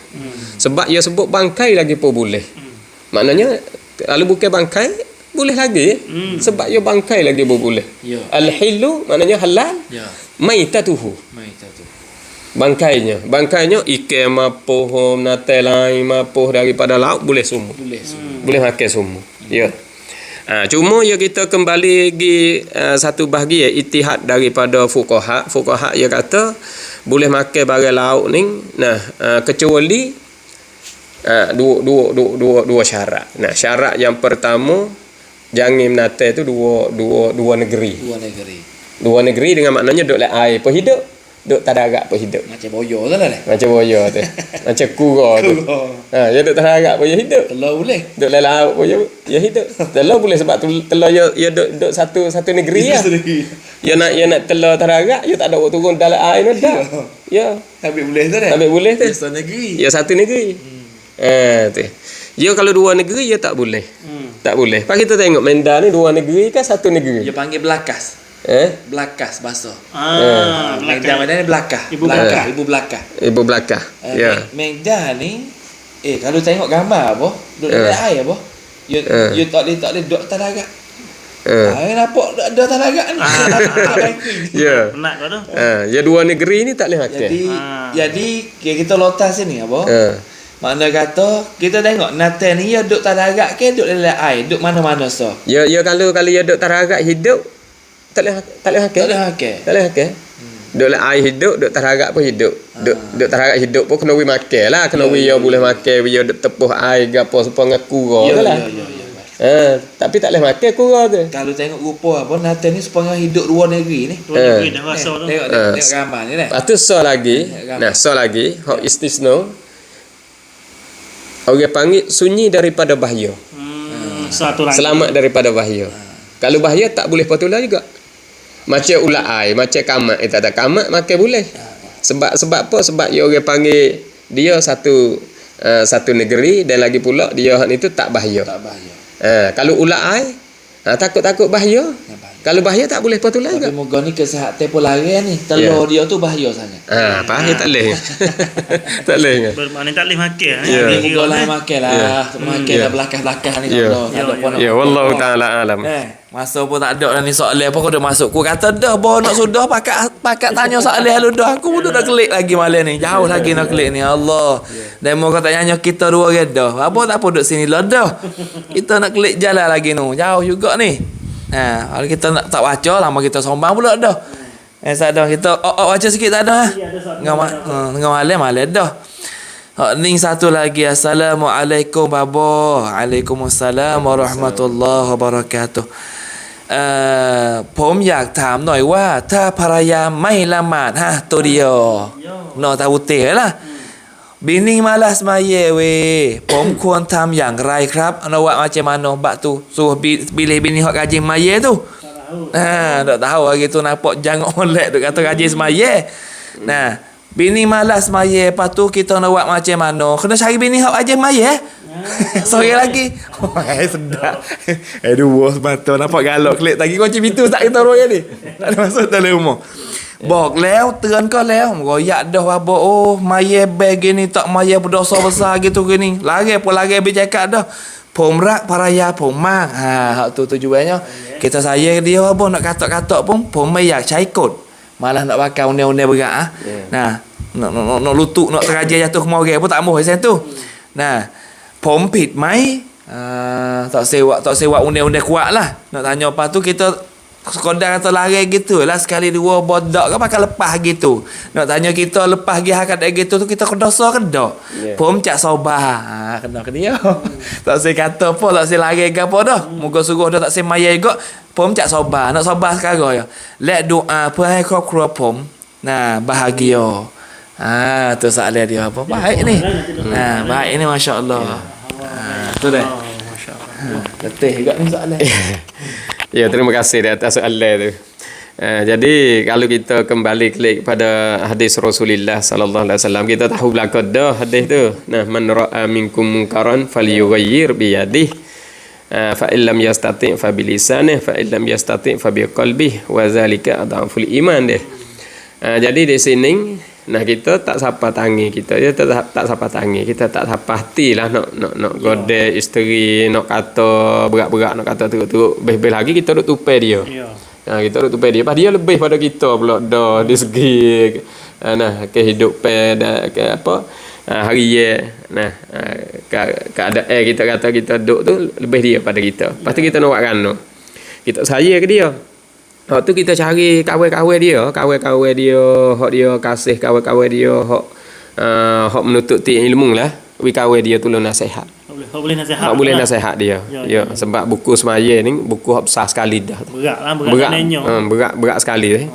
Sebab ia sebut bangkai lagi pun boleh. Maknanya kalau bukan bangkai boleh lagi. Sebab ia bangkai lagi pun boleh. Al-hilu maknanya halal. Maitatuhu. Bangkainya ikan mapoh, binatang lain mapoh daripada laut boleh semua. Boleh makan semua. Ya. Cuma ya kita kembali lagi satu bahagi ijtihad daripada fuqaha dia kata boleh makan barang laut ni kecuali dua syarat. Nah, syarat yang pertama jangan binatang tu dua negeri. Dua negeri dengan maknanya duk le air apa hidup, duk tak darat apa hidup. Macam boyo tu lah. Macam boyo tu. Macam kura tu. Ya duk tak darat apa hidup. Telur boleh. Duk le laut apa ya hidup. Telur boleh sebab telur ya duk satu negeri lah. Ya nak telur tak darat, ya tak ada turun dalam air tu dah. Ya. Habis boleh tu dah. Habis boleh tu. Satu negeri. Ya satu negeri. Tu. Ya kalau dua negeri ya tak boleh. Tak boleh. Pak kita tengok menda ni dua negeri kan satu negeri. Dia panggil belakas. Belakas bahasa. Mengda ni belakah. Ibu belakah. Ya. Mengda ni kalau tengok gambar apa, duduk dalam air apa? You tak boleh duduk atas darat. Nampak ada atas darat ni. Ya. Penat kau tu. Ya dua negeri ni tak boleh makan. Jadi kita lotas sini apa? Makna kata kita tengok Nathan ni dia duduk tak darat ke duduk dalam air, duduk mana-mana so. Ya kalau dia duduk tak darat hidup tak boleh makan. Duk dalam air hidup, duk teragat pun hidup. Duk teragat hidup pun kena makan lah. Kena dia boleh makan, dia tepuh air gapo supaya ngaku lah. Ya. Tapi tak boleh makan kurang tu. Kalau tengok rupa apa Nathan ni sepanjang hidup dua negeri ni. Dua negeri dah rasa tu. Tengok gambar ni dah. Lepas tu so lagi. Nah, so lagi hak istisna. Orang panggil sunyi daripada bahaya. Satu lagi. Selamat daripada bahaya. Kalau bahaya tak boleh patulah juga. Macam ulat air, macam kamat, tak ada kamat makan boleh. Sebab apa? Sebab dia orang panggil dia satu negeri dan lagi pula dia hak itu tak bahaya. Tak bahaya. Kalau ulat air, takut-takut bahaya. Kalau bahaya tak boleh patulah Tapi juga. moga ni kesihatan pun lari ni. Telur dia tu bahaya sangat. Bahaya tak boleh. Tak boleh kan? Bermakna tak boleh makan. Ya. Moga lah makan lah. Makan lah belakang-belakang ni. Ya. Tak ada pun nak Ya, wallahu taala alam. Masa pun tak ada dah ni soalan apa kau dah masuk. Aku kata dah bawa nak sudah pakat tanya soalan lu dah. Aku pun dah klik lagi malam ni. Jauh lagi nak klik ni. Allah. Demo kata nyanyi kita dua orang dah. Apa tak apa duduk sini lah dah. Kita nak klik jalan lagi nu. Jauh juga ni. Kalau kita nak tak baca lama kita sombang pula dah. Sadar kita baca sikit tak ada. Tengah malam dah. Ni satu lagi. Assalamualaikum babo. Waalaikumsalam warahmatullahi wabarakatuh. ผมอยากถามหน่อยว่าถ้าภรรยาไม่ละหมาดตัวเดียวเนาะตาอุเตะล่ะ Bini malas maya weh. ผมควรทำอย่างไรครับ Awak macam mana bak tu suruh pilih bini hak rajin maya tu. Tak tahu hari tu nampak jangan oleh duk kata rajin semaya. Bini malas maya, lepas tu kita nak buat macam mana? Kena cari bini hak rajin maya. Sorry lagi. Sedap. Dua semata nampak galak klik tadi kau macam itu tak kita orang ni. Tak ada masuk dalam rumah. บอกแล้วเตือนก็แล้วก็อยากเด้อว่าบ่โอ้มาเย่แบกนี่takมาเย่berdosa besar gitu gini lagi pun lagi bercakap dah ผมรักภรรยาผมมากhak tu tujuannya kita sayang dia apa nak katak-katak pun ผมไม่อยากใช้กฎ malah nak pakai undang-undang berat nak lutut nak teraja jatuh kemau orang pun tak mahu macam tu ผมผิดไหม tak sewa undang-undang kuat lah nak tanya apa tu kita sekadar kata lari gitu lah sekali dua bodak kan pakai lepas gitu nak tanya kita lepas pergi hakat gitu tu kita kedosa ke tak pom cak sobah kena ke dia tak saya kata apa tak saya lari ke apa dah moga suruh dah tak saya maya juga pom cak sobah nak sobah sekarang ya let doa เพื่อให้ครอบครัวผม bahagia tu soalan dia apa baik ni baik ni masya-Allah tu dah letih juga ni soalan. Ya, terima kasih di atas soalan tu. Jadi kalau kita kembali klik pada hadis Rasulullah sallallahu alaihi wasallam, kita tahu belakang dah hadis tu. Man ra'a minkum munkaran falyughayyir bi yadihi fa illam yastati' fa bi lisanihi fa illam yastati' fa bi qalbihi wa zalika adhaful iman deh. Jadi di sini kita tak sapa tangi kita tak sapa tangi kita tak sapa hati lah nak godek isteri nak kata berat-berat nak kata teruk-teruk beh-beh lagi kita duk tupai dia kita duk tupai dia pas dia lebih pada kita pula dah di segi kehidupan ke apa harian keadaan kita kata kita duk tu lebih dia pada kita pasti kita nak buat kan kita saya ke dia. Hak tu kita cari kawan-kawan dia, hak dia kasih kawan-kawan dia, hak menuntut ilmu lah. Wi kawan dia tolong nasihat. Hak boleh nasihat dia. Ya, sebab buku semaya ni buku hak besar sekali dah. Berat sekali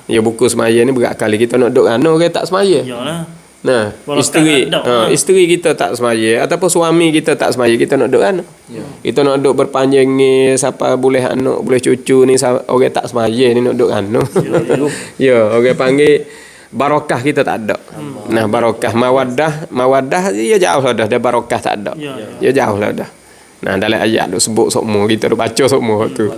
Ya, buku semaya ni berat sekali. Kita nak duk orang tak semaya. Iyalah. Isteri kita tak semaya ataupun suami kita tak semaya, kita nak duk kan kita nak duk berpanjang ni siapa boleh anak boleh cucu ni orang tak semaya ni nak duk kan orang panggil barakah kita tak ada. Barakah mawaddah dia jauh lah dah barakah tak ada dia jauh lah dah. Dalam ayat duk sebut semua kita duk baca semua tu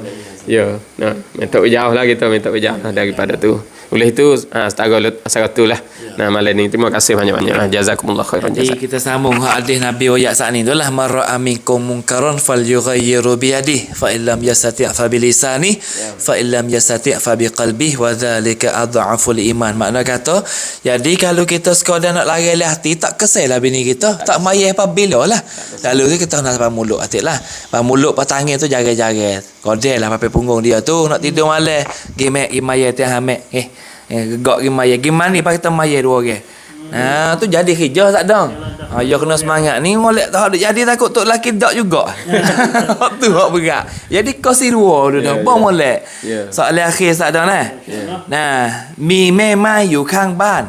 minta jauh lah kita minta jauh lah daripada tu. Oleh itu setara tu lah. Malam ni terima kasih banyak-banyak. Jazakumullah khairan jazak. Jadi kita sambung hadis Nabi ayat saat ni itulah marra aminkum munkaran falyughayyiru bi yadihi fa illam yastati' fa bi lisanihi fa illam yastati' fa bi qalbihi wa dzalika adhaful iman. Makna kata jadi kalau kita sekadar nak lari le hati tak kesal lah bini kita tak mayah apa bila lah lalu tu kita nak sampai mulut hati lah mulut petangin tu jaga-jaga kodel lah pakai punggung dia tu nak tidur malam gimek imaya tiang hamek gegak gimaya gimana ni pakai temaya dua orang tu jadi hijau tak dong Ya kena semangat ni molek tak ada jadi takut tok laki dak juga. Tu hak berat. Jadi kau sirua dulu dah. Bang molek. Soalan akhir tak dah nah. Nah, mi me mai yu khang ban.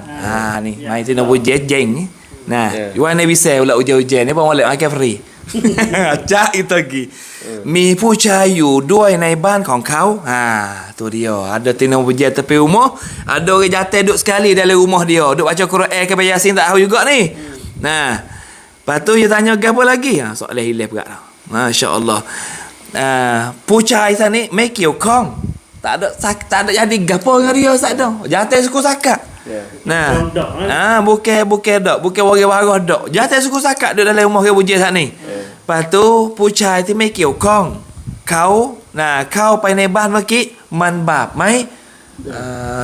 Ni mai tu nak bujeng ni. Nah, wan ni bisa ulah ujian ni bang molek makan free. จ๊ะอีกตะกี้มีผู้ชายอยู่ด้วยในบ้านของเขาtu dia ada tina berjaya tepi rumah ada orang jatuh duduk sekali dalam rumah dia duduk baca Quran ke Yasin tak tahu juga ni nah lepas tu dia tanya apa lagi soalan hilang berat dah masya-Allah ผู้ชายท่านนี้ไม่เกี่ยวข้อง tak ada jadi gapo dengan dia tak ada jatuh suku sakat nah bukan orang-orang dak jatuh suku sakat duduk dalam rumah dia berjaya saat ni lepas tu ผู้ชายที่ไม่เกี่ยวข้องเขาเข้าไปในบ้านเมื่อกี้มันบาปไหม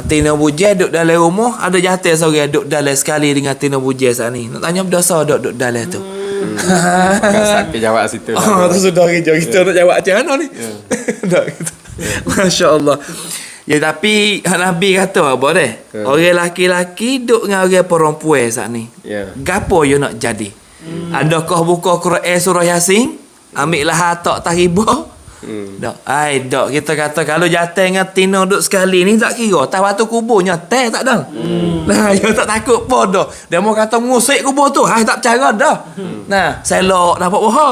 Tina bujai duduk dalam rumah ada jatuh seorang duduk dalam sekali dengan tina bujai saat ni nak tanya berdosa duduk dalam tu Maka sakit jawab situ tu sudah kita nak jawab macam mana ni Masya Allah ya tapi Nabi kata apa deh orang laki-laki duduk dengan orang perempuan saat ni gapo you nak jadi adakah buka Quran surah Yasin ambil lah hatak tahibah Dok kita kata kalau jatuh dengan tina duduk sekali ni tak kira tak batu kuburnya tak dah nah you tak takut pun dah dia mau kata ngusik kubur tu tak percaya dah nah selok dapat boha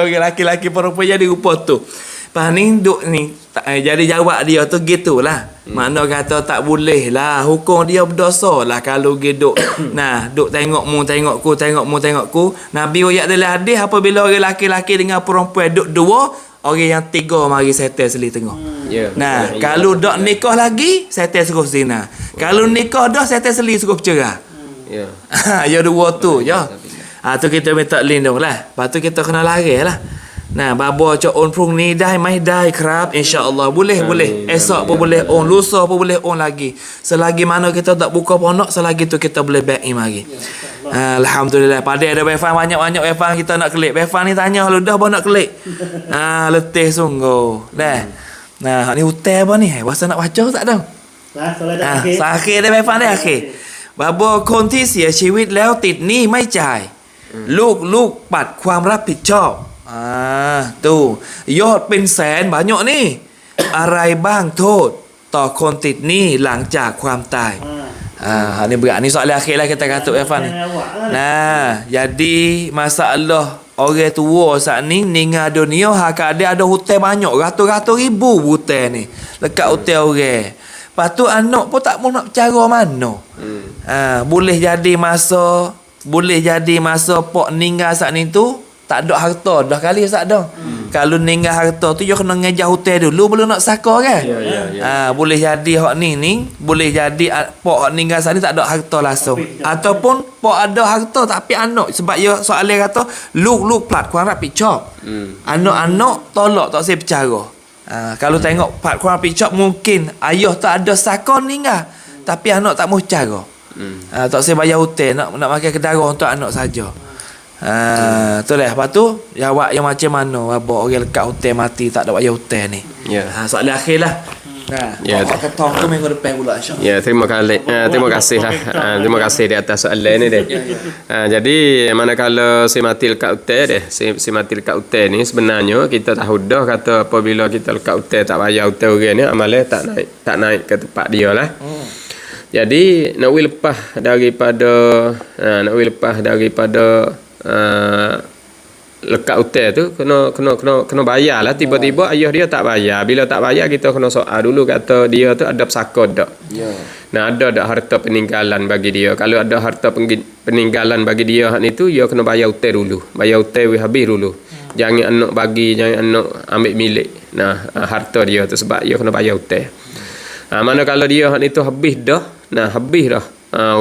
orang laki-laki perempuan jadi rupa tu pas ni duk ni jadi jawab dia tu gitulah makna kata tak boleh lah hukum dia berdosa lah kalau geduk nah duk tengokku Nabi ayat dalam hadis apabila orang laki-laki dengan perempuan duk dua orang yang tiga mari setel seli tengah. Nah, kalau dak nikah lagi, setel suruh zina. Kalau nikah dah setel seli suruh cerai. Ya dua tu, ya. Tu kita minta lindung lah. Lepas tu kita kena lari lah. Nah, babo cak on prung ni dah mai dah kerap insya-Allah boleh. Esok pun boleh on, lusa pun boleh on lagi. Selagi mana kita tak buka pondok, selagi tu kita boleh back in lagi. Alhamdulillah. Pada ada wifi banyak-banyak wifi kita nak klik. Wifi ni tanya lu dah nak klik. Letih sungguh. Dah. Nah, ni hotel apa ni? Bahasa nak baca tak dah? Akhir dah wifi dah akhir. Babo คนที่เสียชีวิตแล้วติดหนี้ไม่จ่ายลูกปัดความรับผิดชอบtu ยอดเป็นแสน banyak ni อะไรบ้างโทษต่อคนติดหนี้หลังจากความตายni berat ni soalan akhir lah kita kata Irfan ni nah jadi masalah orang tua saat ni meninggal dunia ada hutang banyak ratus-ratus ribu hutang ni dekat hutang orang lepas tu anak pun tak mau nak bercara mana boleh jadi masa pok meninggal saat ni tu tak ada harta dah kali tak ada kalau meninggal harta tu you kena ngejah hutang dulu belum nak saka kan boleh jadi hak ni boleh jadi pok meninggal saat ni tak ada harta langsung ataupun pok ada harta tapi anak sebab you soalan kataลูก plat kurang rapi chop anak-anak tolak tak saya bercara kalau tengok plat kurang rapi chop mungkin ayah tak ada saka meninggal tapi anak tak mau bercara tak saya bayar hutang nak makan kedarah untuk anak saja tu lah. Lepas tu jawab yang macam mana abang orang lekat hutang mati tak ada bayar hutang ni soalan akhir lah ketong tu minggu depan pula insyaAllah terima kasih lah terima kasih di atas soalan ni deh jadi manakala si mati lekat hutang deh si mati lekat hutang ni sebenarnya kita tahu dah kata apabila kita lekat hutang tak bayar hutang orang ni amalan tak naik ke tempat dia lah jadi nak lepas daripada lekat hutang tu kena bayar lah tiba-tiba ayah dia tak bayar bila tak bayar kita kena soal dulu kata dia tu ada pesaka tak nah ada tak harta peninggalan bagi dia kalau ada harta peninggalan bagi dia ni tu dia kena bayar hutang dulu bayar hutang habis dulu jangan anak ambil milik harta dia tu sebab dia kena bayar hutang mana kalau dia ni tu habis dah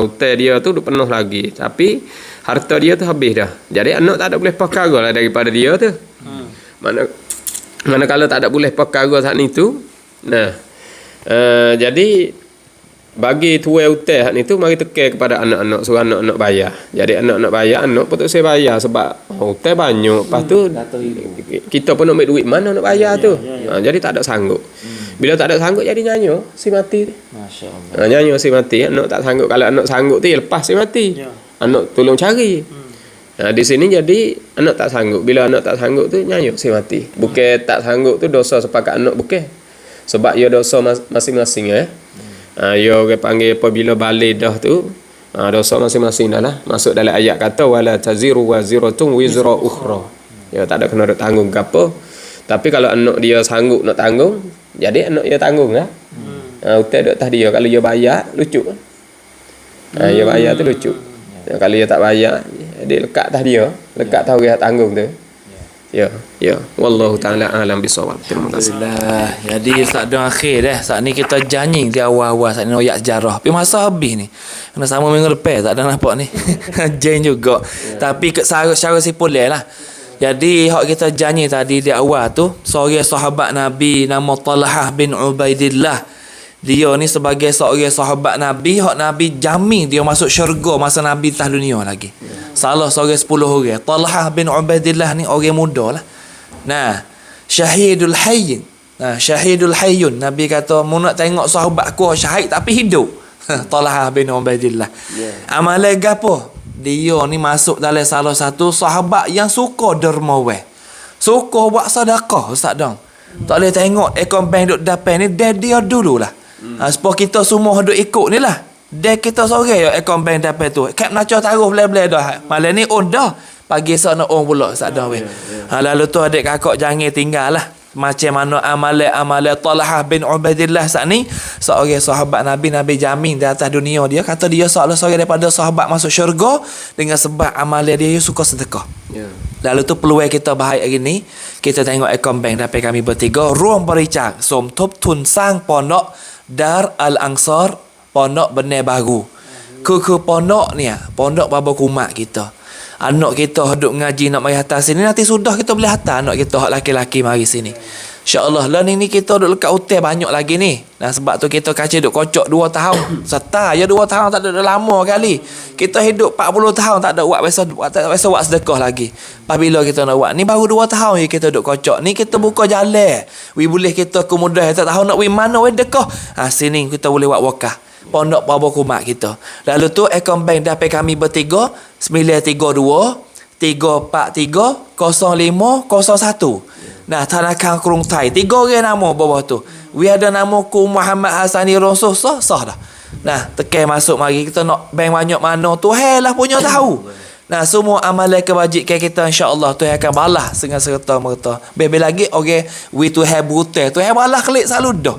hutang dia tu penuh lagi tapi harta dia tu habis dah jadi anak tak ada boleh perkara lah daripada dia tu mana kalau tak ada boleh perkara saat ni tu jadi bagi tuai hutang ni tu mari tekan kepada anak-anak suruh anak-anak bayar jadi anak-anak bayar anak pun tak saya bayar sebab hutang banyak lepas tu kita pun nak ambil duit mana nak bayar tu jadi tak ada sanggup bila tak ada sanggup jadi nyanyo si mati masya-Allah nyanyo si mati anak tak sanggup kalau anak sanggup tu lepas si mati anak tolong cari Di sini jadi anak tak sanggup. Bila anak tak sanggup tu nyayuk si mati. Bukan tak sanggup tu dosa sepakat anak bukan. Sebab ia dosa masing-masing ia orang panggil apabila balik dah tu dosa masing-masing dah lah. Masuk dalam ayat kata wala taziru waziratun wizra ukhra. Ya tak ada kena tanggung ke apa. Tapi kalau anak dia sanggup nak tanggung, jadi anak dia tanggung lah. Utai duk tah dia kalau dia bayar lucu. Dia bayar tu lucu. Kalau dia tak bayar, dia lekat tah dia, lekat tah orang tanggung tu. Ya. Wallahu taala alam bisawab. Terima kasih. Alhamdulillah. Jadi Ustaz Don akhir dah. Saat ni kita janji di awal-awal saat ni ayat sejarah. Tapi masa habis ni. Kena sama minggu lepas tak ada nampak ni. Jen juga. Tapi secara simpulan lah. Jadi hak kita janji tadi di awal tu, seorang sahabat Nabi nama Talhah bin Ubaidillah. Dia ni sebagai seorang sahabat Nabi, hak Nabi jamin dia masuk syurga masa Nabi atas dunia lagi. Salah seorang 10 orang. Talhah bin Ubaidillah ni orang muda lah. Nah, syahidul hayyin. Nah, syahidul hayyun. Nabi kata, "Mu nak tengok sahabat aku syahid tapi hidup." Talhah bin Ubaidillah. Amalan gapo? Dia ni masuk dalam salah satu sahabat yang suka dermawan. Suka buat sedekah, Ustaz Dong. Tak boleh tengok ekor bank duk dapat ni dia dululah. Sebab kita semua duk ikut ni lah. Dia kita sore ya ekor bank dapat tu. Kap nak taruh belah-belah dah. Malam ni on dah. Pagi esok nak on pula Ustaz Dong weh. Lalu tu adik kakak jangan tinggal lah. Macam mana amalan Talhah bin Ubaidillah saat ni, seorang sahabat Nabi jamin di atas dunia dia, kata dia seorang daripada sahabat masuk syurga dengan sebab amalan dia suka sedekah. Lalu tu peluang kita bahagia hari ni, kita tengok akaun bank dapat kami bertigaร่วมบริจาคสมทบทุนสร้างปอนก Dar Al-Ansar Pondok Benar Baru. Ke pondok ni pondok Baba Kumat kita. Anak kita duduk ngaji nak mari atas sini, nanti sudah kita boleh hantar anak kita hak laki-laki mari sini. InsyaAllah lah ni kita duduk lekat hotel banyak lagi ni. Nah sebab tu kita kaca duduk kocok 2 tahun. Serta ya 2 tahun tak ada lama kali. Kita hidup 40 tahun tak ada buat biasa buat sedekah lagi. Apabila kita nak buat ni baru 2 tahun je kita duduk kocok. Ni kita buka jalan. Boleh kita kemudahan tak tahu nak pergi mana sedekah. Sini kita boleh buat wakaf. Pondok Baba Kumat kita. Lalu tu akaun bank dapat kami bertiga 932 343 0501. Nah, Thanakan Krung Thai 3 orang nama bawah tu. Ada nama ku Muhammad Hasani Rosoh sah dah. Nah, tekan masuk mari kita nak bank banyak mana tu lah punya tahu. Nah, semua amalan kebajikan kita insya-Allah Tuhan akan balas dengan serta-merta. Bebe lagi okay, we to have buta. Tuhan balas klik selalu dah.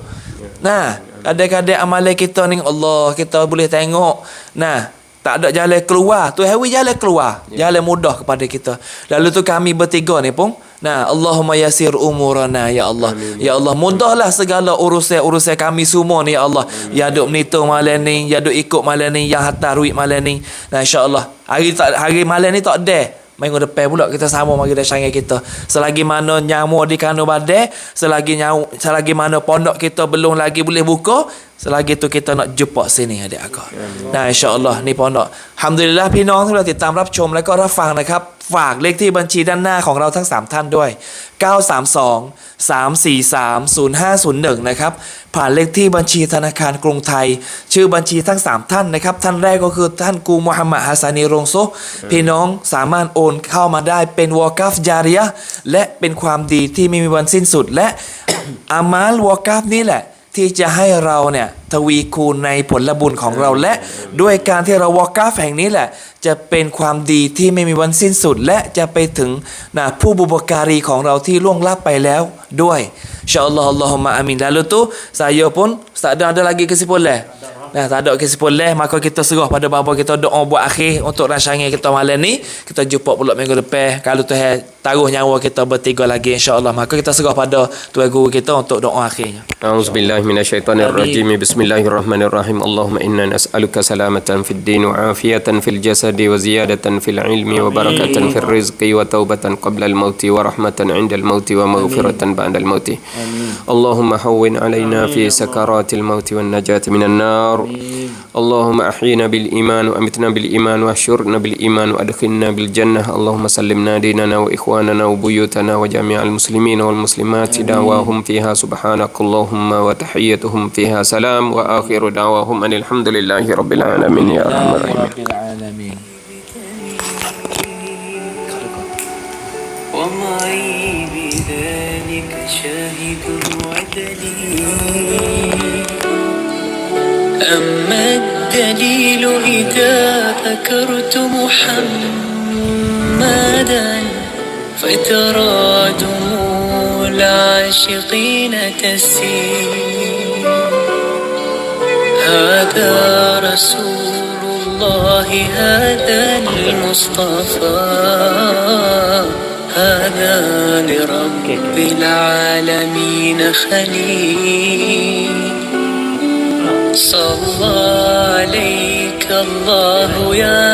Nah, kadang-kadang amalan kita ni Allah kita boleh tengok. Nah, tak ada jalan keluar. Tuhan wi jalan keluar. Jalan mudah kepada kita. Lalu tu kami bertiga ni pun. Nah, Allahumma yasir umurana ya Allah. Amin. Ya Allah, mudahlah segala urusan kami semua ni ya Allah. Ya duk menitu malam ni, ya duk ikut malam ni, ya hantar duit malam ni. Nah, insya-Allah. Hari malam ni tak ada. Minggu depan pula kita sama mari dah sangat kita. Selagi mana nyamuk di kanu badai, selagi mana pondok kita belum lagi boleh buka, selagi tu kita nak jumpa sini adik akak. Nah, insya-Allah ni pondok. Alhamdulillah พี่น้องที่เราติดตามรับชมและก็รับฟังนะครับฝากเลขที่บัญชีด้านหน้าของเราทั้ง3ท่านด้วย932 343 0501นะครับผ่านเลขที่บัญชีธนาคารกรุงไทยชื่อบัญชีทั้ง3ท่านนะครับท่านแรกก็คือท่านกูมุฮัมมัดฮัสซานีรงโซพี่น้องสามารถโอนเข้ามาได้เป็นวอกัฟจาริยะห์และเป็นความดีที่ไม่มีวันสิ้นสุดและอามัลวอกัฟนี่แหละที่จะให้เราเนี่ยทวีคูณในผลบุญของเราและด้วยการที่เราวอกัฟแห่งนี้แหละจะเป็นความดีที่ไม่มีวันสิ้นสุดและจะไปถึงผู้บุปการีของเราที่ล่วงลับไปแล้วด้วยInsyaAllah Allahumma amin. Lalu tu saya pun tak ada lagi kesimpulan. Nah, tak ada kesimpulan, maka kita serah pada bapa kita doa buat akhir untuk rancangan kita malam ni. Kita jumpa pula minggu depan. Kalau Tuhan taruh nyawa kita bertiga lagi insya-Allah, maka kita serah pada tuan guru kita untuk doa akhirnya. A'udzubillahi minasyaitonirrajim. Bismillahirrahmanirrahim. Allahumma inna nas'aluka salamatan fid din wa afiyatan fil jasadi wa ziyadatan fil ilmi wa barakatan fil rizqi wa taubatan qabla al mauti wa rahmatan 'inda al mauti wa maghfiratan ba'da al mauti. Allahumma hawwin 'alaina fi sakaratil mauti wan najati minan nar. اللهم أحينا بالإيمان وأمتنا بالإيمان واحشرنا بالإيمان وأدخلنا بالجنة اللهم سلمنا ديننا وإخواننا وبيوتنا وجميع المسلمين والمسلمات دعواهم فيها سبحانك اللهم وتحيتهم فيها سلام وآخر دعواهم أن الحمد لله رب العالمين يا أرحم الراحمين. ومعي بذلك شاهد ودليل. أما الدليل إذا ذكرت محمدا فترى دموع العاشقين تسيل. هذا رسول الله هذا المصطفى هذا لرب العالمين خليل. صلى عليك الله يا